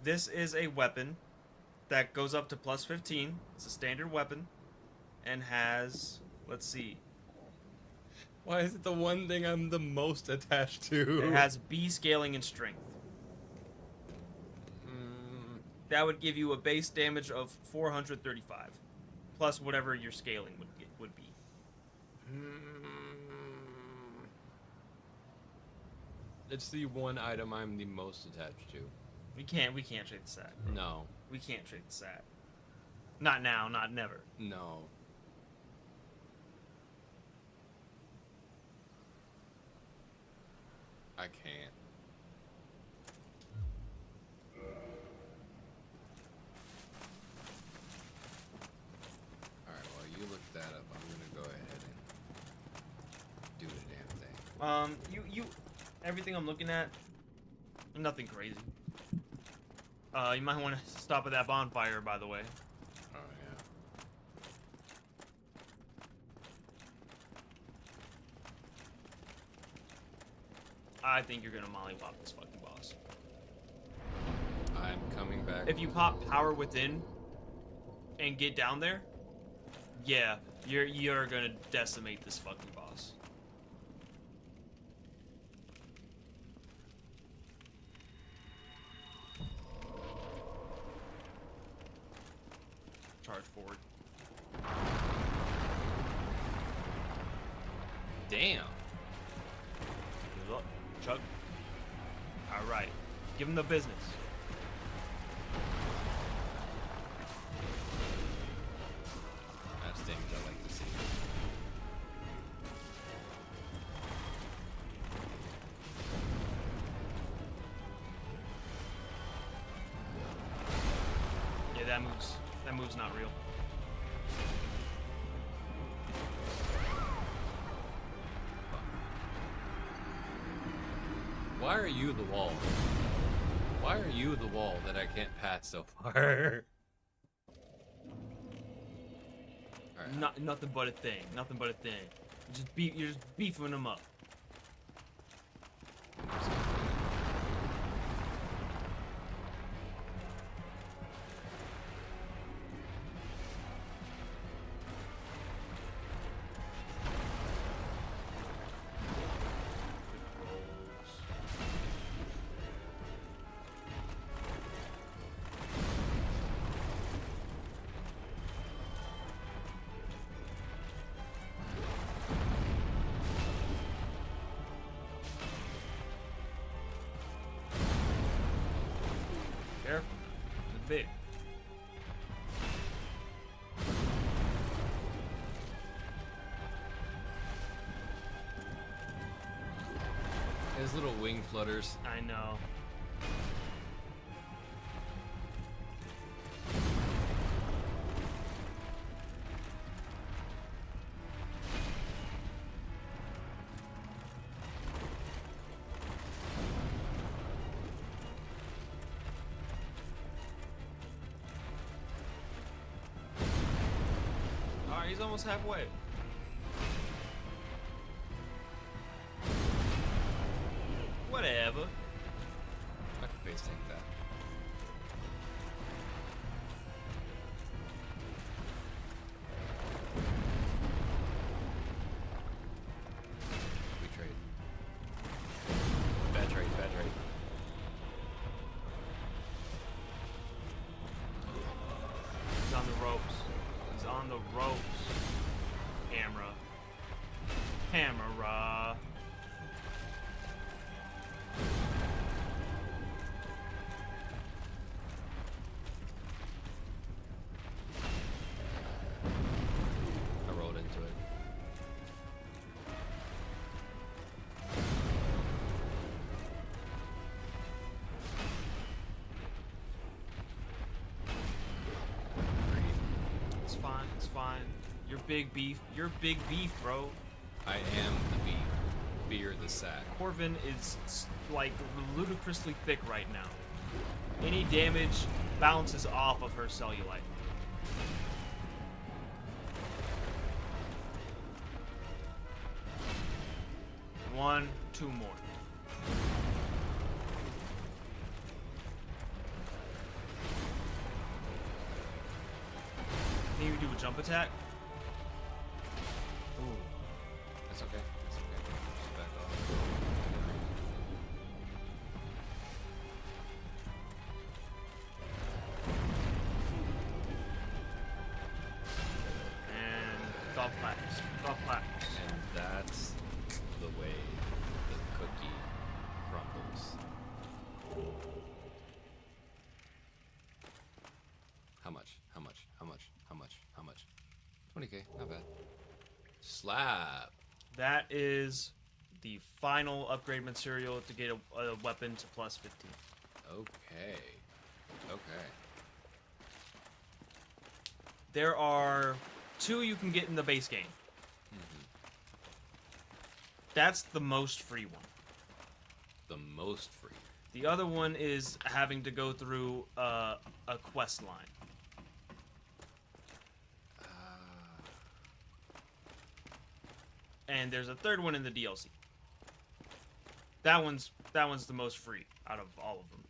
This is a weapon that goes up to plus 15. It's a standard weapon. And has, let's see. Why is it the one thing I'm the most attached to? It has B scaling and strength. That would give you a base damage of 435. Plus whatever your scaling would be. It's the one item I'm the most attached to. We can't trade the sack. No. We can't trade the sack. Not now, not never. No. I can't. Alright, well you look that up. I'm gonna go ahead and do the damn thing. You everything I'm looking at, nothing crazy. You might want to stop at that bonfire, by the way. Oh yeah. I think you're gonna mollywop this fucking boss. I'm coming back. If you pop power within and get down there, yeah, you're gonna decimate this fucking boss. Charge forward. Damn. Good luck. Chug. Alright. Give him the business. That's damage I like to see. Yeah, that move's not real. Why are you the wall? Why are you the wall that I can't pass so far? Alright. Nothing but a thing. Nothing but a thing. You're just beefing them up. Careful. It's big. His little wing flutters. I know. Alright, he's almost halfway. Whatever. I can face tank that. We trade. Bad trade, bad trade. He's on the ropes. He's on the ropes. Camera. Camera. I rolled into it. It's fine. It's fine. You're big beef. You're big beef, bro. I am the beef. Beer the sack. Corvin is like ludicrously thick right now. Any damage bounces off of her cellulite. One, two more. Can you do a jump attack? Ooh. That's okay. That's okay. Just back off. And golf claps. Golf claps. And that's the way the cookie crumbles. How much? How much? How much? How much? How much? 20k, not bad. Slap. That is the final upgrade material to get a weapon to plus 15. Okay. Okay. There are 2 you can get in the base game. That's the most free one. The most free. The other one is having to go through a quest line. And there's a third one in the DLC. That one's the most free out of all of them.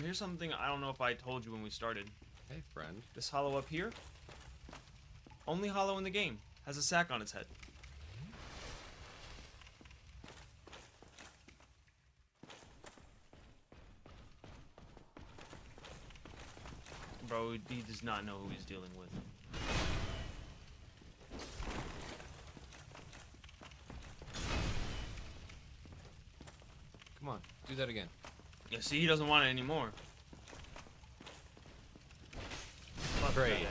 Here's something I don't know if I told you when we started. Hey, friend. This hollow up here, only hollow in the game, has a sack on its head. Bro, he does not know who he's dealing with. Come on, do that again. Yeah, see, he doesn't want it anymore. Great.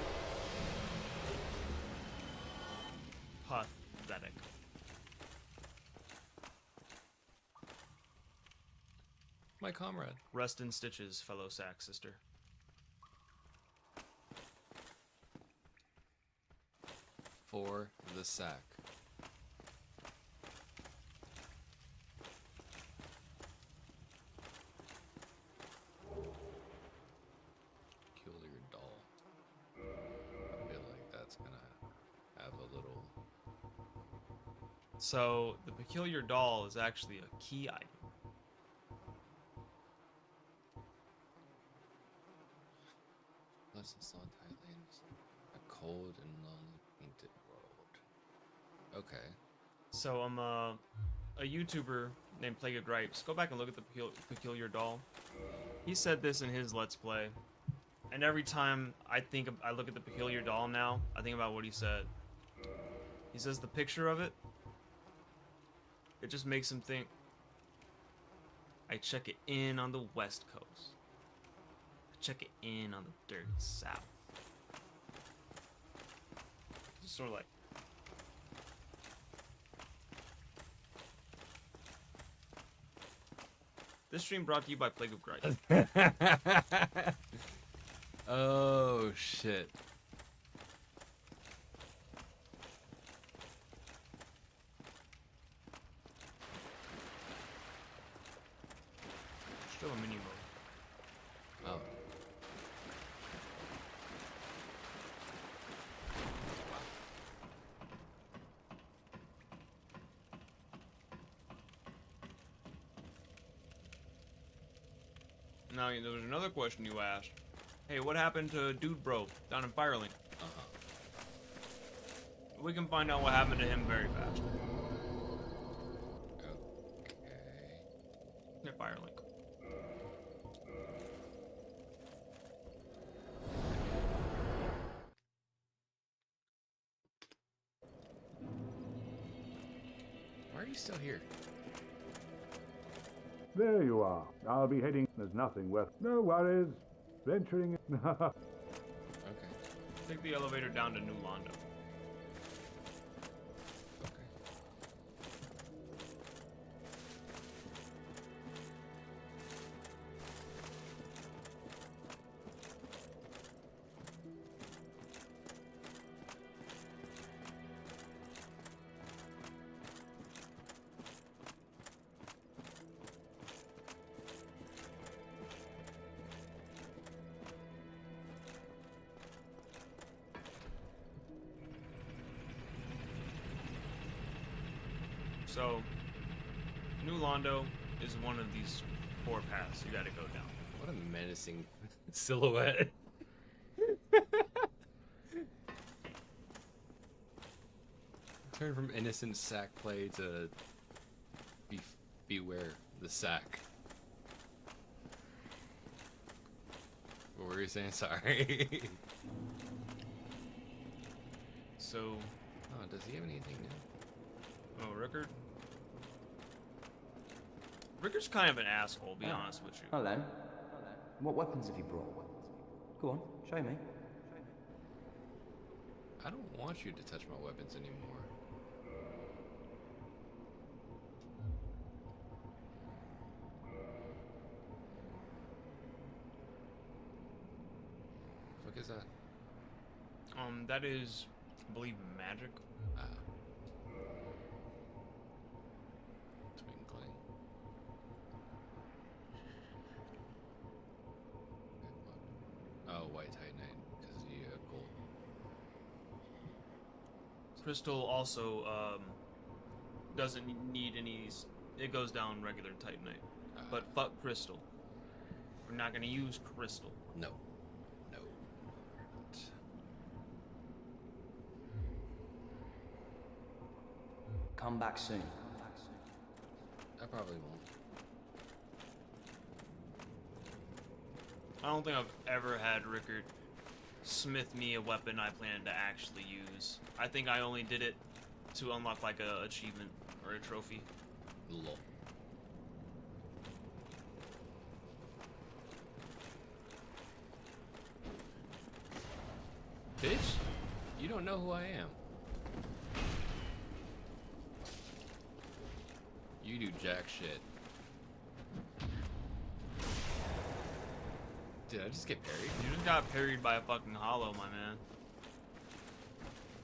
Pathetic. My comrade. Rest in stitches, fellow sack sister. For the sack. So the peculiar doll is actually a key item. Less than solid Thailand. A cold and lonely painted world. Okay. So I'm a YouTuber named Plague of Gripes. Go back and look at the peculiar doll. He said this in his Let's Play, and every time I look at the peculiar doll now, I think about what he said. He says the picture of it, it just makes him think, I check it in on the West Coast. I check it in on the dirty South. Just sort of like. This stream brought to you by Plague of Gripes. Oh, shit. Still a mini mode. Oh. Now, there was another question you asked. Hey, what happened to Dude Bro down in Firelink? We can find out what happened to him very fast. Okay. Yeah, Firelink. Why are you still here? There you are. I'll be heading. There's nothing worth. No worries. Venturing. Okay. Take the elevator down to New Londo. Okay. So, New Londo is one of these 4 paths you gotta go down. What a menacing silhouette. Turn from innocent sack play to beware the sack. What were you saying? Sorry. So, Oh, does he have anything new? oh, Rickard? Rickard's kind of an asshole, be honest with you. Hello. What weapons have you brought? Go on, show me. I don't want you to touch my weapons anymore. What is that? That is, I believe, magic. Twinkling. Oh, white titanite because you have gold. Crystal also doesn't need any. It goes down regular titanite, but fuck crystal. We're not gonna use crystal. No, no, we're not. Come back soon. I probably won't. I don't think I've ever had Rickard smith me a weapon I plan to actually use. I think I only did it to unlock like a achievement or a trophy. Lol. Bitch, you don't know who I am. You do jack shit. Did I just get parried? You just got parried by a fucking hollow, my man.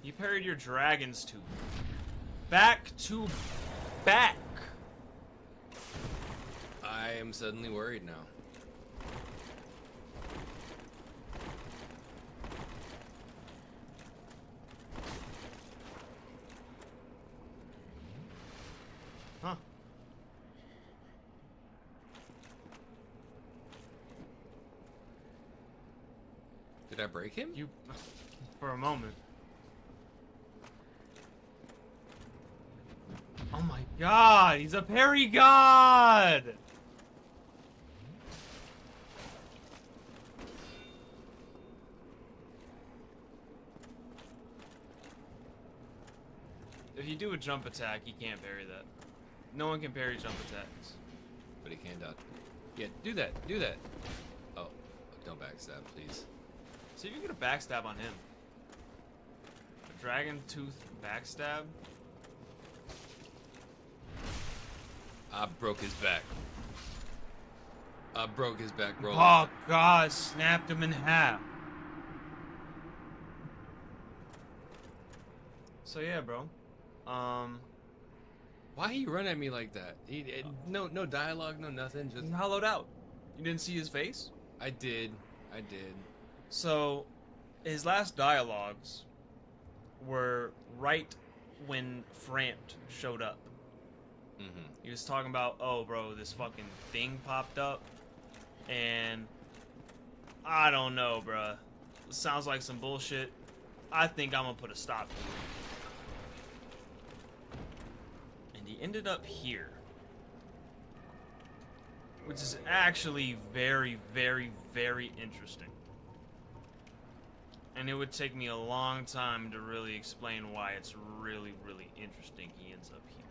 You parried your dragon's tooth. Back to back. I am suddenly worried now. Did I break him? You, for a moment. Oh my god, he's a parry god! If you do a jump attack, you can't parry that. No one can parry jump attacks. But he can dodge. Yeah, do that. Do that. Oh, don't backstab, please. See if you get a backstab on him. A dragon tooth backstab? I broke his back. I broke his back, bro. Oh god, snapped him in half. So yeah, bro. Why he run at me like that? No dialogue, no nothing. Just He hollowed out. You didn't see his face? I did. So, his last dialogues were right when FREIND showed up. He was talking about, oh, bro, this fucking thing popped up, and I don't know, bruh. Sounds like some bullshit. I think I'm gonna put a stop to it. And he ended up here, which is actually very, very, very interesting. And it would take me a long time to really explain why it's really, really interesting he ends up here.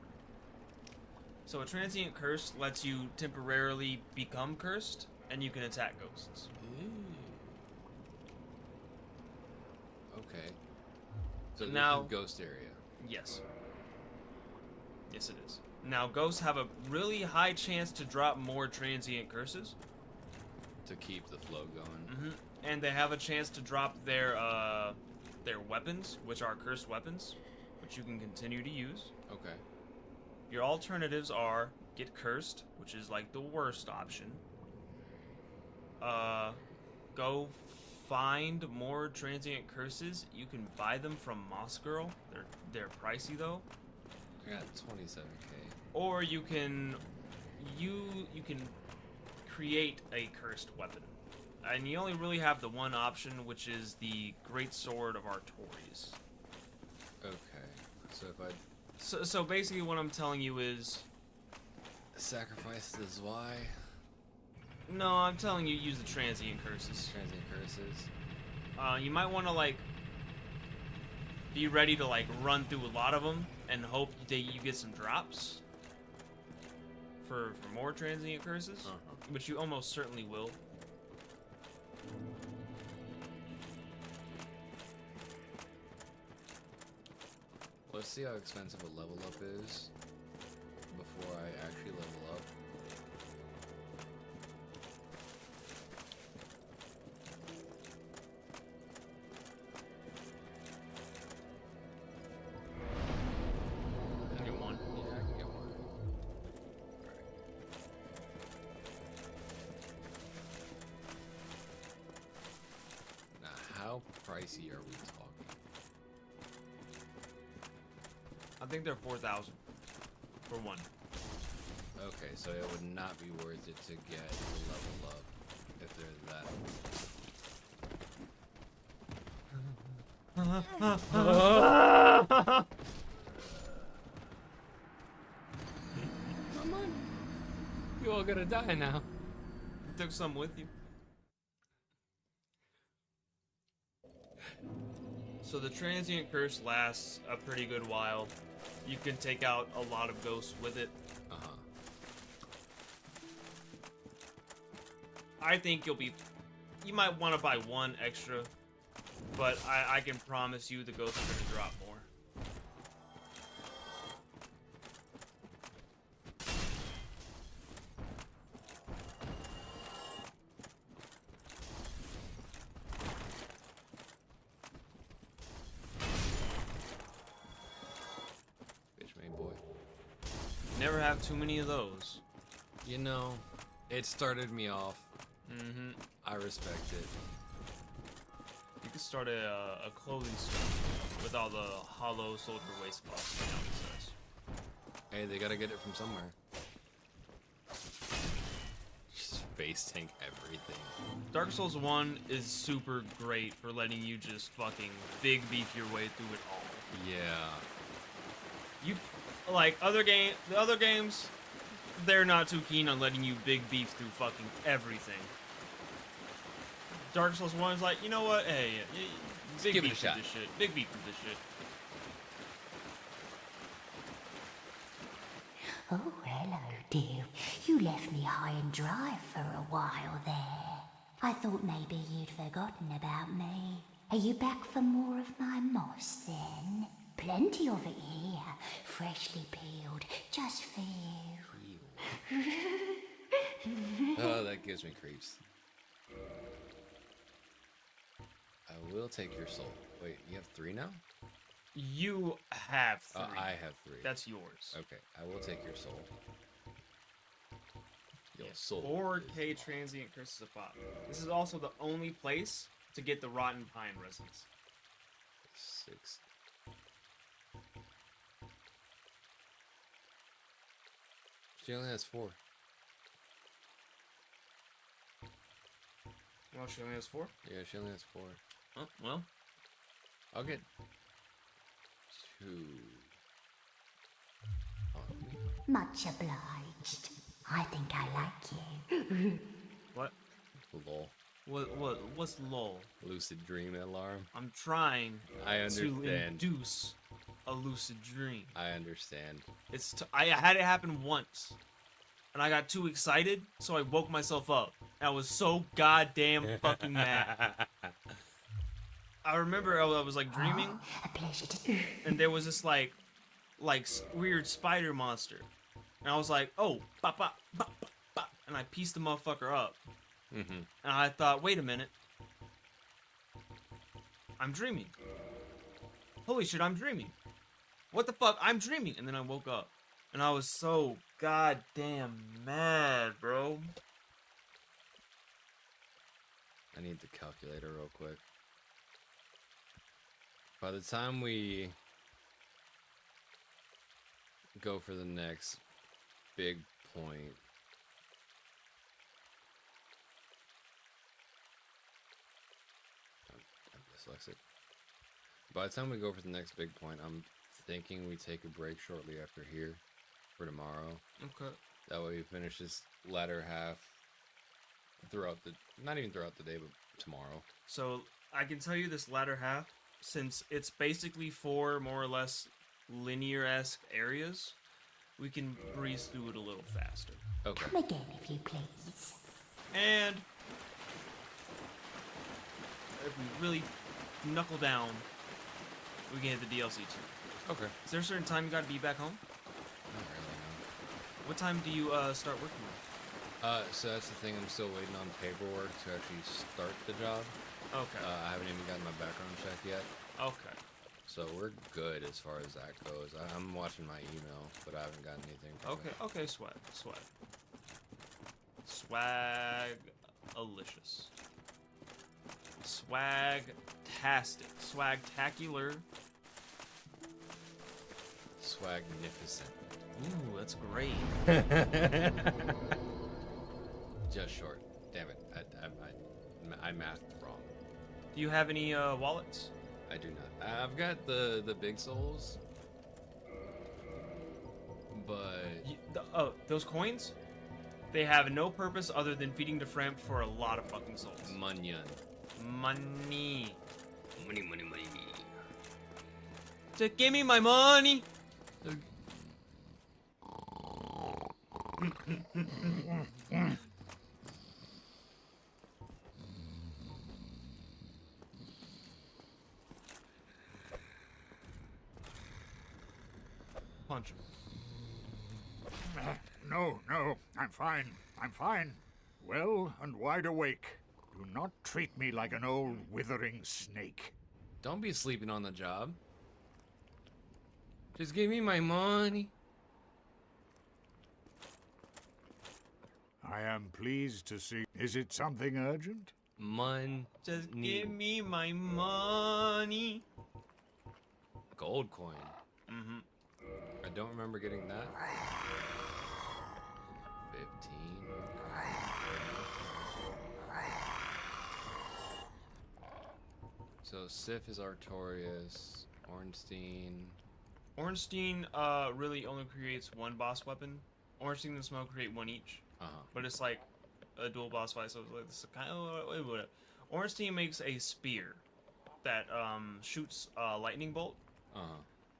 So a transient curse lets you temporarily become cursed, and you can attack ghosts. Okay. So now, this is ghost area. Yes. Yes, it is. Now, ghosts have a really high chance to drop more transient curses. To keep the flow going. And they have a chance to drop their weapons, which are cursed weapons, which you can continue to use. Okay. Your alternatives are get cursed, which is like the worst option. Go find more transient curses. You can buy them from Moss Girl. They're pricey though. I got 27k. Or you can create a cursed weapon. And you only really have the one option, which is the Great Sword of Artorias. Okay. So if I So basically what I'm telling you is sacrifice this Y. No, I'm telling you use the transient curses. Transient curses. You might want to like be ready to like run through a lot of them and hope that you get some drops for more transient curses, which you almost certainly will. Let's see how expensive a level up is before I actually level up. I can get one. Yeah, I can get one. Alright. Now, how pricey are we talking? I think they're 4,000 for one. Okay, so it would not be worth it to get the level up if they're that. Come on. You all gonna die now. You took some with you. So the transient curse lasts a pretty good while. You can take out a lot of ghosts with it. I think you might want to buy one extra, but I can promise you the ghosts are going to drop more. Never have too many of those. You know, it started me off. I respect it. You could start a clothing store with all the hollow soldier waste cloths. Hey, they gotta get it from somewhere. base tank everything. Dark Souls 1 is super great for letting you just fucking big beef your way through it all. Yeah. You like the other games, they're not too keen on letting you big beef through fucking everything. Dark Souls 1 is like, you know what? Hey, big give it a beef shot. through this shit. Big beef through this shit. Oh, hello, dear. You left me high and dry for a while there. I thought maybe you'd forgotten about me. Are you back for more of my moss, then? Plenty of it here, freshly peeled, just for you. Oh, that gives me creeps. I will take your soul. Wait, you have 3 now? You have 3. I have 3. That's yours. Okay, I will take your soul. Your Yeah, soul. 4K transient curses of pop. This is also the only place to get the rotten pine resins. 6. She only has 4. Well, she only has 4. Yeah, she only has 4. Oh, well. I'll get 2. Much obliged. I think I like you. What? Lol. What's lol? Lucid dream alarm. I'm trying I to understand. induce a lucid dream. I understand. I had it happen once, and I got too excited, so I woke myself up. And I was so goddamn fucking mad. I remember I was like dreaming, A pleasure to... and there was this like weird spider monster, and I was like, oh, bop bop bop bop bop, and I pieced the motherfucker up. Mm-hmm. And I thought, wait a minute. I'm dreaming. Holy shit, I'm dreaming. What the fuck? I'm dreaming. And then I woke up. And I was so goddamn mad, bro. I need the calculator real quick. By the time we go for the next big point, I'm dyslexic. By the time we go for the next big point, I'm thinking we take a break shortly after here for tomorrow. Okay. That way we finish this latter half throughout the, not even throughout the day, but tomorrow. So I can tell you this latter half, since it's basically 4 more or less linear-esque areas, we can breeze through it a little faster. Okay. Come again, if you please. And if we really knuckle down, we can hit the DLC too. Okay. Is there a certain time you gotta be back home? Not really, no. What time do you start working? So that's the thing, I'm still waiting on paperwork to actually start the job. Okay. I haven't even gotten my background check yet. Okay. So we're good as far as that goes. I'm watching my email, but I haven't gotten anything from Okay, it. okay, swag. Swag-alicious. Swag-tastic. Swag-tacular. Swagnificent. Ooh, that's great. Just short. Damn it. I mathed wrong. Do you have any wallets? I do not. I've got the big souls, but Those coins? They have no purpose other than feeding the Framp for a lot of fucking souls. Munyon. Money. Money. Just give me my money. Punch him. No, I'm fine. Well and wide awake. Do not treat me like an old withering snake. Don't be sleeping on the job. Just give me my money. I am pleased to see. Is it something urgent? Just give me my money. Gold coin. Mm-hmm. I don't remember getting that. 15. So Sif is Artorias, Ornstein. Ornstein really only creates one boss weapon. Ornstein and Smoke create one each. But it's like a dual boss fight, so it's like this kind of whatever. Ornstein makes a spear that shoots a lightning bolt,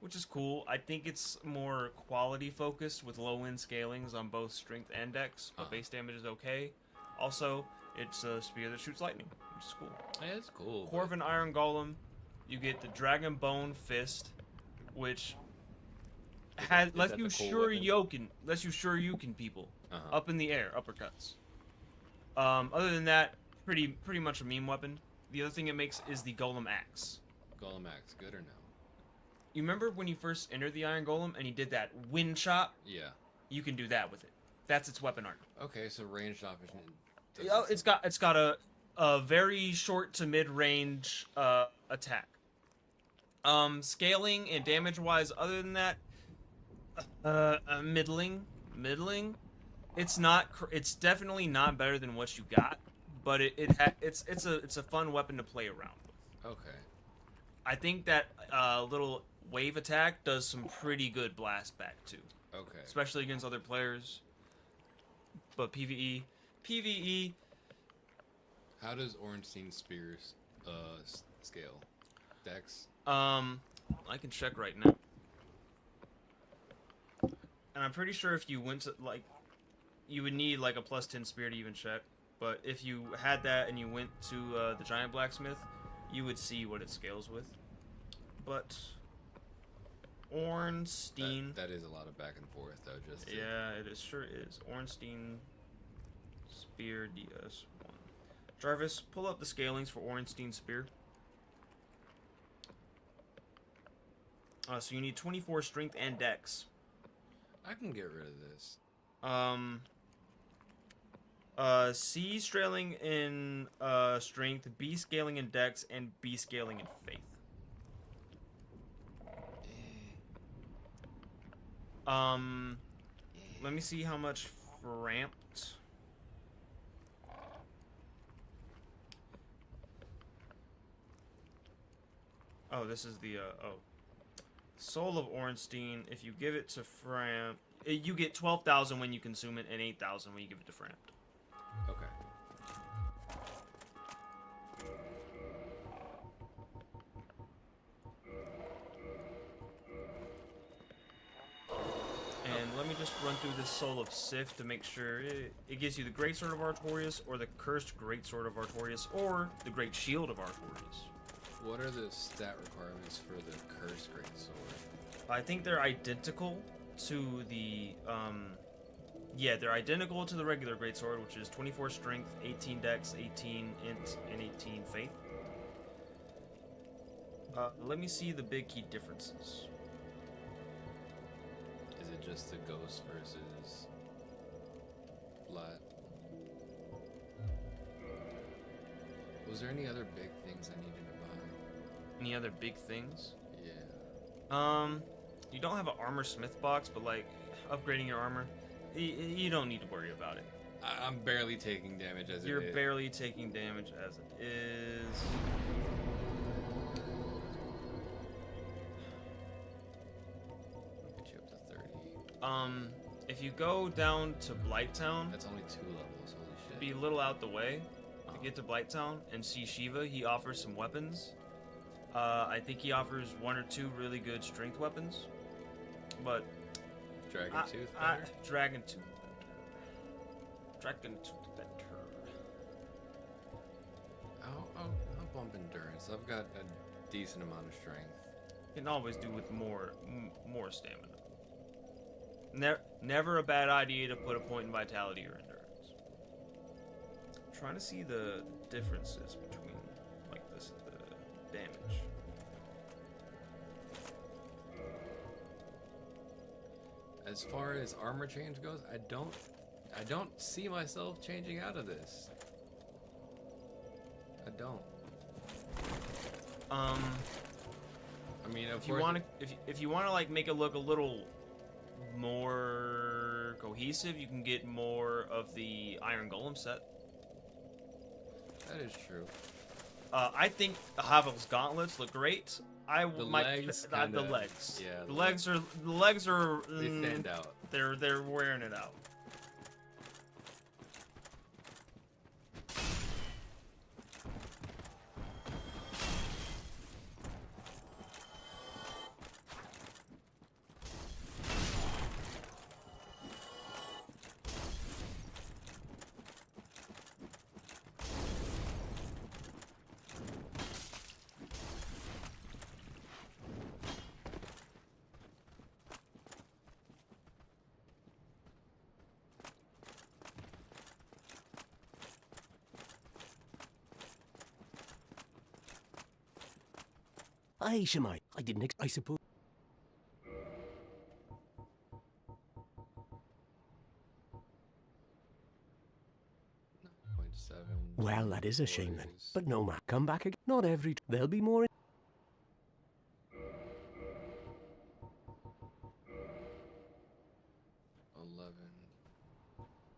which is cool. I think it's more quality focused with low end scalings on both strength and dex, but base damage is okay. Also, it's a spear that shoots lightning, which is cool. Yeah, it's cool. Corvin Iron Golem, you get the Dragon Bone Fist, which lets you sure yoken people up in the air, uppercuts. Other than that, pretty much a meme weapon. The other thing it makes is the Golem Axe. Golem Axe, good or no? You remember when you first entered the Iron Golem and he did that wind chop? Yeah. You can do that with it. That's its weapon art. Okay, so ranged option. It's got a very short to mid range attack. Scaling and damage wise, other than that, middling. It's definitely not better than what you got, but it's a fun weapon to play around with. Okay. I think that little wave attack does some pretty good blast back too. Okay. Especially against other players. But PvE. How does Ornstein Spears scale? Dex? I can check right now. And I'm pretty sure if you went to, like, you would need, like, a +10 spear to even check. But if you had that and you went to the Giant Blacksmith, you would see what it scales with. But Ornstein... That is a lot of back and forth, though, just to... Yeah, it sure is. Ornstein Spear DS1. Jarvis, pull up the scalings for Ornstein Spear. So you need 24 strength and dex. I can get rid of this. C scaling in strength, B scaling in dex, and B scaling in faith. Let me see how much ramped. Oh, this is the Soul of Ornstein. If you give it to Framp, you get 12,000 when you consume it, and 8,000 when you give it to Framp. Okay. And let me just run through this Soul of Sif to make sure it gives you the Great Sword of Artorias, or the Cursed Great Sword of Artorias, or the Great Shield of Artorias. What are the stat requirements for the Cursed Great Sword? I think they're identical to the, yeah, they're identical to the regular Greatsword, which is 24 strength, 18 dex, 18 int, and 18 faith. Let me see the big key differences. Is it just the ghost versus flat? Was there any other big things I needed to buy? Any other big things? Yeah. You don't have an armor smith box, but like upgrading your armor, you don't need to worry about it. I'm barely taking damage as it is. You're barely taking damage as it is. I'll get you up to 30. If you go down to Blighttown, That's only 2 levels, holy shit. be a little out the way to get to Blighttown and see Shiva. He offers some weapons. I think he offers 1 or 2 really good strength weapons, but Dragon Tooth better? Dragon Tooth better. I'll bump endurance. I've got a decent amount of strength. You can always do with more stamina. Never a bad idea to put a point in vitality or endurance. I'm trying to see the differences between like this the damage. As far as armor change goes, I don't see myself changing out of this. I don't. I mean, if you want to like make it look a little more cohesive, you can get more of the Iron Golem set. That is true. I think Havel's gauntlets look great. The legs, the legs. yeah, The legs are. they stand out. They're wearing it out. Aye, Shemai. I didn't I suppose. 0.7. Well, that is a shame then. But no, ma. Come back again. Not every. There'll be more. 11.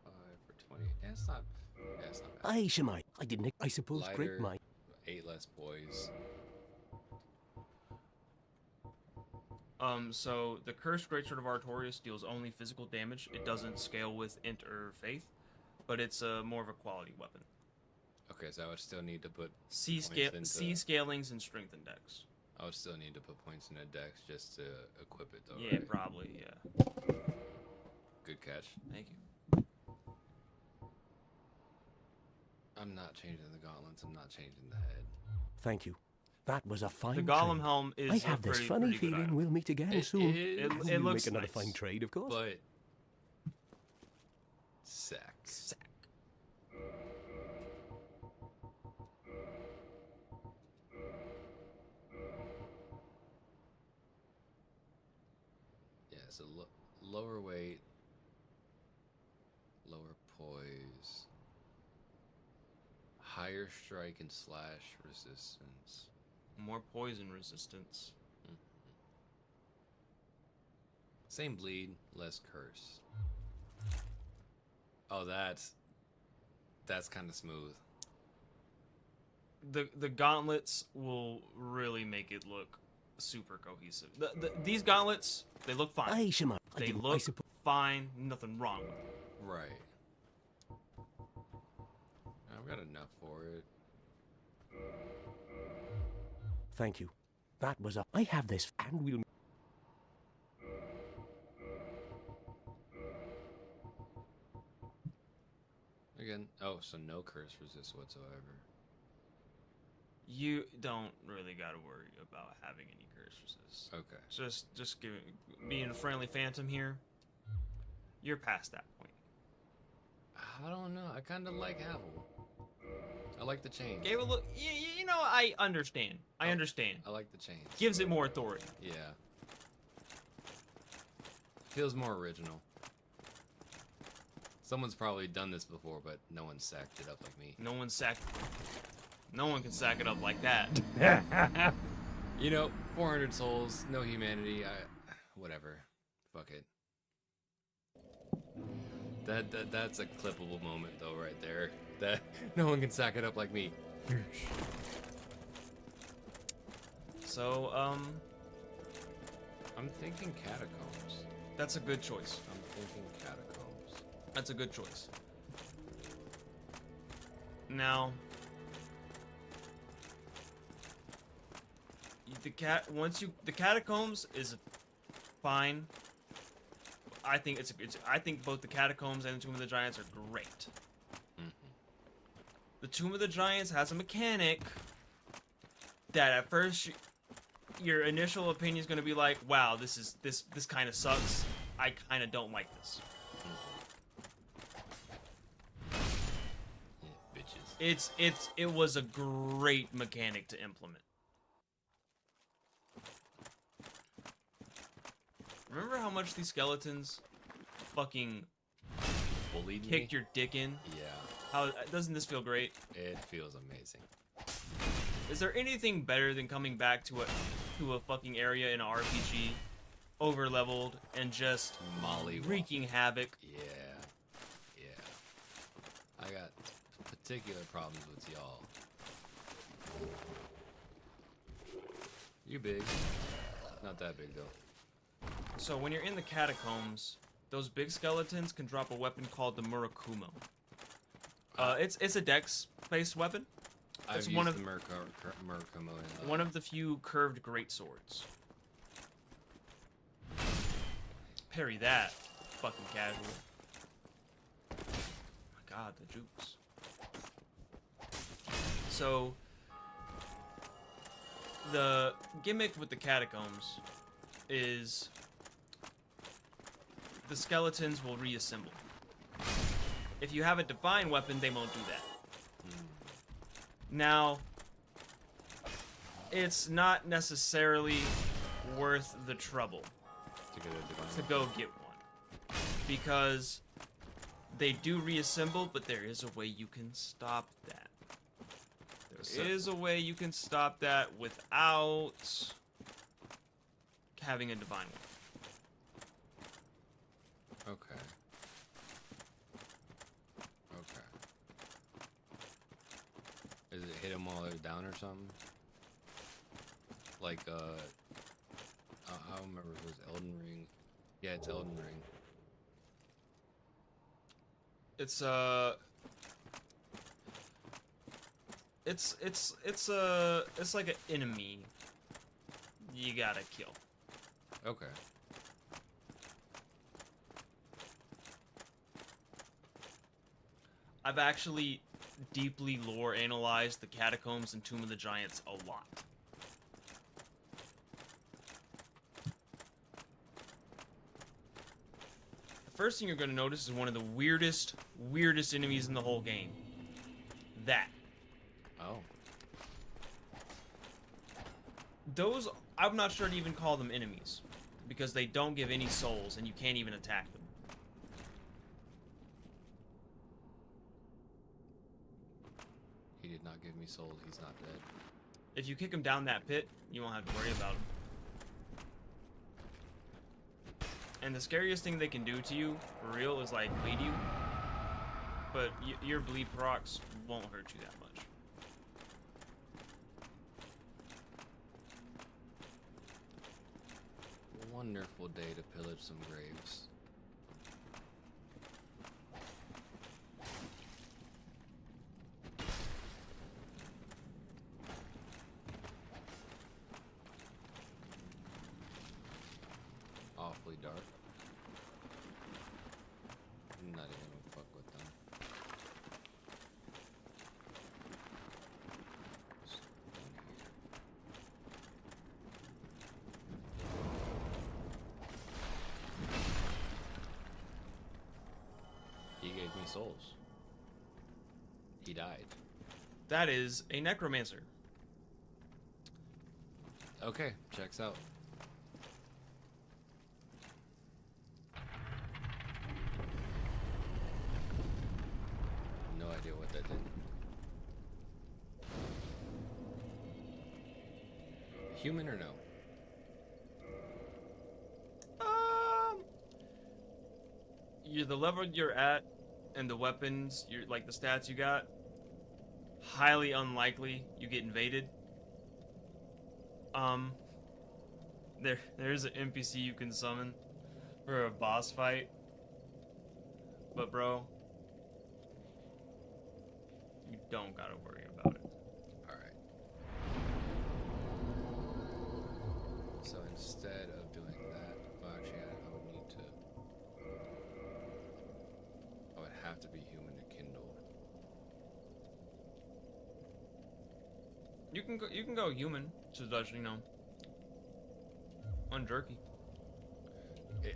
5 for 20. Yeah, it's not. Yeah, it's not bad. Aye, Shemai. I didn't. I suppose. Lighter, Great might. 8 less poise. So the Cursed Greatsword of Artorias deals only physical damage. It doesn't scale with Int or Faith, but it's more of a quality weapon. Okay, so I would still need to put C into- scalings and strength and dex. I would still need to put points in a dex just to equip it, though. Yeah, right? probably. Yeah. Good catch. Thank you. I'm not changing the gauntlets. I'm not changing the head. Thank you. That was a fine The Golem trade. helm is. I have this funny pretty good feeling item. we'll meet again It soon. is. And It we'll looks make another nice. fine trade, of course. But sack. Yeah, so lower weight, lower poise, higher strike and slash resistance. More poison resistance. Same bleed, less curse. Oh, that's kind of smooth. The gauntlets will really make it look super cohesive. These gauntlets, they look fine. Aye, Shemai. I They didn't. I look suppose. fine. Nothing wrong with them. Right. I've got enough for it. Thank you. That was a. I have this, and we'll. Again, oh, so no curse resist whatsoever. You don't really got to worry about having any curse resist. Okay. Just being a friendly phantom here. You're past that point. I don't know. I kind of like Havel. I like the change. Gave a look. You know, I understand. I understand. I like the change. Gives it more authority. Yeah. Feels more original. Someone's probably done this before, but no one sacked it up like me. No one can sack it up like that. You know, 400 souls, no humanity. Whatever. Fuck it. That's a clippable moment though, right there. That no one can sack it up like me. So, I'm thinking catacombs. that's a good choice. I'm thinking catacombs. That's a good choice. Now, the catacombs is fine. I think I think both the catacombs and the Tomb of the Giants are great. Mm-hmm. The Tomb of the Giants has a mechanic that at first your initial opinion is going to be like, wow, this kind of sucks. I kind of don't like this. Yeah, bitches. It was a great mechanic to implement. Remember how much these skeletons fucking Bullied kicked me? your dick in? Yeah, How doesn't this feel great? it feels amazing. Is there anything better than coming back to a fucking area in an RPG, over leveled and just Molly wreaking havoc? Yeah. I got particular problems with y'all. You big. Not that big, though. So when you're in the catacombs, those big skeletons can drop a weapon called the Murakumo. It's a dex-based weapon. I've used the Murakumo in one of the few curved greatswords. Parry that, fucking casual. Oh my god, the jukes. So the gimmick with the catacombs is the skeletons will reassemble. If you have a divine weapon, they won't do that. Now, it's not necessarily worth the trouble to go get one, because they do reassemble, but there is a way you can stop that. There is a way you can stop that without having a divine weapon. Okay. Okay. Is it hit them while they're down or something? Like, I don't remember if it was Elden Ring. Yeah, it's Elden Ring. It's like an enemy you gotta kill. Okay. I've actually deeply lore analyzed the Catacombs and Tomb of the Giants a lot. The first thing you're going to notice is one of the weirdest enemies in the whole game. That. Oh. Those, I'm not sure to even call them enemies, because they don't give any souls and you can't even attack them. He did not give me souls, he's not dead. If you kick him down that pit, you won't have to worry about him. And the scariest thing they can do to you, for real, is like bleed you. But your bleed procs won't hurt you that much. Wonderful day to pillage some graves. Awfully dark. Not even gonna fuck with them. He gave me souls. He died. That is a necromancer. Okay, checks out. No idea what that did. Human or no? The level you're at and the weapons, like the stats you got, highly unlikely you get invaded. There's an NPC you can summon for a boss fight, but bro, you don't gotta worry about it. Alright. So instead of doing that, well actually I would need to... I would have to be human to kindle. You can go human, just you know, on jerky.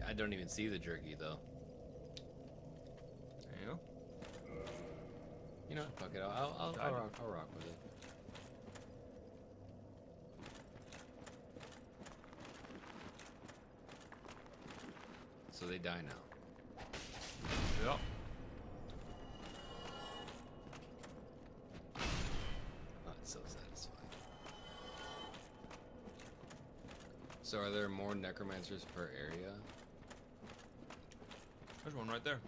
I don't even see the jerky though. There you go. You know, fuck it. I'll rock with it. So they die now. Yep. Not so satisfying. So are there more necromancers per area? There's one right there.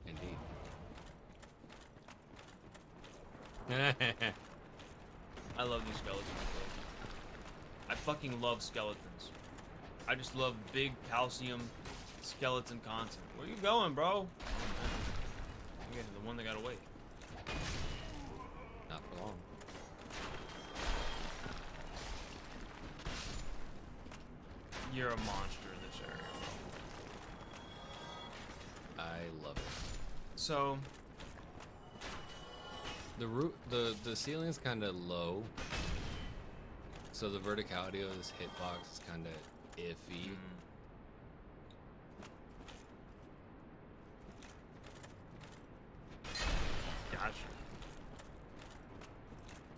Indeed. I love these skeletons, bro. I fucking love skeletons. I just love big calcium skeleton content. Where you going, bro? Yeah, the one that got away. Not for long. You're a monster in this area, bro. I love it. So the ceiling's kind of low, so the verticality of this hitbox is kind of iffy. Gotcha.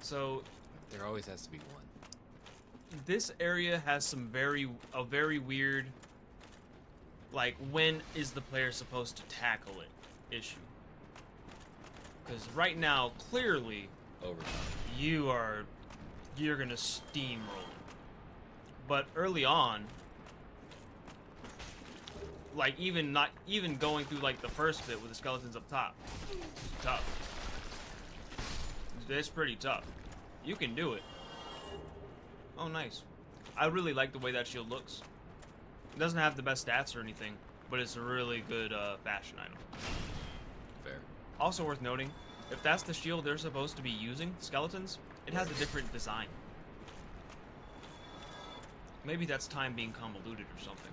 So There always has to be one. this area has some very weird, like, when is the player supposed to tackle it issue. Because right now, clearly, Overtime. you're gonna steamroll. But early on, like not even going through like the first bit with the skeletons up top, it's tough. It's pretty tough. You can do it. Oh, nice. I really like the way that shield looks. It doesn't have the best stats or anything, but it's a really good fashion item. Fair. Also worth noting, if that's the shield they're supposed to be using, skeletons, it has a different design. Maybe that's time being convoluted or something.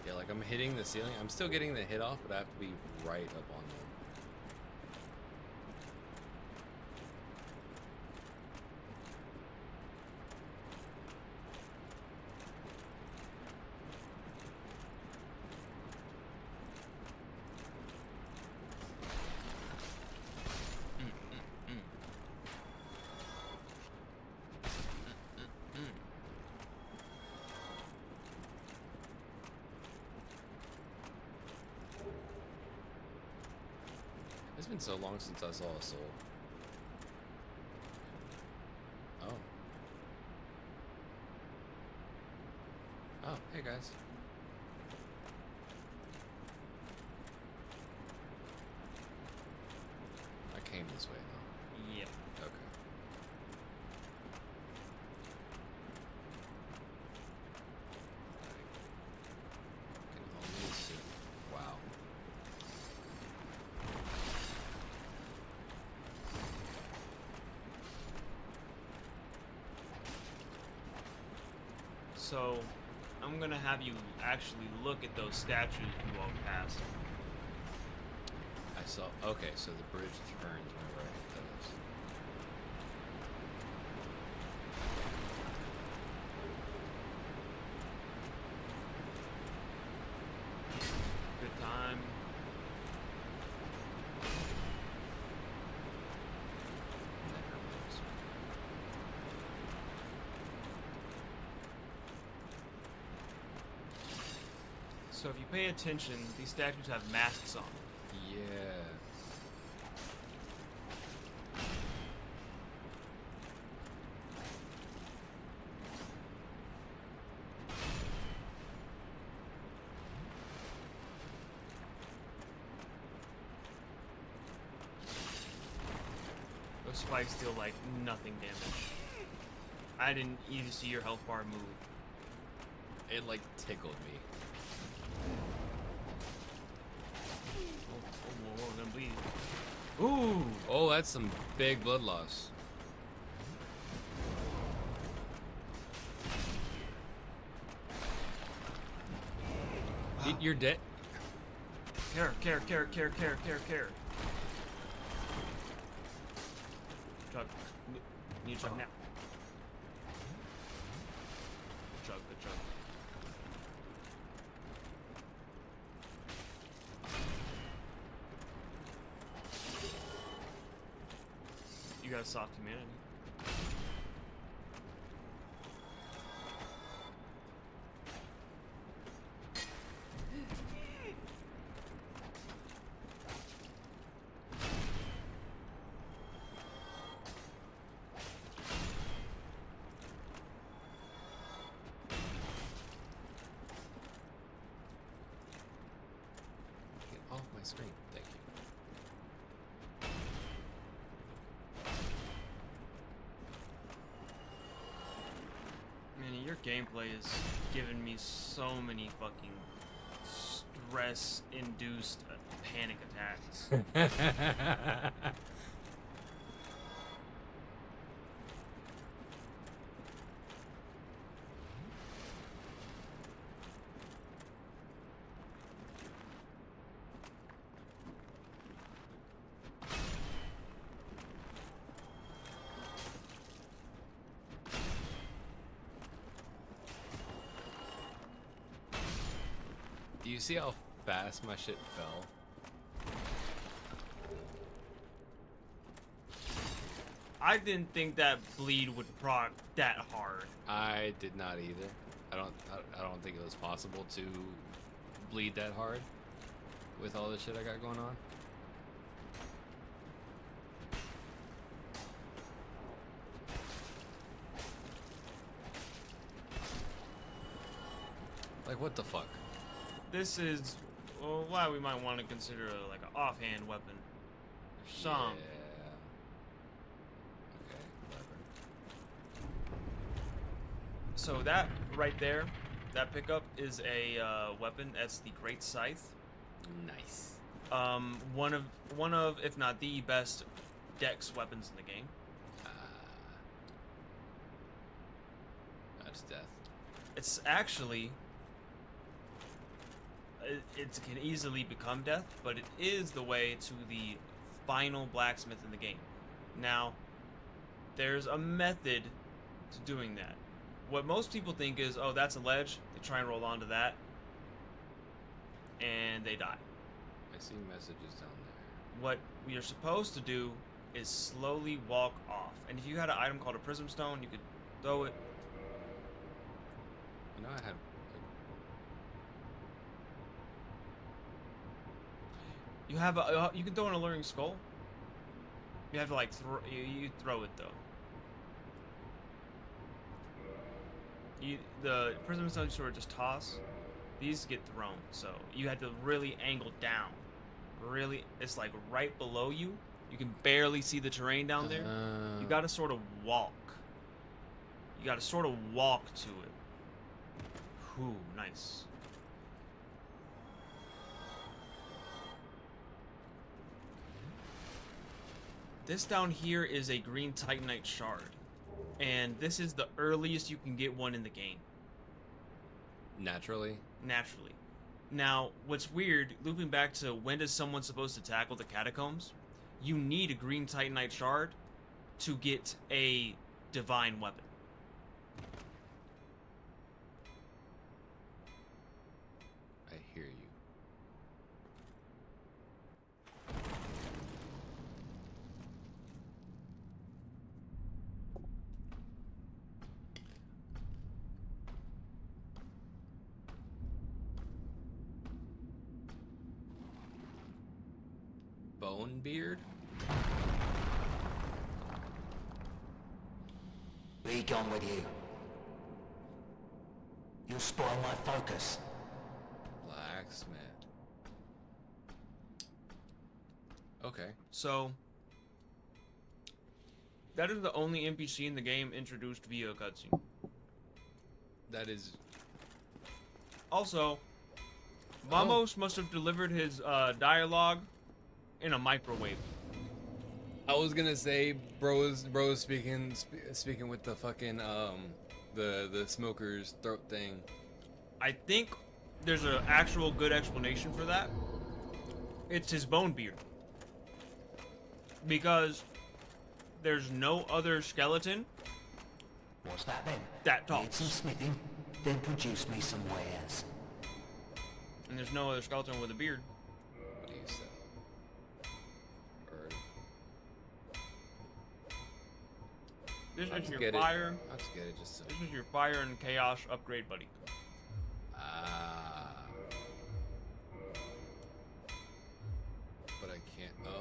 Yeah, like I'm hitting the ceiling. I'm still getting the hit off, but I have to be right up on them. It's been so long since I saw a soul. Oh. Oh, hey guys. I came this way, huh? Yep. Okay. I can only see. Wow. So, I'm gonna have you actually look at those statues you walk past. I saw. Okay, so the bridge turns whenever I hit those. Good time. Never moves. So if you pay attention, these statues have masks on. Yeah. Those spikes deal like nothing damage. I didn't even see your health bar move. It like tickled me. Oh, I'm gonna bleed. Ooh! Oh, that's some big blood loss. Wow. You're dead. Care. Chug. Need to chug now. Chug, good chug. You got a soft humanity. Get off my screen. Thank you. Your gameplay is giving me so many fucking stress-induced panic attacks. Do you see how fast my shit fell? I didn't think that bleed would proc that hard. I did not either. I don't think it was possible to bleed that hard with all the shit I got going on. Like, what the fuck? This is why we might want to consider like an offhand weapon. Some. Yeah. Okay, whatever. So that right there, that pickup is a weapon. That's the Great Scythe. Nice. One of, if not the best dex weapons in the game. That's death. It's actually, it can easily become death, but it is the way to the final blacksmith in the game. Now, there's a method to doing that. What most people think is, oh, that's a ledge. They try and roll onto that, and they die. I see messages down there. What we are supposed to do is slowly walk off. And if you had an item called a prism stone, you could throw it. You know, I had. You have a. You can throw an alluring skull. You have to like you throw it though. The prism stones sort of just toss. These get thrown, so you had to really angle down. Really, it's like right below you. You can barely see the terrain down there. You gotta sort of walk. You gotta sort of walk to it. Ooh, nice. This down here is a green titanite shard. And this is the earliest you can get one in the game. Naturally? Naturally. Now, what's weird, looping back to when is someone supposed to tackle the catacombs? You need a green titanite shard to get a divine weapon. I hear you. Bonebeard? Be gone with you. You'll spoil my focus. Blacksmith. Okay. So, that is the only NPC in the game introduced via a cutscene. That is... Also, Vamos must have delivered his dialogue in a microwave. I was gonna say, bro is speaking with the fucking the smoker's throat thing. I think there's an actual good explanation for that. It's his bone beard. Because there's no other skeleton. What's that then? That Need talks. some smithing, then produce me some wares. And there's no other skeleton with a beard. What do you sell? This I'll is your get it. fire. I'll just get it just so. This is your fire and chaos upgrade, buddy. But I can't. Oh,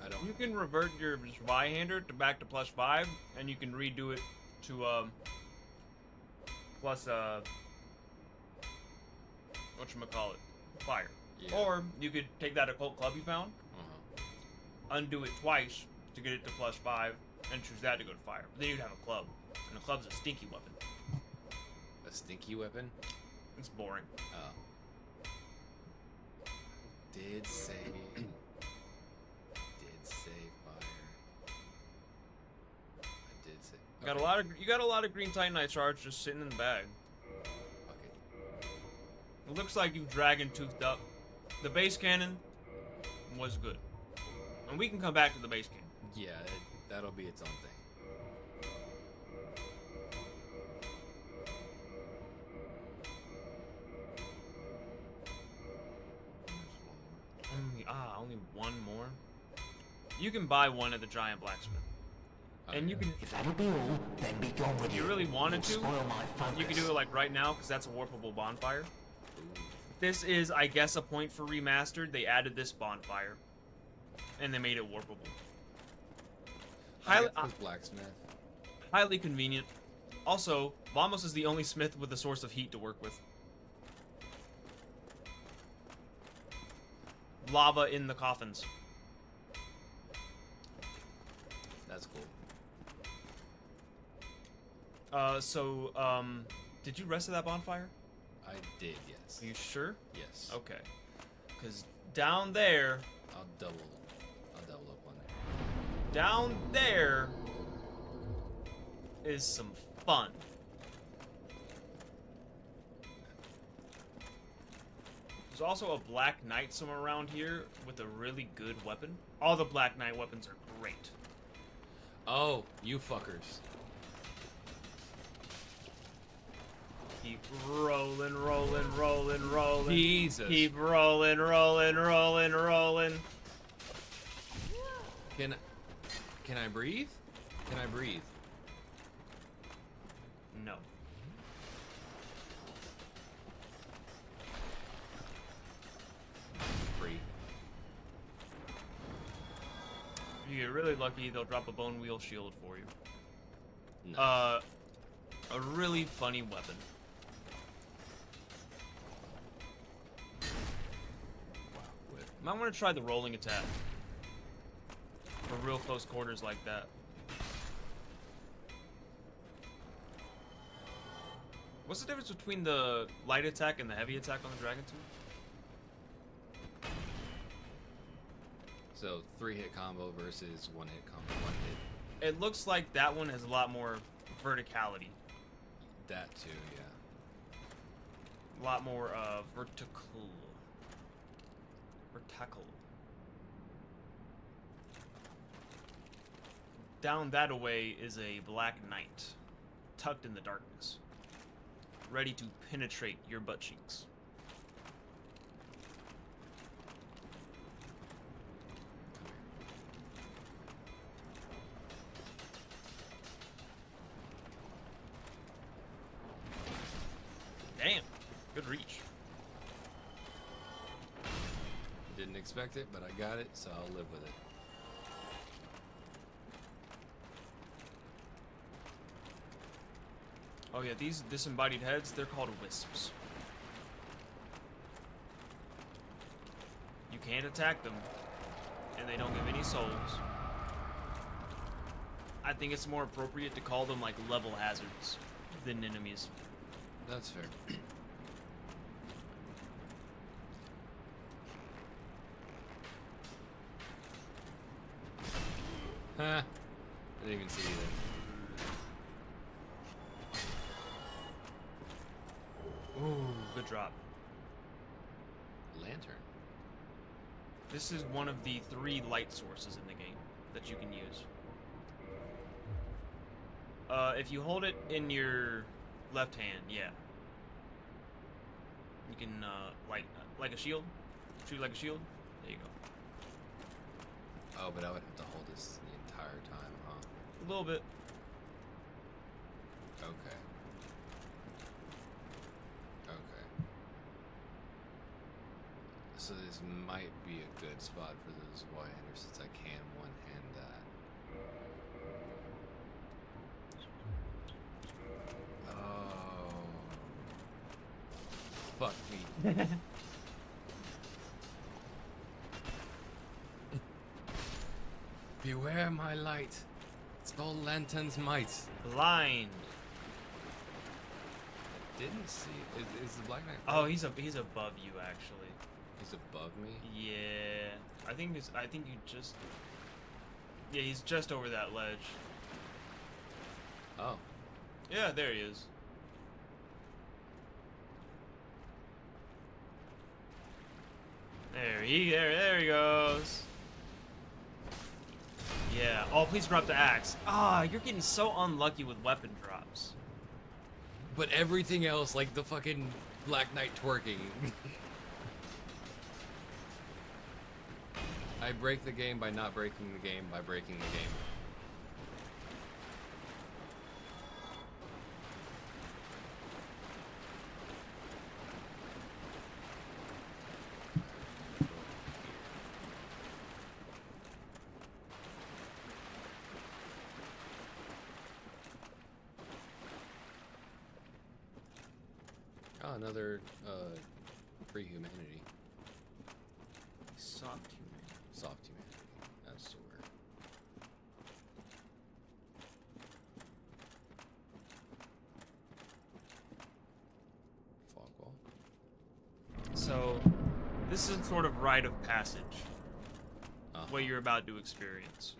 I don't. You can revert your Zweihander to back to +5, and you can redo it to plus whatchamacallit, fire. Yeah. Or you could take that occult club you found, undo it twice to get it to +5, and choose that to go to fire. But then you'd have a club, and a club's a stinky weapon. A A stinky weapon? It's boring. Oh. Did say fire. I did say. You got a lot of green Titanite shards just sitting in the bag. Okay. It looks like you've dragon toothed up. The base cannon was good, and we can come back to the base cannon. Yeah, that'll be its own thing. Only one more. You can buy one at the giant blacksmith, and you can. If that'll be all, then be gone with If you really wanted to, Spoil my focus. you can do it like right now because that's a warpable bonfire. This is, I guess, a point for remastered. They added this bonfire, and they made it warpable. Blacksmith. Highly convenient. Also, Vamos is the only smith with a source of heat to work with. Lava in the coffins. That's cool. Did you rest of that bonfire? I did, yes. Are you sure? Yes. Okay. Because down there... I'll double up on it. Down there is some fun. There's also a Black Knight somewhere around here with a really good weapon. All the Black Knight weapons are great. Oh, you fuckers. Keep rolling, rolling, rolling, rolling. Jesus. Keep rolling, rolling, rolling, rolling. Can I breathe? Can I breathe? No. Free. If you get really lucky, they'll drop a bone wheel shield for you. Nice. A really funny weapon. Might want to try the rolling attack. For real close quarters like that. What's the difference between the light attack and the heavy attack on the Dragon Tooth? So 3-hit combo versus 1-hit combo. 1 hit. It looks like that one has a lot more verticality. That too, yeah. A lot more vertical. Down that away is a Black Knight, tucked in the darkness, ready to penetrate your butt cheeks. Damn, good reach. Didn't expect it, but I got it, so I'll live with it. Oh yeah, these disembodied heads, they're called wisps. You can't attack them, and they don't give any souls. I think it's more appropriate to call them like level hazards than enemies. That's fair. I didn't even see that. Ooh, good drop. Lantern. This is one of the 3 light sources in the game that you can use. If you hold it in your left hand, yeah. You can, like a shield. Shoot like a shield. There you go. Oh, but I would have to hold this the entire time, huh? A little bit. Okay. Okay. So this might be a good spot for those Y-handers since I can one-hand that. Oh. Fuck me. Beware my light. It's called Lantern's might. Blind. didn't see. Is the Black Knight? Oh, he's above you actually. He's above me. Yeah, I think you just. Yeah, he's just over that ledge. Oh. Yeah, there he is. There he goes. Yeah. Oh, please drop the axe. Ah, you're getting so unlucky with weapon drops. But everything else, like the fucking Black Knight twerking. I break the game by not breaking the game by breaking the game. Oh, another free humanity. Soft humanity. Soft humanity. That's the word. Fog wall. So, this is sort of rite of passage. What you're about to experience.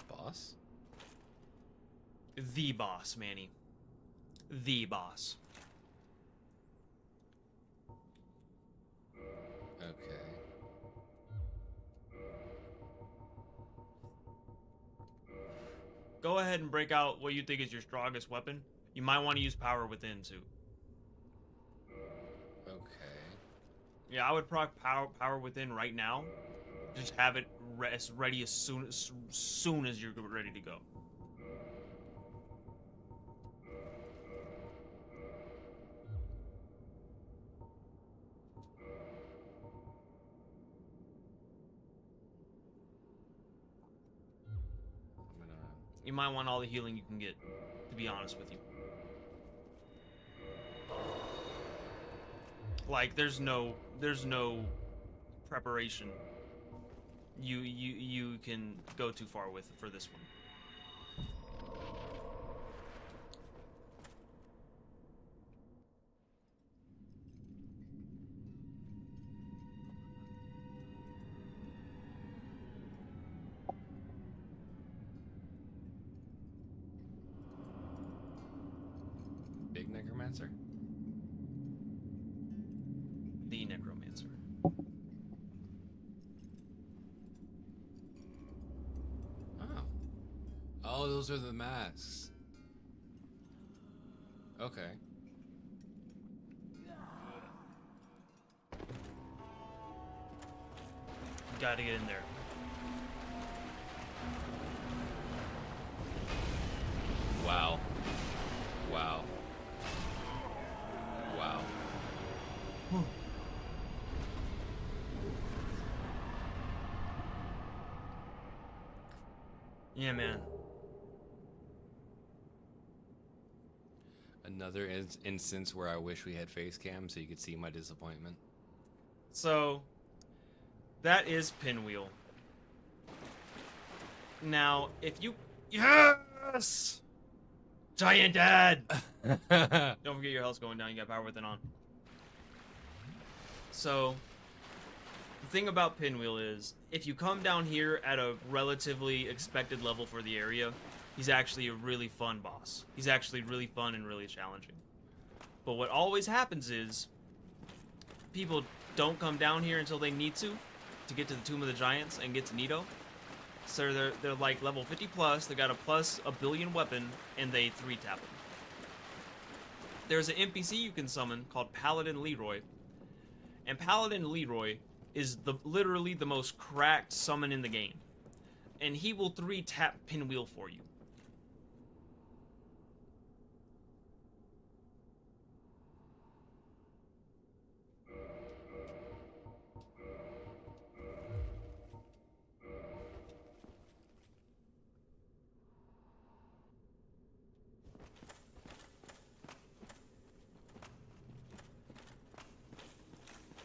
Boss? The boss, Manny. The boss. Okay. Go ahead and break out what you think is your strongest weapon. You might want to use power within too. Okay. Yeah, I would proc power within right now. Just have it ready as soon as you're ready to go. You might want all the healing you can get, to be honest with you. Like, there's no preparation you can go too far with for this one. Big necromancer? The necromancer. Oh. Oh, those are the masks. Okay. Gotta get in there. Wow. Wow. Wow. Yeah, man. Another instance where I wish we had face cam so you could see my disappointment. So, that is Pinwheel. Now, if you... Yes! Giant Dad! Don't forget your health's going down. You got power within on. So, the thing about Pinwheel is, if you come down here at a relatively expected level for the area, he's actually a really fun boss. He's actually really fun and really challenging. But what always happens is, people don't come down here until they need to get to the Tomb of the Giants and get to Nito. So they're like level 50 plus, they got a plus a billion weapon, and they 3-tap them. There's an NPC you can summon called Paladin Leroy. And Paladin Leroy is literally the most cracked summon in the game. And he will 3-tap Pinwheel for you.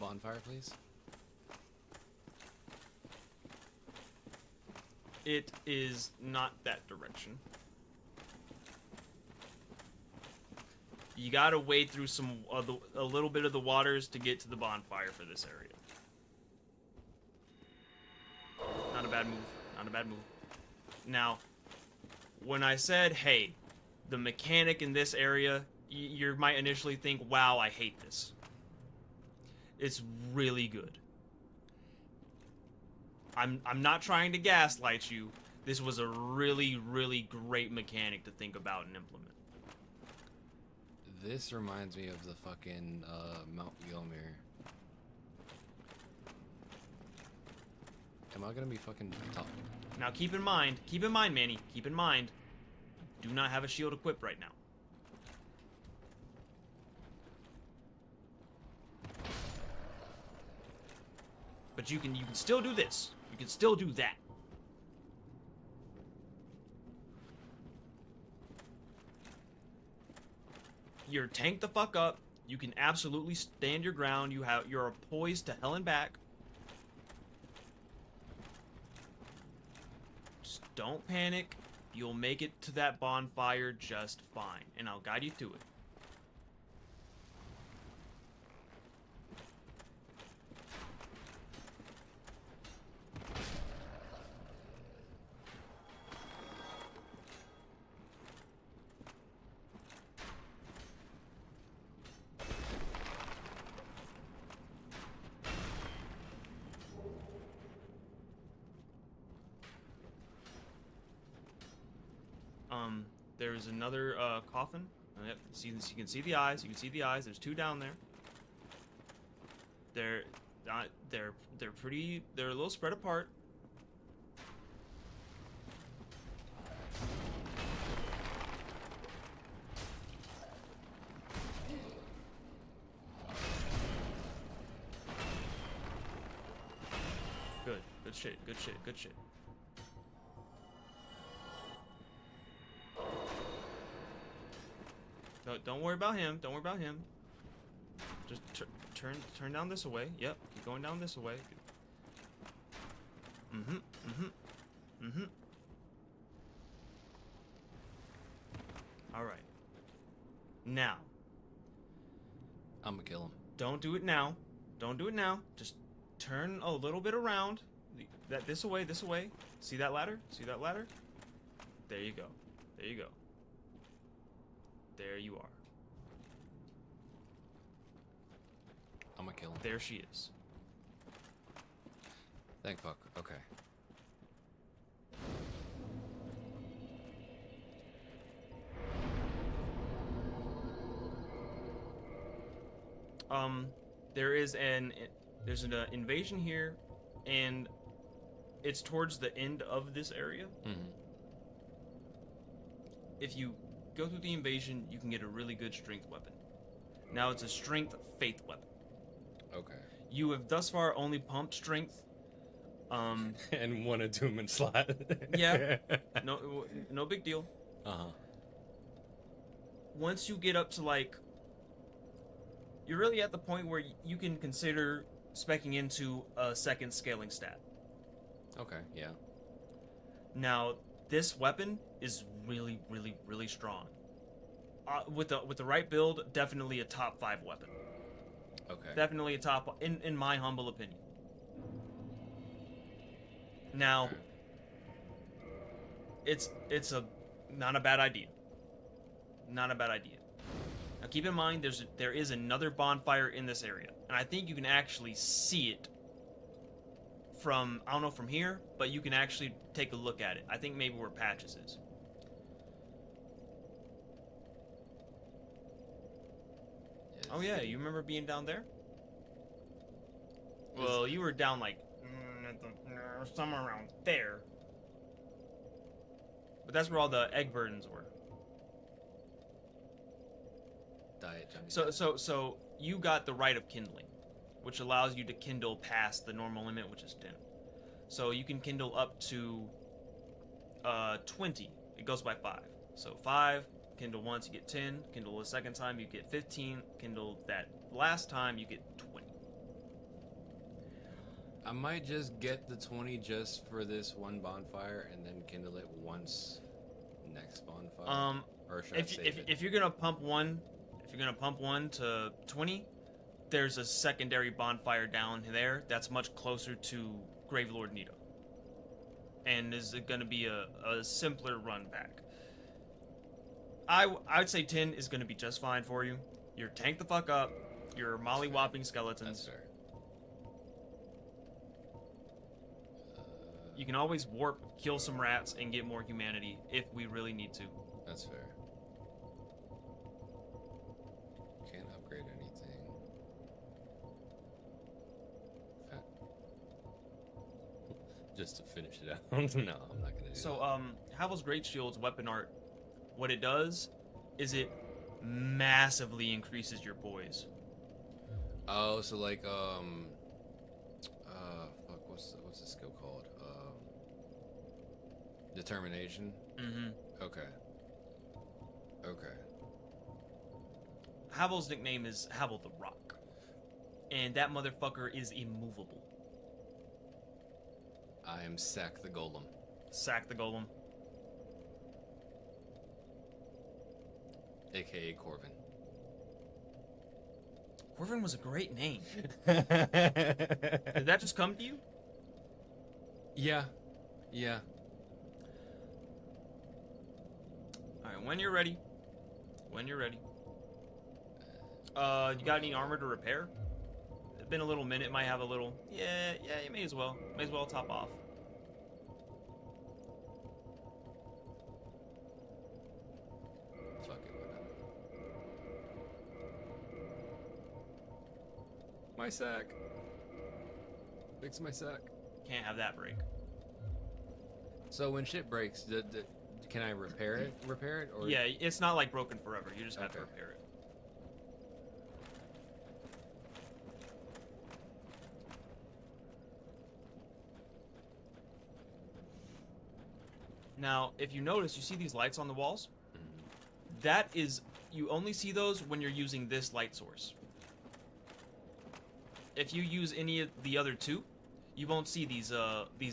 Bonfire, please. It is not that direction. You gotta wade through a little bit of the waters to get to the bonfire for this area. Not a bad move. Not a bad move. Now, when I said, hey, the mechanic in this area, you might initially think, wow, I hate this. It's really good. I'm not trying to gaslight you. This was a really, really great mechanic to think about and implement. This reminds me of the fucking Mount Gilmere. Am I gonna be fucking top? Now keep in mind, Manny, keep in mind, do not have a shield equipped right now. But you can still do this. You can still do that. You're tanked the fuck up. You can absolutely stand your ground. You're poised to hell and back. Just don't panic. You'll make it to that bonfire just fine, and I'll guide you to it. There's another coffin. Yep, you can see the eyes. You can see the eyes. There's two down there. They're a little spread apart. Good shit. Good shit. No, don't worry about him. Don't worry about him. Just turn down this way. Yep, keep going down this way. All right. Now. I'm gonna kill him. Don't do it now. Don't do it now. Just turn a little bit around. This way. See that ladder? See that ladder? There you go. There you go. There you are. I'm gonna kill him. There she is. Thank fuck. Okay. There's an invasion here, and it's towards the end of this area. Mm-hmm. If you go through the invasion, you can get a really good strength weapon. Now it's a strength faith weapon. Okay. You have thus far only pumped strength. And one a doom and slot. Yeah. No big deal. Uh-huh. Once you get up to like, you're really at the point where you can consider speccing into a second scaling stat. Okay, yeah. Now, this weapon is really, really, really strong. With the right build, definitely a top 5 weapon. Okay. Definitely a top, in my humble opinion. Now, it's not a bad idea. Not a bad idea. Now keep in mind, there is another bonfire in this area, and I think you can actually see it from, I don't know from here, but you can actually take a look at it. I think maybe where Patches is. Oh yeah, you remember being down there? Well, you were down like somewhere around there. But that's where all the egg burdens were. Diet junkie. So you got the right of kindling, which allows you to kindle past the normal limit, which is 10. So you can kindle up to 20. It goes by 5. So 5, kindle once, you get 10. Kindle the second time, you get 15. Kindle that last time, you get 20. I might just get the 20 just for this one bonfire and then kindle it once next bonfire. Or should I save it? If you're gonna pump one, to 20, there's a secondary bonfire down there that's much closer to Gravelord Nito, and is gonna be a simpler run back. I'd say 10 is gonna be just fine for you. You're tanked the fuck up. You're molly-whopping skeletons. That's fair. You can always warp, kill some rats, and get more humanity if we really need to. That's fair. Can't upgrade anything. Just to finish it out. No, I'm not gonna do So, that. Havel's Great Shield's weapon art, what it does is it massively increases your poise. Oh, so like, fuck, what's the skill called? Determination? Mm-hmm. Okay. Okay. Havel's nickname is Havel the Rock. And that motherfucker is immovable. I am Sack the Golem. Sack the Golem. AKA Corvin. Corvin was a great name. Did that just come to you? Yeah. Yeah. Alright, when you're ready. When you're ready. You got any armor to repair? It's been a little minute, might have a little... Yeah, you may as well. May as well top off. Fuck it, why not? My sack. Fix my sack. Can't have that break. So when shit breaks, can I repair it? Or Yeah, it's not like broken forever. You just have to Okay. repair it. Now, if you notice, you see these lights on the walls? That is, you only see those when you're using this light source. If you use any of the other two, you won't see these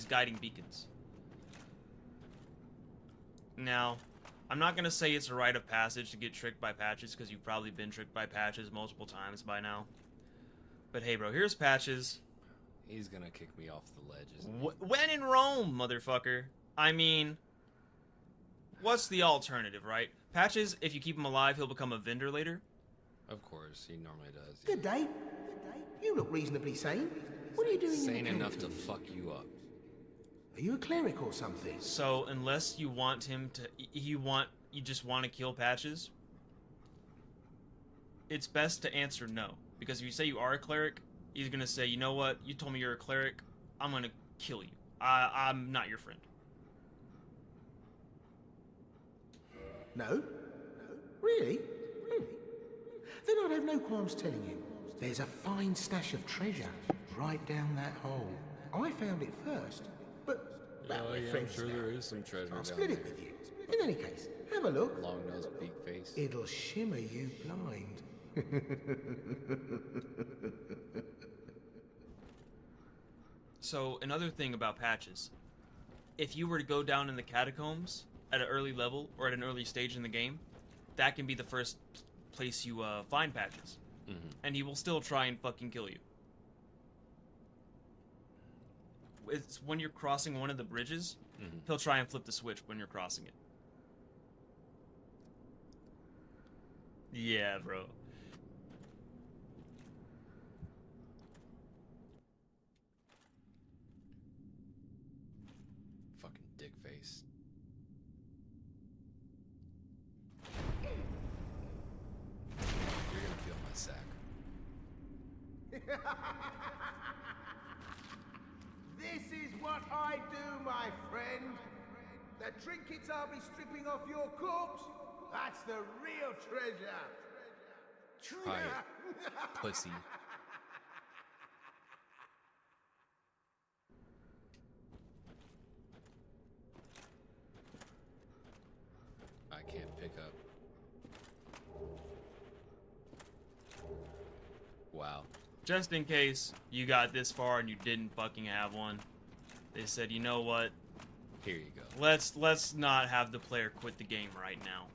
guiding beacons. Now, I'm not gonna say it's a rite of passage to get tricked by Patches, because you've probably been tricked by Patches multiple times by now. But hey, bro, here's Patches. He's gonna kick me off the ledge, isn't he? When in Rome, motherfucker. I mean, what's the alternative, right? Patches, if you keep him alive, he'll become a vendor later. Of course, he normally does. Good day. You look reasonably sane. What are you doing Sane in the enough to cave? fuck you up. Are you a cleric or something? So unless you want him to, you just want to kill Patches, it's best to answer no. Because if you say you are a cleric, he's gonna say, you know what? You told me you're a cleric. I'm gonna kill you. I'm not your friend. No? Really? Then I'd have no qualms telling you. There's a fine stash of treasure right down that hole. I found it first, but well, we're I'm friends sure now. there is some treasure I'll down split it there. with you. In any case, have a look. Long nose, big face. It'll shimmer you blind. So another thing about Patches, if you were to go down in the catacombs at an early level or at an early stage in the game, that can be the first place you find Patches. And he will still try and fucking kill you. It's when you're crossing one of the bridges, he'll try and flip the switch when you're crossing it. Yeah, bro. Fucking dick face. You're gonna feel my sack. This is what I do, my friend. The trinkets I'll be stripping off your corpse, that's the real treasure. Hi, pussy. I can't pick up. Wow. just in case you got this far and you didn't fucking have one, they said, you know what? Here you go. Let's not have the player quit the game right now.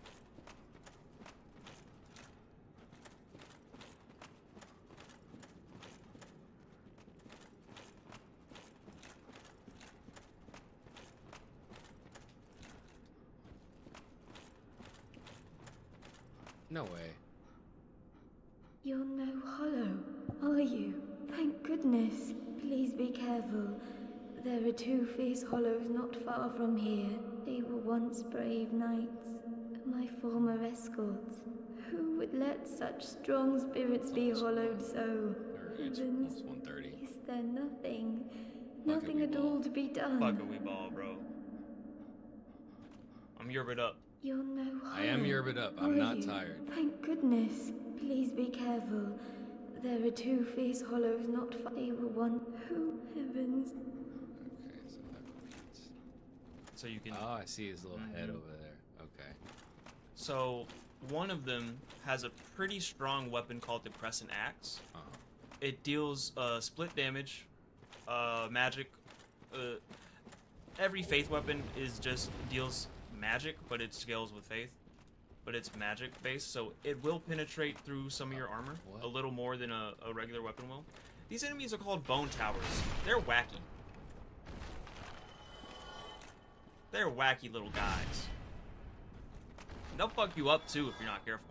No way. You're no hollow, are you? Thank goodness. Please be careful. There are two fierce hollows not far from here. They were once brave knights, my former escorts. Who would let such strong spirits be hollowed so? Heavens, 130. is there nothing? Nothing at all to be done? Fuck it, we ball, bro. I'm yerbed up. You're no hollow. I am yerbed up. I'm not tired. Thank goodness. Please be careful. There are two fierce hollows not far. They were one. Who? Heavens. Okay, so that means... So you can... Oh, I see his little head over there. Okay. So, one of them has a pretty strong weapon called the Crescent Axe. It deals split damage, magic. Every faith weapon deals magic, but it scales with faith. But it's magic based, so it will penetrate through some of your armor a little more than a regular weapon will. These enemies are called bone towers. They're wacky. They're wacky little guys. They'll fuck you up too if you're not careful.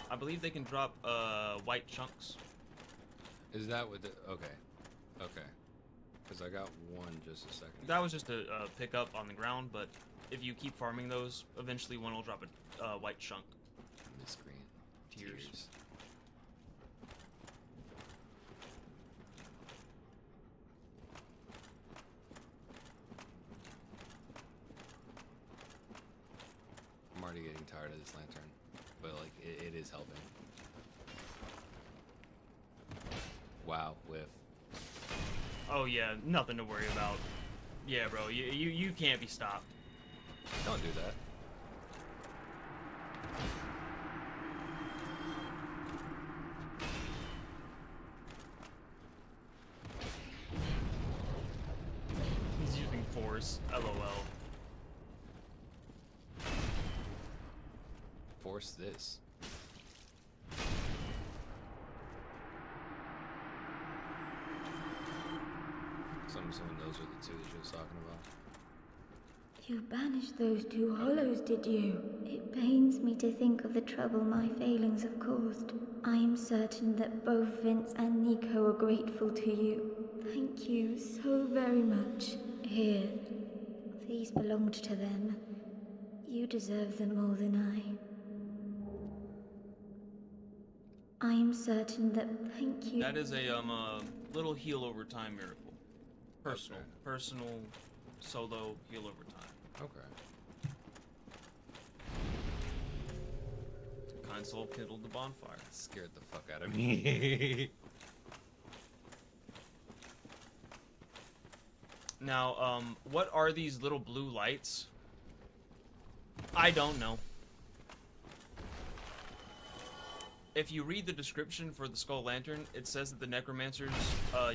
I believe they can drop white chunks. Is that what the... Okay. Okay. Because I got one just a second. That was just a pick up on the ground, but if you keep farming those, eventually one will drop a white chunk. Miscreant. Tears. I'm already getting tired of this lantern, but like it is helping. Wow, whiff. Oh yeah, nothing to worry about. Yeah, bro, you can't be stopped. Don't do that. He's using force. LOL. Force this. I'm assuming those are the two that she was talking about. You banished those two hollows, did you? It pains me to think of the trouble my failings have caused. I am certain that both Vince and Nico are grateful to you. Thank you so very much. Here, these belonged to them. You deserve them more than I am certain that... Thank you. That is a little heal over time miracle. Personal, solo heal over time. Okay. Kind soul kindled the bonfire. Scared the fuck out of me. Now, what are these little blue lights? I don't know. If you read the description for the Skull Lantern, it says that the Necromancers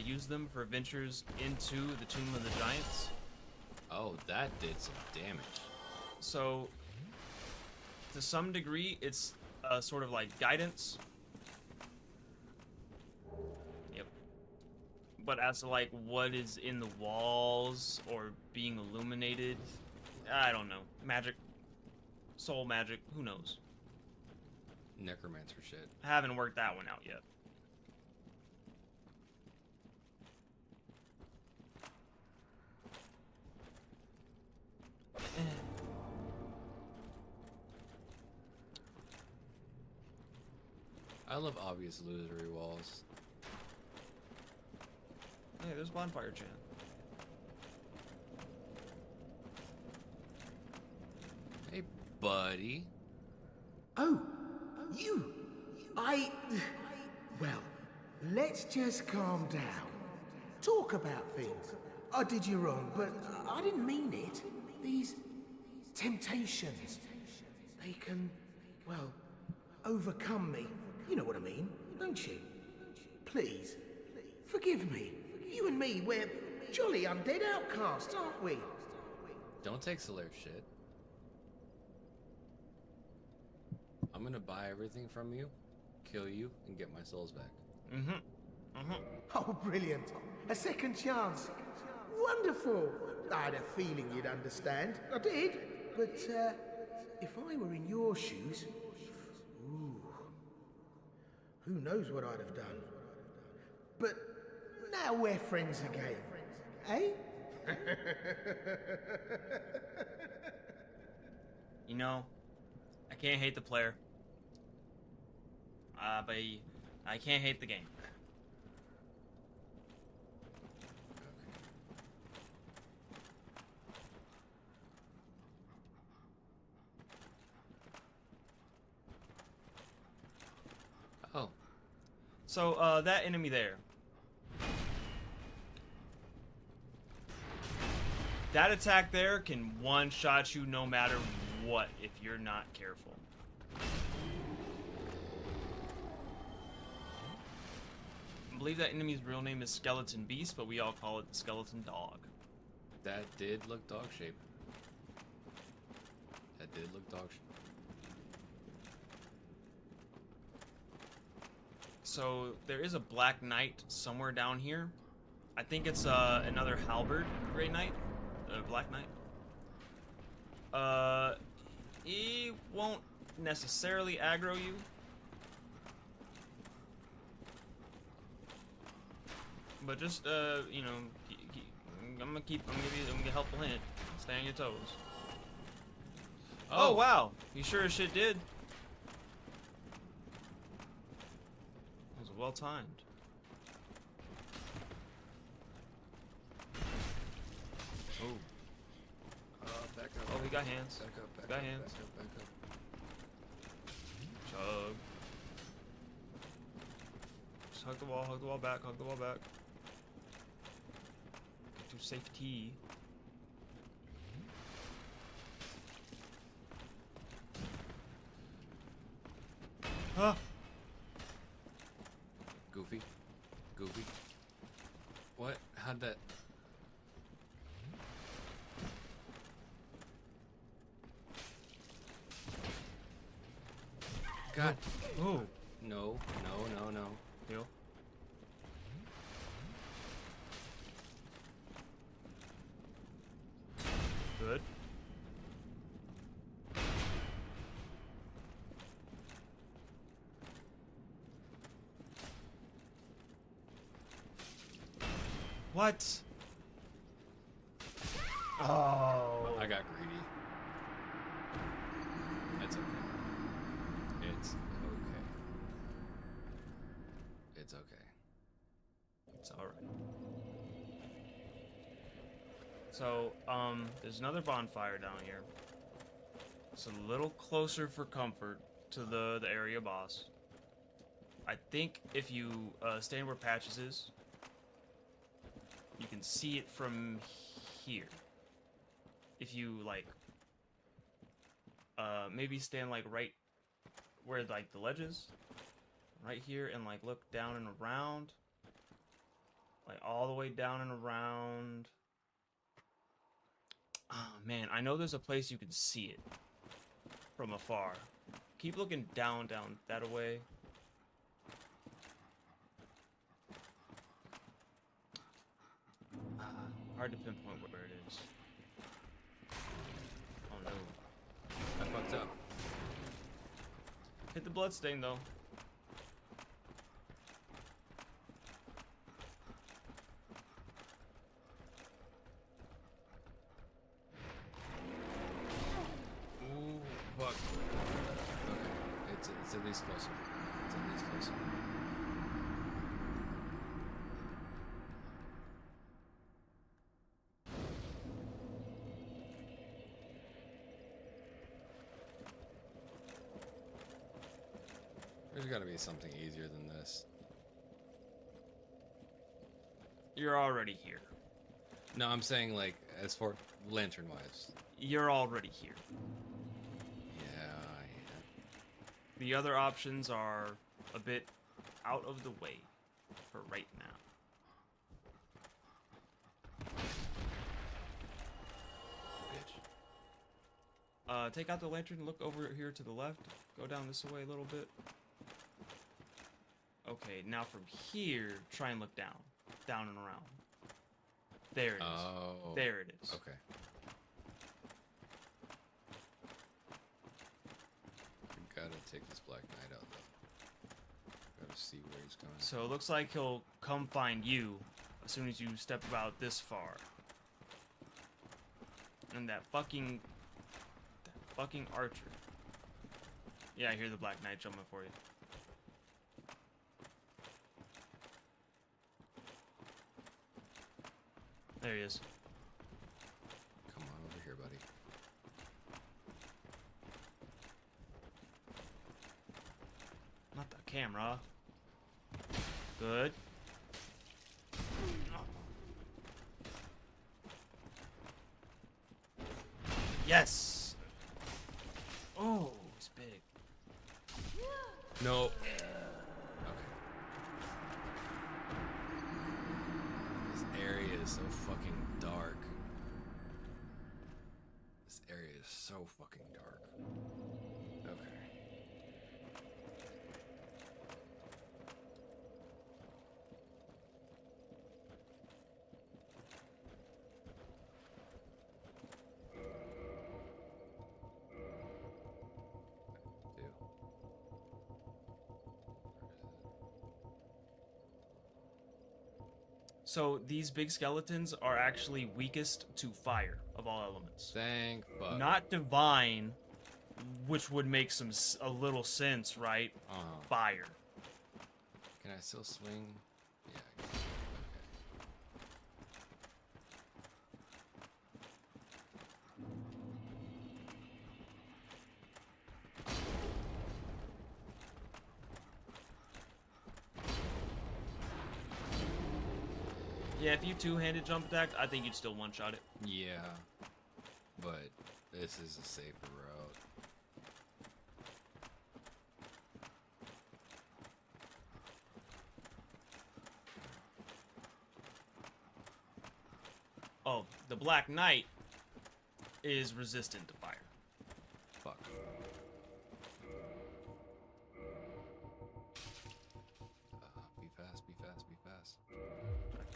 use them for ventures into the Tomb of the Giants. Oh, that did some damage. So, to some degree, it's sort of like guidance. Yep. But as to like what is in the walls or being illuminated, I don't know. Magic, soul magic, who knows? Necromancer shit. I haven't worked that one out yet. I love obvious illusory walls. Hey, there's Bonfire Chan. Hey, buddy. Oh, You! Well, let's just calm down. Talk about things. I did you wrong, but I didn't mean it. These temptations, they can, well, overcome me. You know what I mean, don't you? Please, forgive me. You and me, we're jolly undead outcasts, aren't we? Don't take Solaire shit. I'm gonna buy everything from you, kill you, and get my souls back. Oh, brilliant. A second chance. Wonderful. I had a feeling you'd understand. I did. But, if I were in your shoes... Ooh. Who knows what I'd have done. But now we're friends again. Eh? You know, I can't hate the player. But I can't hate the game. Oh. So, that enemy there. That attack there can one-shot you no matter what if you're not careful. I believe that enemy's real name is Skeleton Beast, but we all call it Skeleton Dog. That did look dog shaped. That did look dog shaped. So there is a Black Knight somewhere down here. I think it's another Halberd Grey Knight, Black Knight. He won't necessarily aggro you. But just you know, I'm gonna give you a helpful hint. Stay on your toes. Oh wow, you sure as shit did. That was well timed. Oh. Back up. Oh, he got hands. Back up, back got up, hands. back up, back up. Chug. Just hug the wall back, hug the wall back. Get to safety. Huh? Goofy. Goofy. What? How'd that... God. Oh. No, no, no, no. Heal. Good. What? Oh. I got greedy. It's okay. It's okay. It's okay. It's alright. So, there's another bonfire down here. It's a little closer for comfort to the area boss. I think if you stand where Patches is, you can see it from here. If you like, maybe stand like right where like the ledge is, right here, and like look down and around, like all the way down and around. Oh man, I know there's a place you can see it from afar. Keep looking down that way. Hard to pinpoint where it is. Oh no. I fucked up. Hit the bloodstain though. Ooh, fuck. Okay, it's at least closer. It's at least closer. There's got to be something easier than this. You're already here. No, I'm saying like as for lantern-wise. You're already here. Yeah. The other options are a bit out of the way for right now. Bitch. Take out the lantern, look over here to the left, go down this way a little bit. Okay, now from here, try and look down. Down and around. There it is. Oh. There it is. Okay. I gotta take this Black Knight out though. Gotta see where he's going. So it looks like he'll come find you as soon as you step about this far. And that fucking archer. Yeah, I hear the Black Knight jumping for you. There he is. Come on over here, buddy. Not the camera. Good. Yes! Oh, it's big. No. Okay. This area is so fucking dark. This area is so fucking dark. Okay. So these big skeletons are actually weakest to fire of all elements. Thank fuck. Not divine, which would make a little sense, right? Fire. Can I still swing? Yeah. I can. Yeah, if you two-handed jump attacked, I think you'd still one-shot it. Yeah, but this is a safer route. Oh, the Black Knight is resistant to fire. Fuck. Be fast, be fast, be fast.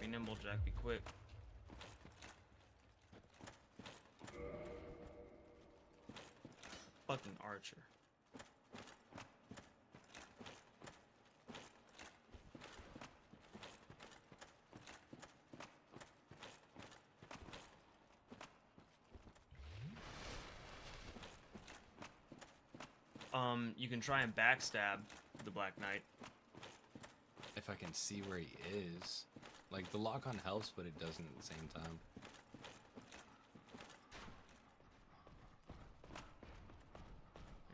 Be nimble, Jack, be quick. Fucking archer. You can try and backstab the Black Knight. If I can see where he is. Like, the lock-on helps, but it doesn't at the same time.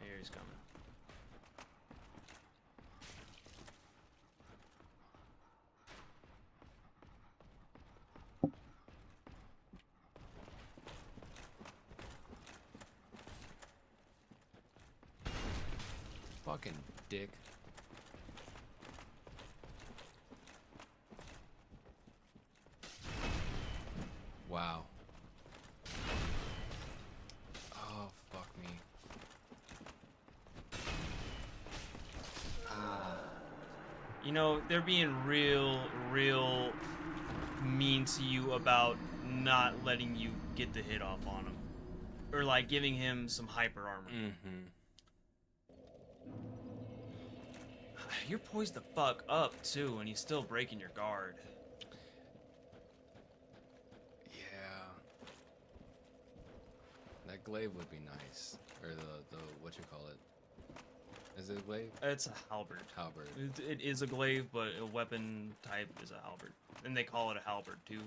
Here he's coming. Fucking dick. Wow. Oh, fuck me. You know, they're being real mean to you about not letting you get the hit off on him. Or, like, giving him some hyper armor. Mm-hmm. You're poised the fuck up, too, and he's still breaking your guard. Yeah. That glaive would be nice. Or the what you call it? Is it a glaive? It's a halberd. Halberd. It is a glaive, but a weapon type is a halberd. And they call it a halberd, too.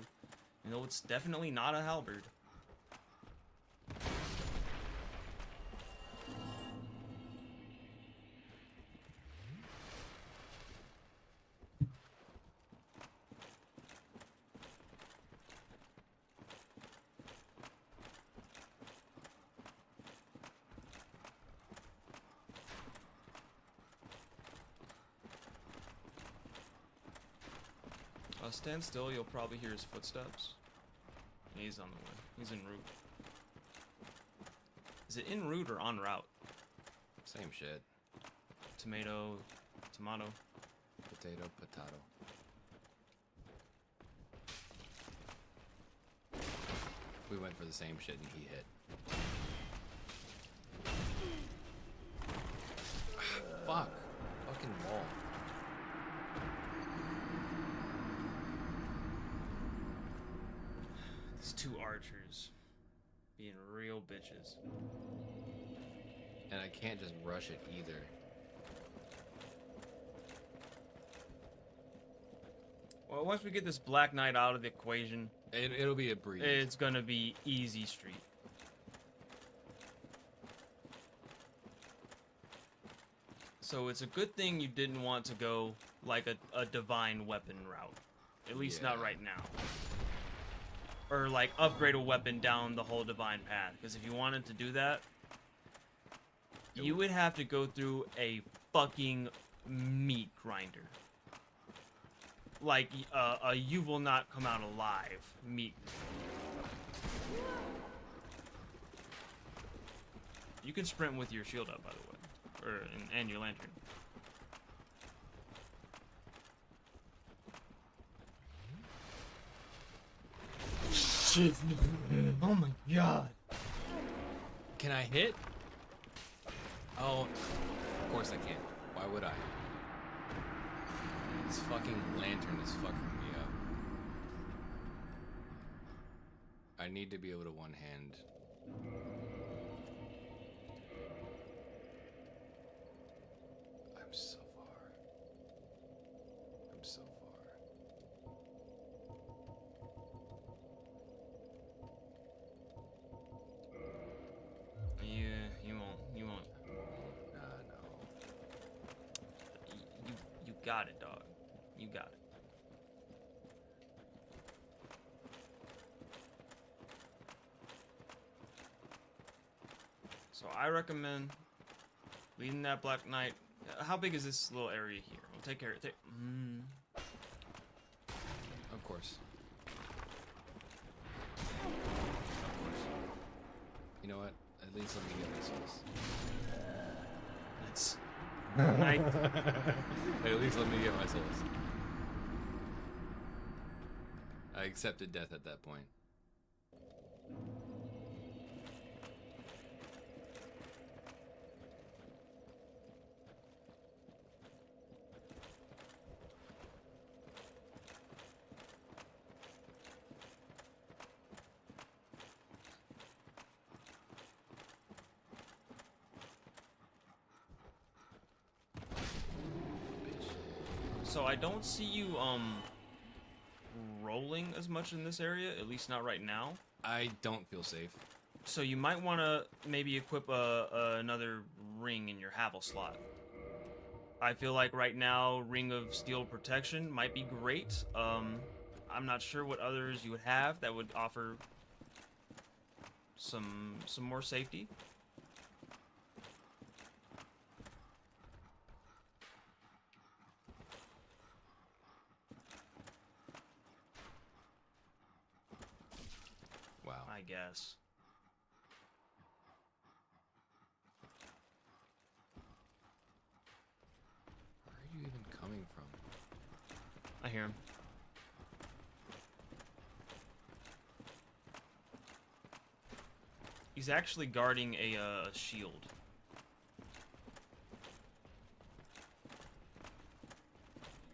You know, it's definitely not a halberd. Stand still, you'll probably hear his footsteps. He's on the way. He's en route. Is it en route or en route? Same shit. Tomato, tomato. Potato, potato. We went for the same shit and he hit. Fuck. Fucking wall. These two archers being real bitches. And I can't just rush it either. Well, once we get this Black Knight out of the equation, it'll be a breeze. It's gonna be easy street. So it's a good thing you didn't want to go like a divine weapon route. At least not right now. Or like upgrade a weapon down the whole divine path. Because if you wanted to do that, you would have to go through a fucking meat grinder. Like you will not come out alive meat. You can sprint with your shield up, by the way. And your lantern. Shit. Oh my god. Can I hit? Oh, of course I can. Why would I? This fucking lantern is fucking me up. I need to be able to one hand. I'm so far. I'm so far. You won't. No. You got it, dog. You got it. So I recommend leading that Black Knight. How big is this little area here? We'll take care of it. Of course. You know what? At least let me get my souls. That's At least let me get my souls. I accepted death at that point. So I don't see you rolling as much in this area, at least not right now. I don't feel safe. So you might want to maybe equip another ring in your Havel slot. I feel like right now Ring of Steel Protection might be great. I'm not sure what others you would have that would offer some more safety. I guess. Where are you even coming from? I hear him. He's actually guarding a shield.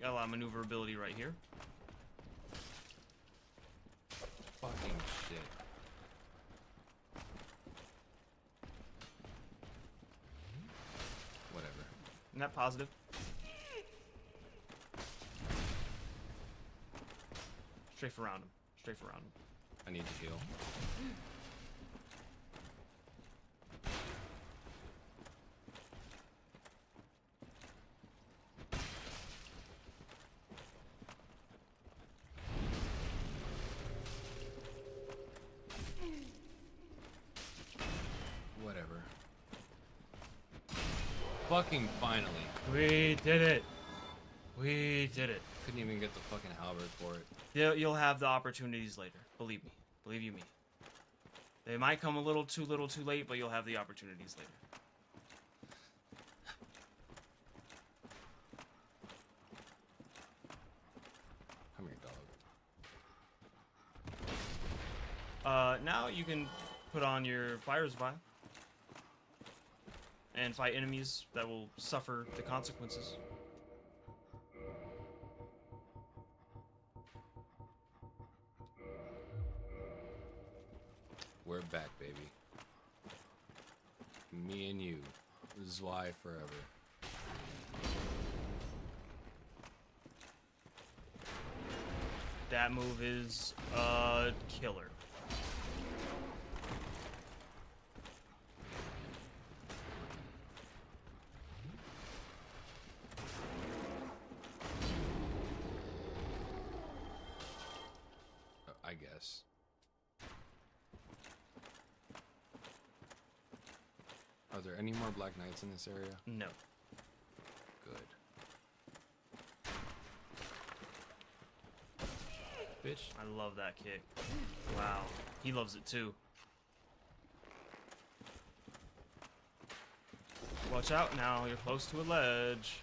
Got a lot of maneuverability right here. Fucking shit. Isn't that positive? Strafe around him. Strafe around him. I need to heal. Whatever. Fucking finally. We did it. We did it. Couldn't even get the fucking halberd for it. You'll have the opportunities later. Believe me. Believe you me. They might come a little too late, but you'll have the opportunities later. Come here, dog. Now you can put on your fire's vial and fight enemies that will suffer the consequences. We're back, baby. Me and you. Zwei forever. That move is killer. I guess. Are there any more Black Knights in this area? No. Good. Bitch. I love that kick. Wow. He loves it too. Watch out now, you're close to a ledge.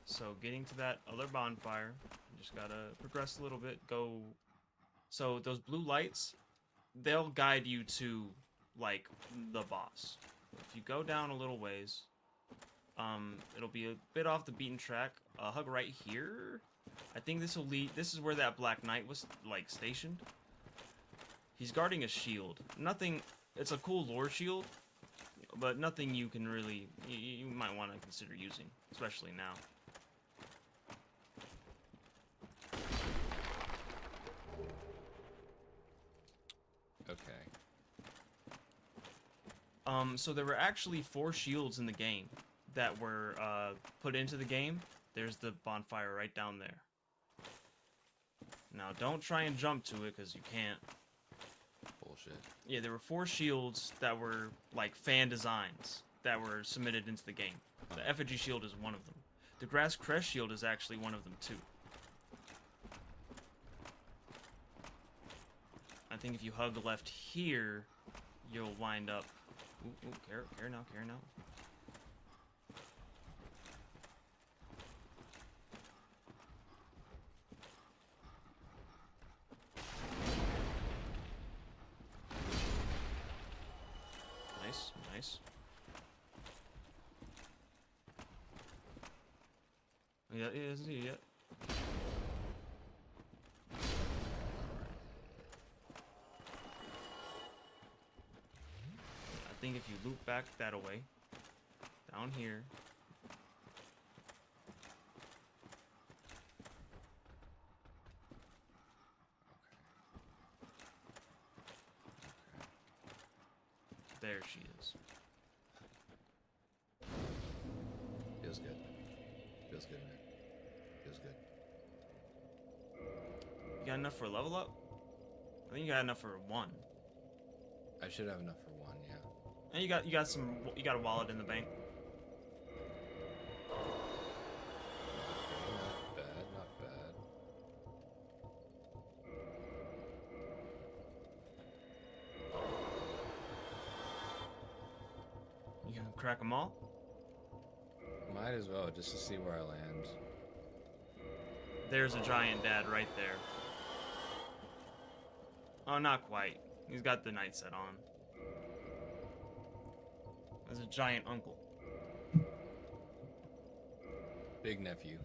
So getting to that other bonfire, you just gotta progress a little bit. Go. So those blue lights, they'll guide you to like the boss. If you go down a little ways, it'll be a bit off the beaten track. Hug right here. I think this will lead. This is where that Black Knight was like stationed. He's guarding a shield. Nothing. It's a cool lore shield, but nothing you can really. You might want to consider using, especially now. Okay. So there were actually 4 shields in the game that were put into the game. There's the bonfire right down there. Now don't try and jump to it because you can't. Bullshit. Yeah, there were 4 shields that were like fan designs that were submitted into the game. The effigy shield is one of them. The grass crest shield is actually one of them too. I think if you hug left here, you'll wind up. Ooh, care now, care now. Nice, nice. Yeah, it isn't here yet. I think if you loop back that away, down here. There she is. Feels good. Feels good, man. Feels good. You got enough for a level up? I think you got enough for 1. I should have enough for 1, yeah. And you got a wallet in the bank. Not bad, not bad. You gonna crack them all? Might as well, just to see where I land. There's a giant dad right there. Oh, not quite. He's got the night set on. There's a giant uncle. Big nephew.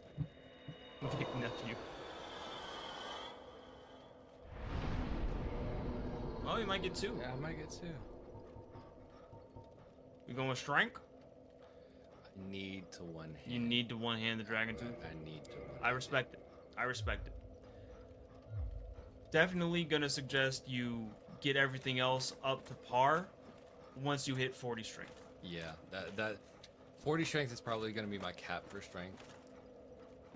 Big nephew. Oh, you might get 2. Yeah, I might get 2. You going with strength? I need to one hand. You need to one hand the dragon tooth? I need to one. I respect it. I respect it. definitely gonna suggest you get everything else up to par once you hit 40 strength. Yeah, that 40 strength is probably gonna be my cap for strength,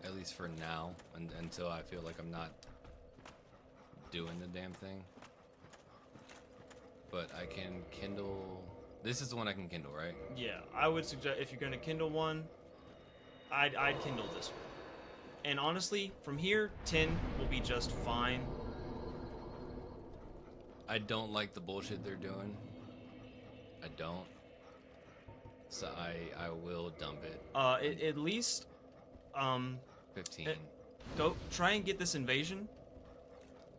at least for now, until I feel like I'm not doing the damn thing. But I can kindle. This is the one I can kindle, right? Yeah, I would suggest if you're gonna kindle one, I'd kindle this one. And honestly, from here, 10 will be just fine. I don't like the bullshit they're doing. I don't. So I will dump it. At least, 15. Go try and get this invasion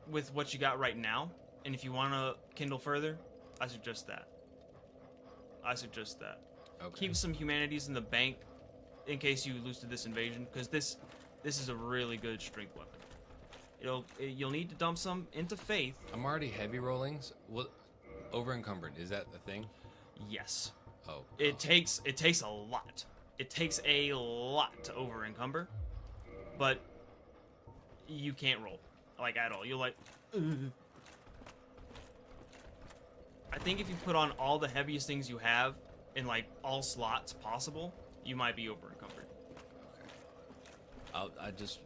with what you got right now. And if you want to kindle further, I suggest that. Okay. Keep some humanities in the bank in case you lose to this invasion, because this is a really good strength weapon. You'll need to dump some into faith. I'm already heavy rolling. What? Over encumbered, is that the thing? Yes. Oh. It takes a lot. It takes a lot to over encumber, but you can't roll like at all. You're like. Ugh. I think if you put on all the heaviest things you have in like all slots possible, you might be over encumbered. Okay. I just,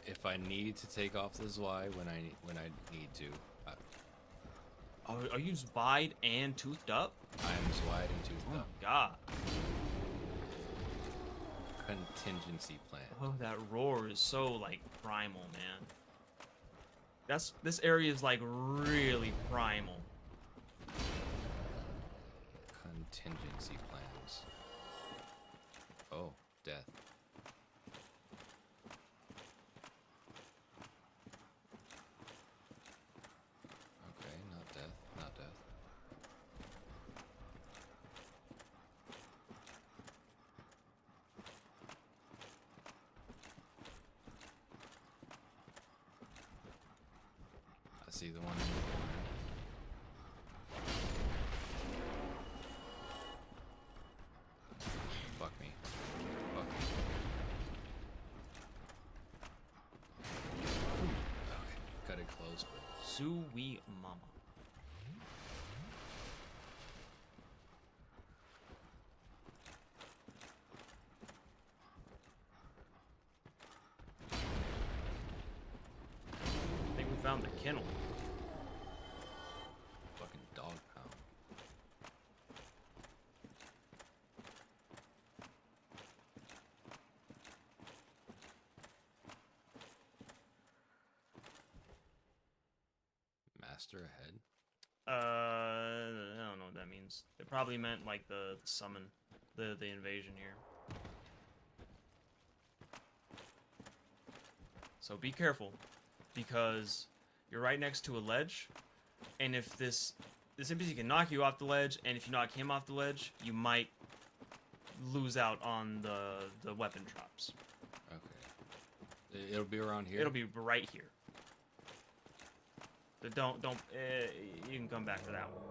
if I need to take off the Zwei when I need to. Are you Zwied and toothed up? I am Zwied and toothed up. God. Contingency plan. Oh, that roar is so like primal, man. This area is like really primal. Contingency plans. Oh, death. Okay, not death, not death. I see the one in the corner. Fuck me. Fuck me. Okay, cut it close, but... Sweet mama. I think we found the kennel. Fucking dog pound. Master ahead? I don't know what that means. It probably meant like the summon, the invasion here. So be careful, because you're right next to a ledge, and if this NPC can knock you off the ledge, and if you knock him off the ledge, you might lose out on the weapon drops. Okay. It'll be around here? It'll be right here. So don't you can come back to that one.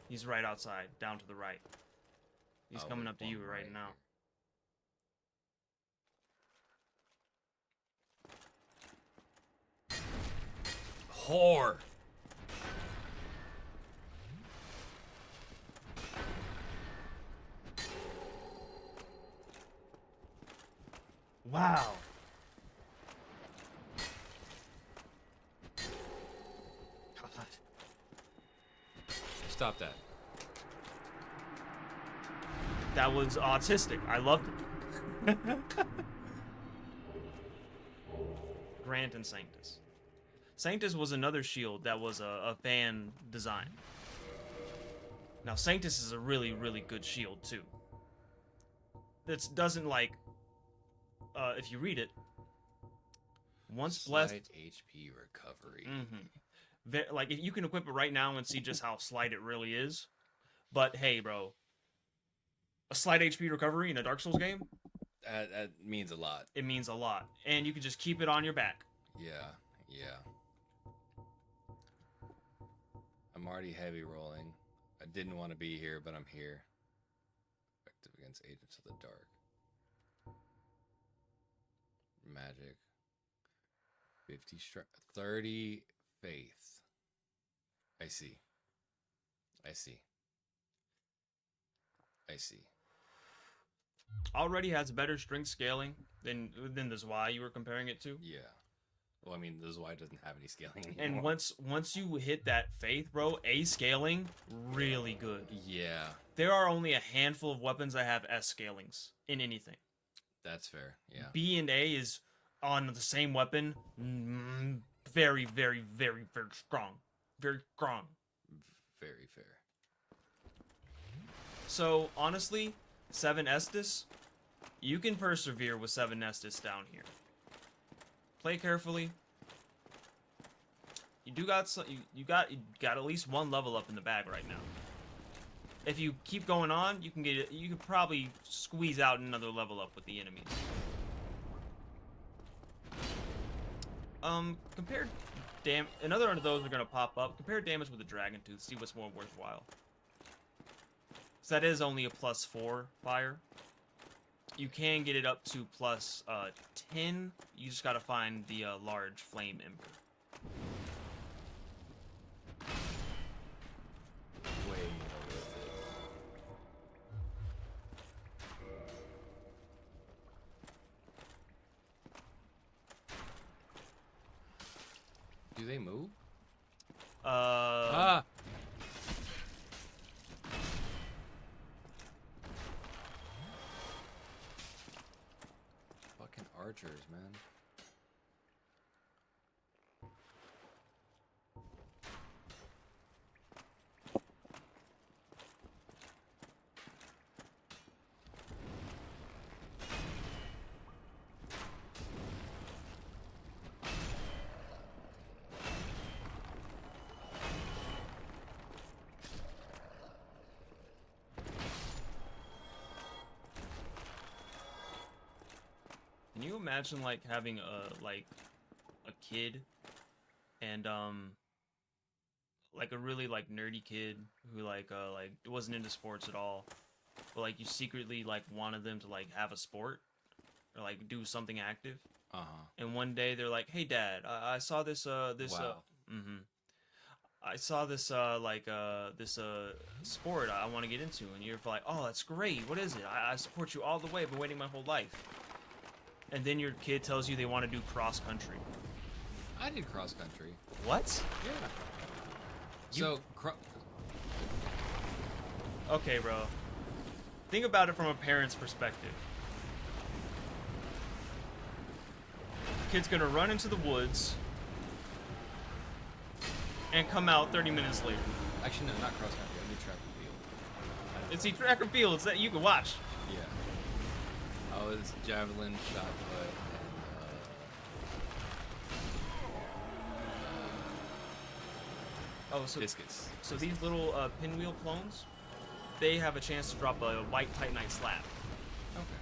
He's right outside, down to the right. He's coming up to you right now. Whore! Wow. God. Stop that. That was autistic. I loved it. Grant and Sanctus. Sanctus was another shield that was a fan design. Now Sanctus is a really, really good shield too. That doesn't like, if you read it, once blessed. Slight HP recovery. Like, if you can equip it right now and see just how slight it really is. But hey, bro, a slight HP recovery in a Dark Souls game? That means a lot. It means a lot, and you can just keep it on your back. Yeah, yeah. I'm already heavy rolling. I didn't want to be here, but I'm here. Effective against agents of the dark. Magic. 50 strength, 30 faith. I see. I see. I see. Already has better strength scaling than the Zwei you were comparing it to. Yeah. Well, I mean, the Zwei doesn't have any scaling anymore. And once you hit that faith, bro, A scaling, really good. Yeah. There are only a handful of weapons that have S scalings in anything. That's fair, yeah. B and A is on the same weapon, very, very, very, very strong. Very strong. Very fair. So, honestly, 7 Estus, you can persevere with 7 Estus down here. Play carefully. You do got you got at least one level up in the bag right now. If you keep going on, you could probably squeeze out another level up with the enemies. Compare another one of those are gonna pop up. Compare damage with the Dragon Tooth, see what's more worthwhile. So that is only a +4 fire. You can get it up to plus 10. You just gotta find the large flame ember. Way Do they move? Ah! Fucking archers, man. Can you imagine like having a kid and like a really like nerdy kid who like wasn't into sports at all, but like you secretly like wanted them to like have a sport or like do something active. And one day they're like, "Hey dad, I saw this Wow. I saw this sport I want to get into." And you're like, "Oh, that's great. What is it? I support you all the way. I've been waiting my whole life." And then your kid tells you they want to do cross country. I did cross country. What? Yeah. Okay, bro. Think about it from a parent's perspective. Kid's gonna run into the woods and come out 30 minutes later. Actually, no, not cross country. I did track and field. It's the track and field. It's that you can watch. Yeah. I was javelin, shot put, and so biscuits. So these little pinwheel clones, they have a chance to drop a white Titanite slab. Okay.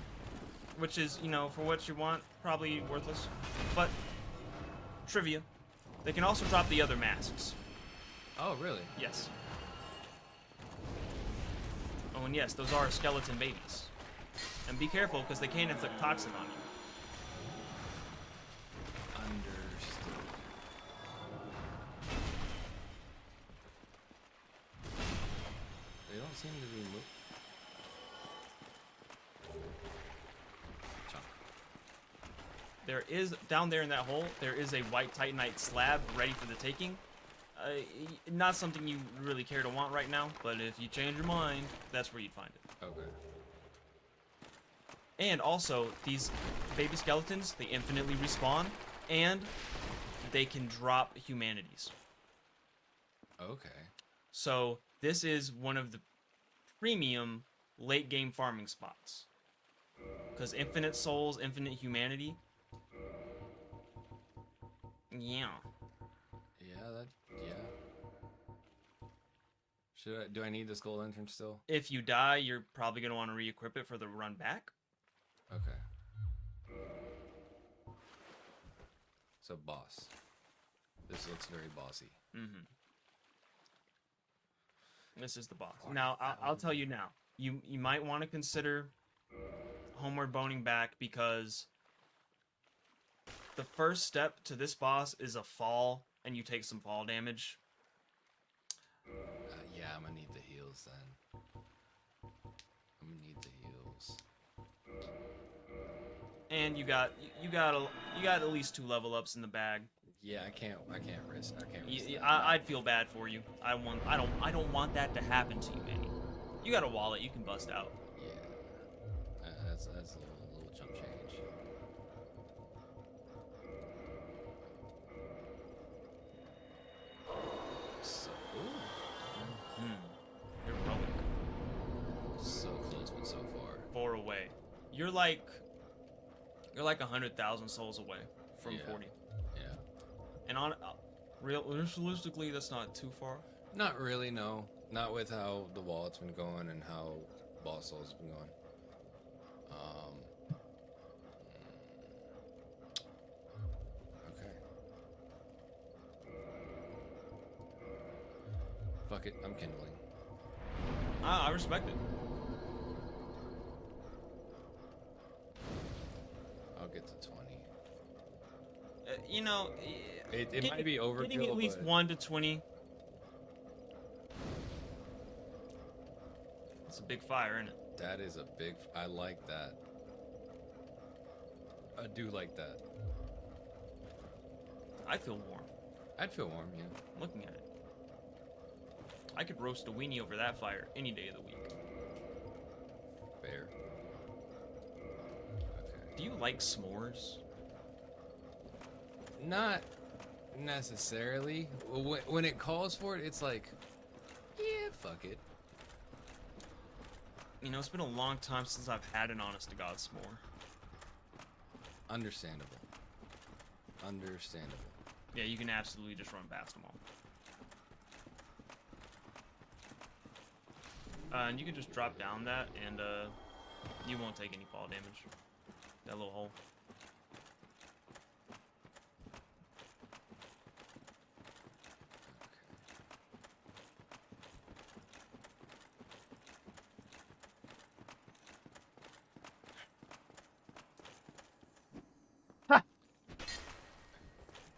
Which is, you know, for what you want, probably worthless. But trivia, they can also drop the other masks. Oh, really? Yes. Oh, and yes, those are skeleton babies. And be careful, because they can inflict toxin on you. Understood. They don't seem to be moving. There is, down there in that hole, there is a white Titanite slab ready for the taking. Not something you really care to want right now, but if you change your mind, that's where you'd find it. Okay. And also, these baby skeletons, they infinitely respawn, and they can drop humanities. Okay. So, this is one of the premium late game farming spots. Because infinite souls, infinite humanity. Yeah. Yeah. Do I need this gold entrance still? If you die, you're probably going to want to re-equip it for the run back. Okay. So boss. This looks very bossy. Mm-hmm. This is the boss. Now, I'll tell you now. You might want to consider homeward boning back because the first step to this boss is a fall, and you take some fall damage. Yeah, I'm gonna need the heals then. I'm gonna need the heals. And you got at least 2 level ups in the bag. Yeah, I can't risk that. I'd feel bad for you. I don't want that to happen to you, Manny. You got a wallet, you can bust out. Yeah, that's a little chump change. So, Heroic. So close, but so far. 4 away. You're like 100,000 souls away from 40. Yeah. And realistically, that's not too far. Not really, no. Not with how the wallet's been going and how boss souls have been going. Okay. Fuck it, I'm kindling. I respect it. I'll get to 20. You know, it might be overkill. Getting at least but 1 to 20. It's a big fire, isn't it? that is a big. I like that. I do like that. I feel warm. I'd feel warm, yeah. Looking at it. I could roast a weenie over that fire any day of the week. Fair. Okay. Do you like s'mores? Not necessarily. When it calls for it, it's like, yeah, fuck it. You know, it's been a long time since I've had an honest to God s'more. Understandable. Understandable. Yeah, you can absolutely just run past them all. And you can just drop down that, and you won't take any fall damage. That little hole.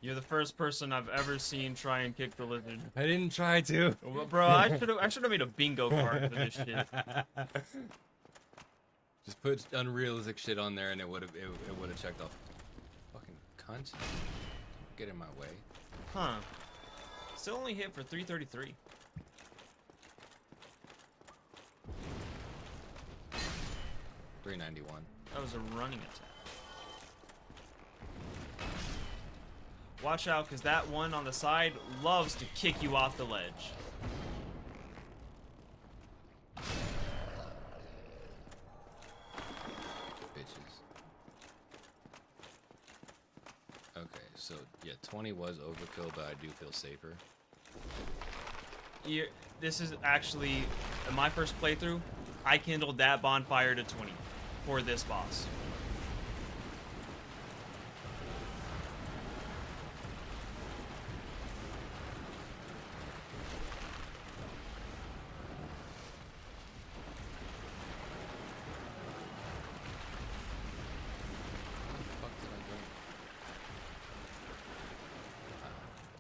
You're the first person I've ever seen try and kick the lizard. I didn't try to. Well, bro, I should have made a bingo card for this shit. Just put unrealistic shit on there, and it would have checked off. Fucking cunt! Get in my way. Huh? Still only hit for 333. $391. That was a running attack. Watch out, because that one on the side loves to kick you off the ledge. Bitches. Okay, so yeah, 20 was overkill, but I do feel safer. This is actually, in my first playthrough, I kindled that bonfire to 20 for this boss.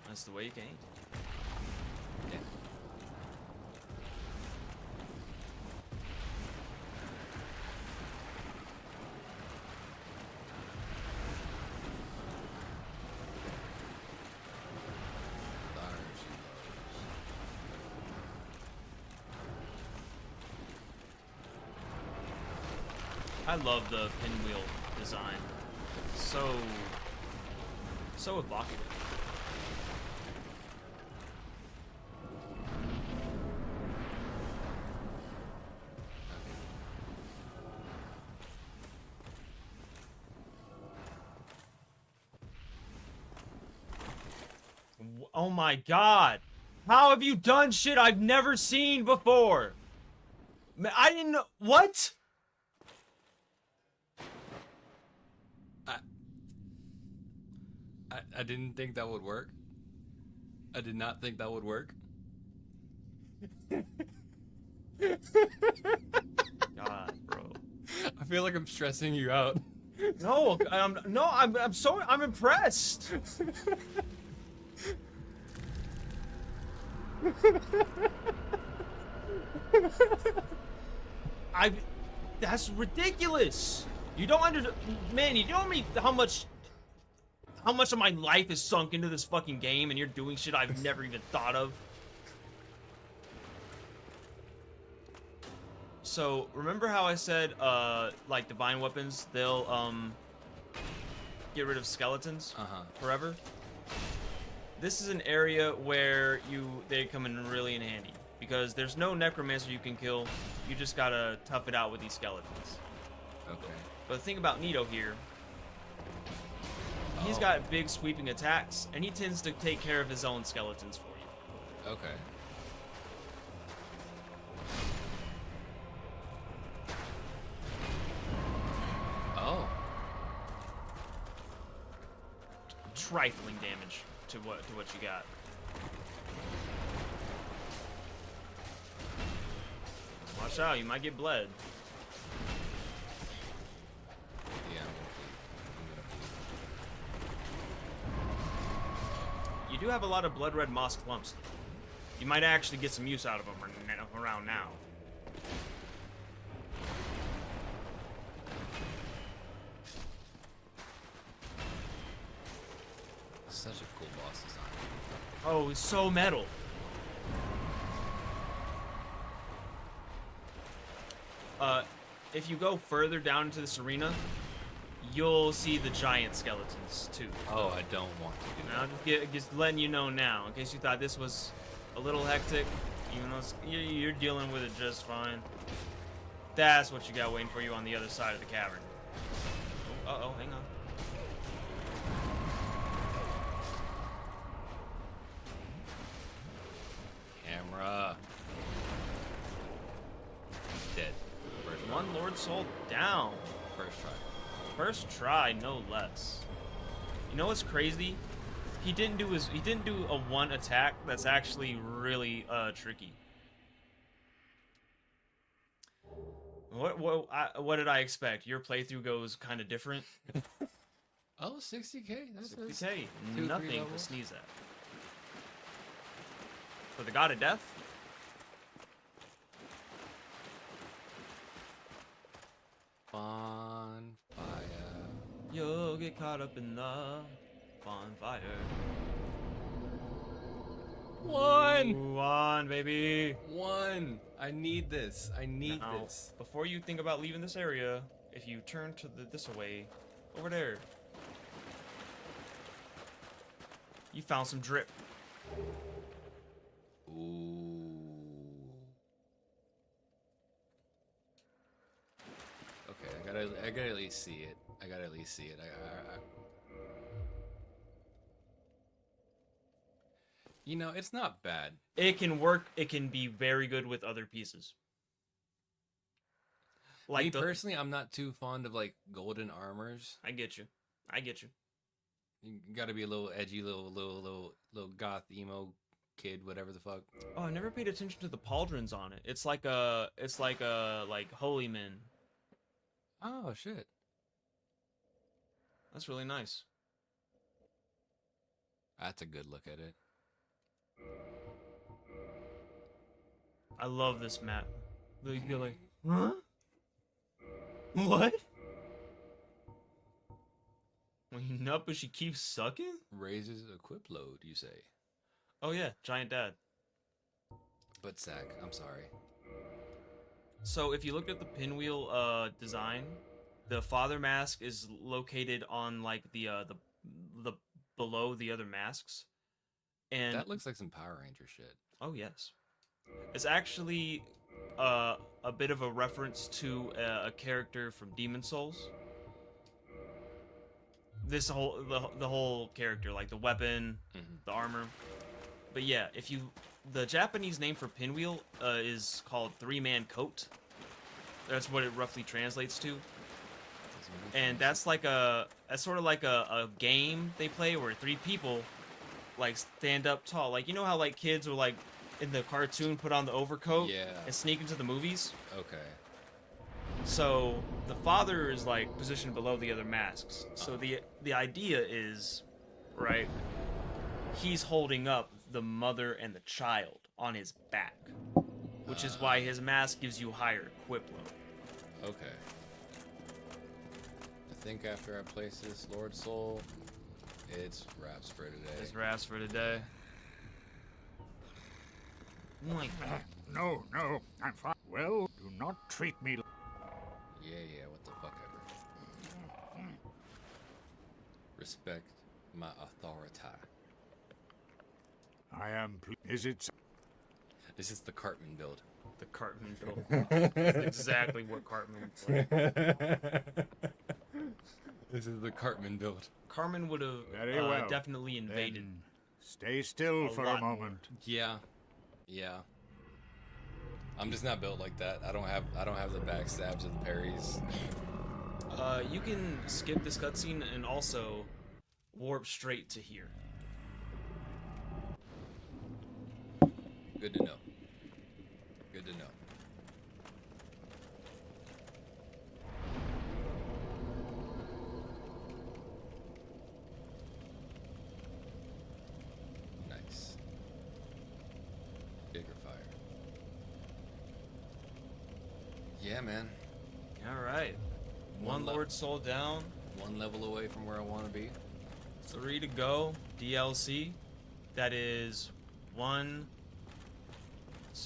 That's the way you came. Yeah. I love the pinwheel design. So evocative. Oh my god! How have you done shit I've never seen before? I didn't know. What? I didn't think that would work. I did not think that would work. God, bro. I feel like I'm stressing you out. No, I'm impressed. That's ridiculous. You don't man, you don't mean how much of my life is sunk into this fucking game, and you're doing shit I've never even thought of. So, remember how I said, like, divine weapons, they'll, get rid of skeletons forever? This is an area where they come in really in handy, because there's no necromancer you can kill. You just gotta tough it out with these skeletons. Okay. But the thing about Nito here, he's got big sweeping attacks, and he tends to take care of his own skeletons for you. Okay. Oh. Trifling damage to what you got. Watch out, you might get bled. Yeah. You do have a lot of blood red moss clumps. You might actually get some use out of them around now. Such a cool boss design. Oh, it's so metal. If you go further down into this arena, you'll see the giant skeletons too. Oh, I don't want to do that. Now, just letting you know now, in case you thought this was a little hectic, even though you're dealing with it just fine. That's what you got waiting for you on the other side of the cavern. Uh-oh, hang on. Camera. Dead. One Lord Soul down. First try. First try, no less. You know what's crazy? He didn't do a one attack that's actually really tricky. What did I expect? Your playthrough goes kind of different. Oh, 60k? That's 60k. 2, Nothing 3 to levels. sneeze at. For the God of Death? Bonfire. You'll get caught up in the bonfire. One, baby. One. I need this. I need Now, this. before you think about leaving this area, if you turn to this way, over there, you found some drip. Ooh. Okay, I gotta at least see it. I gotta at least see it. You know, it's not bad. It can work. It can be very good with other pieces. Like me personally, I'm not too fond of like golden armors. I get you. I get you. You gotta be a little edgy, little goth emo kid, whatever the fuck. Oh, I never paid attention to the pauldrons on it. It's like like holy men. Oh shit. That's really nice. That's a good look at it. I love this map. You're like, huh? What? When you nut, but she keeps sucking? Raises equip load, you say? Oh yeah, giant dad. But Zach, I'm sorry. So if you look at the pinwheel design, the father mask is located on like the below the other masks. And that looks like some Power Ranger shit. Oh yes. It's actually a bit of a reference to a character from Demon Souls. This the whole character, like the weapon, the armor. But yeah, the Japanese name for pinwheel is called three-man coat. That's what it roughly translates to. And that's like sort of like a game they play where three people like stand up tall. Like, you know how like kids will like in the cartoon put on the overcoat and sneak into the movies? Okay. So the father is like positioned below the other masks. So the idea is, right, he's holding up the mother and the child on his back, which is why his mask gives you higher equip load. Okay. I think after I place this Lord Soul, it's wraps for today. It's wraps for today. No, I'm fine. Well, do not treat me. Yeah, what the fuck ever. Respect my authority. I am. Is it? This is the Cartman build. The Cartman build. That's exactly what Cartman would play. This is the Cartman build. Cartman would have definitely invaded. Then stay still for a moment. Yeah. I'm just not built like that. I don't have the backstabs or the parries. You can skip this cutscene and also warp straight to here. Good to know. Good to know. Nice. Bigger fire. Yeah, man. All right. One Lord Soul down. One level away from where I want to be. 3 to go. DLC. That is 1,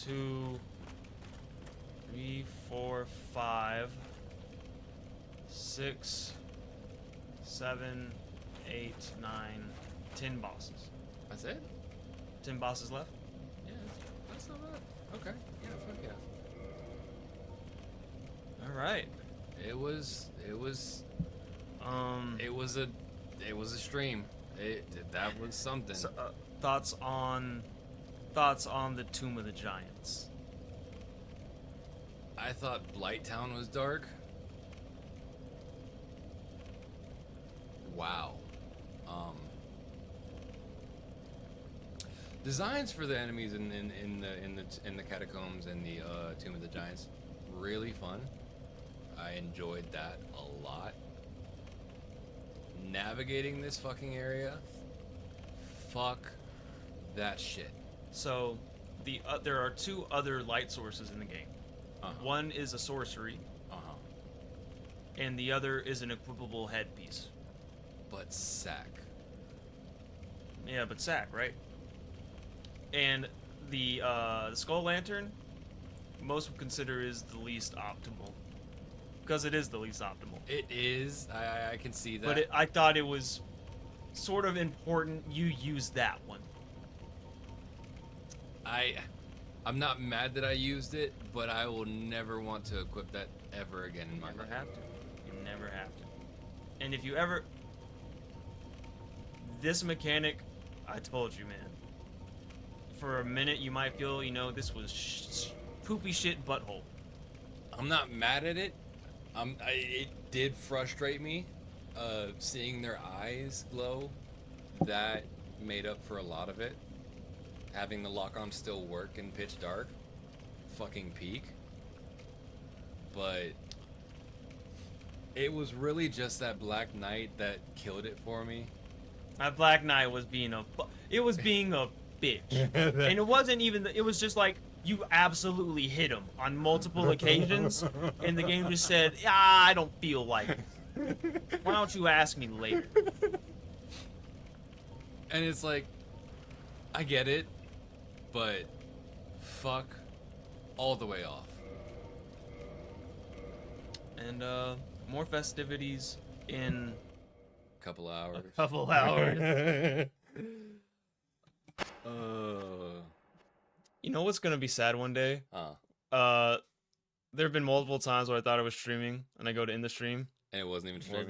2, 3, 4, 5, 6, 7, 8, 9, 10 bosses. That's it? 10 bosses left? Yeah, that's not bad. Okay. Yeah, fuck yeah. All right. It was a stream. That was something. So, thoughts on the Tomb of the Giants. I thought Blighttown was dark. Wow. Designs for the enemies in the catacombs and the Tomb of the Giants, really fun. I enjoyed that a lot. Navigating this fucking area, fuck that shit. So, there are 2 other light sources in the game. One is a sorcery, and the other is an equipable headpiece. But sack. Yeah, but sack, right? And the Skull Lantern, most would consider is the least optimal. Because it is the least optimal. It is. I can see that. But I thought it was sort of important you use that one. I'm not mad that I used it, but I will never want to equip that ever again in my life. You never have to. You never have to. And if you ever... This mechanic, I told you, man. For a minute, you might feel, this was poopy shit butthole. I'm not mad at it. It did frustrate me, seeing their eyes glow. That made up for a lot of it. Having the lock-on still work in pitch dark, fucking peak. But it was really just that Black Knight that killed it for me. That Black Knight was being a bitch, and it wasn't even. It was just like you absolutely hit him on multiple occasions, and the game just said, I don't feel like it. Why don't you ask me later? And it's like, I get it, but fuck all the way off. And more festivities in a couple hours. You know what's gonna be sad one day? There have been multiple times where I thought I was streaming, and I go to end the stream, and it wasn't even streaming.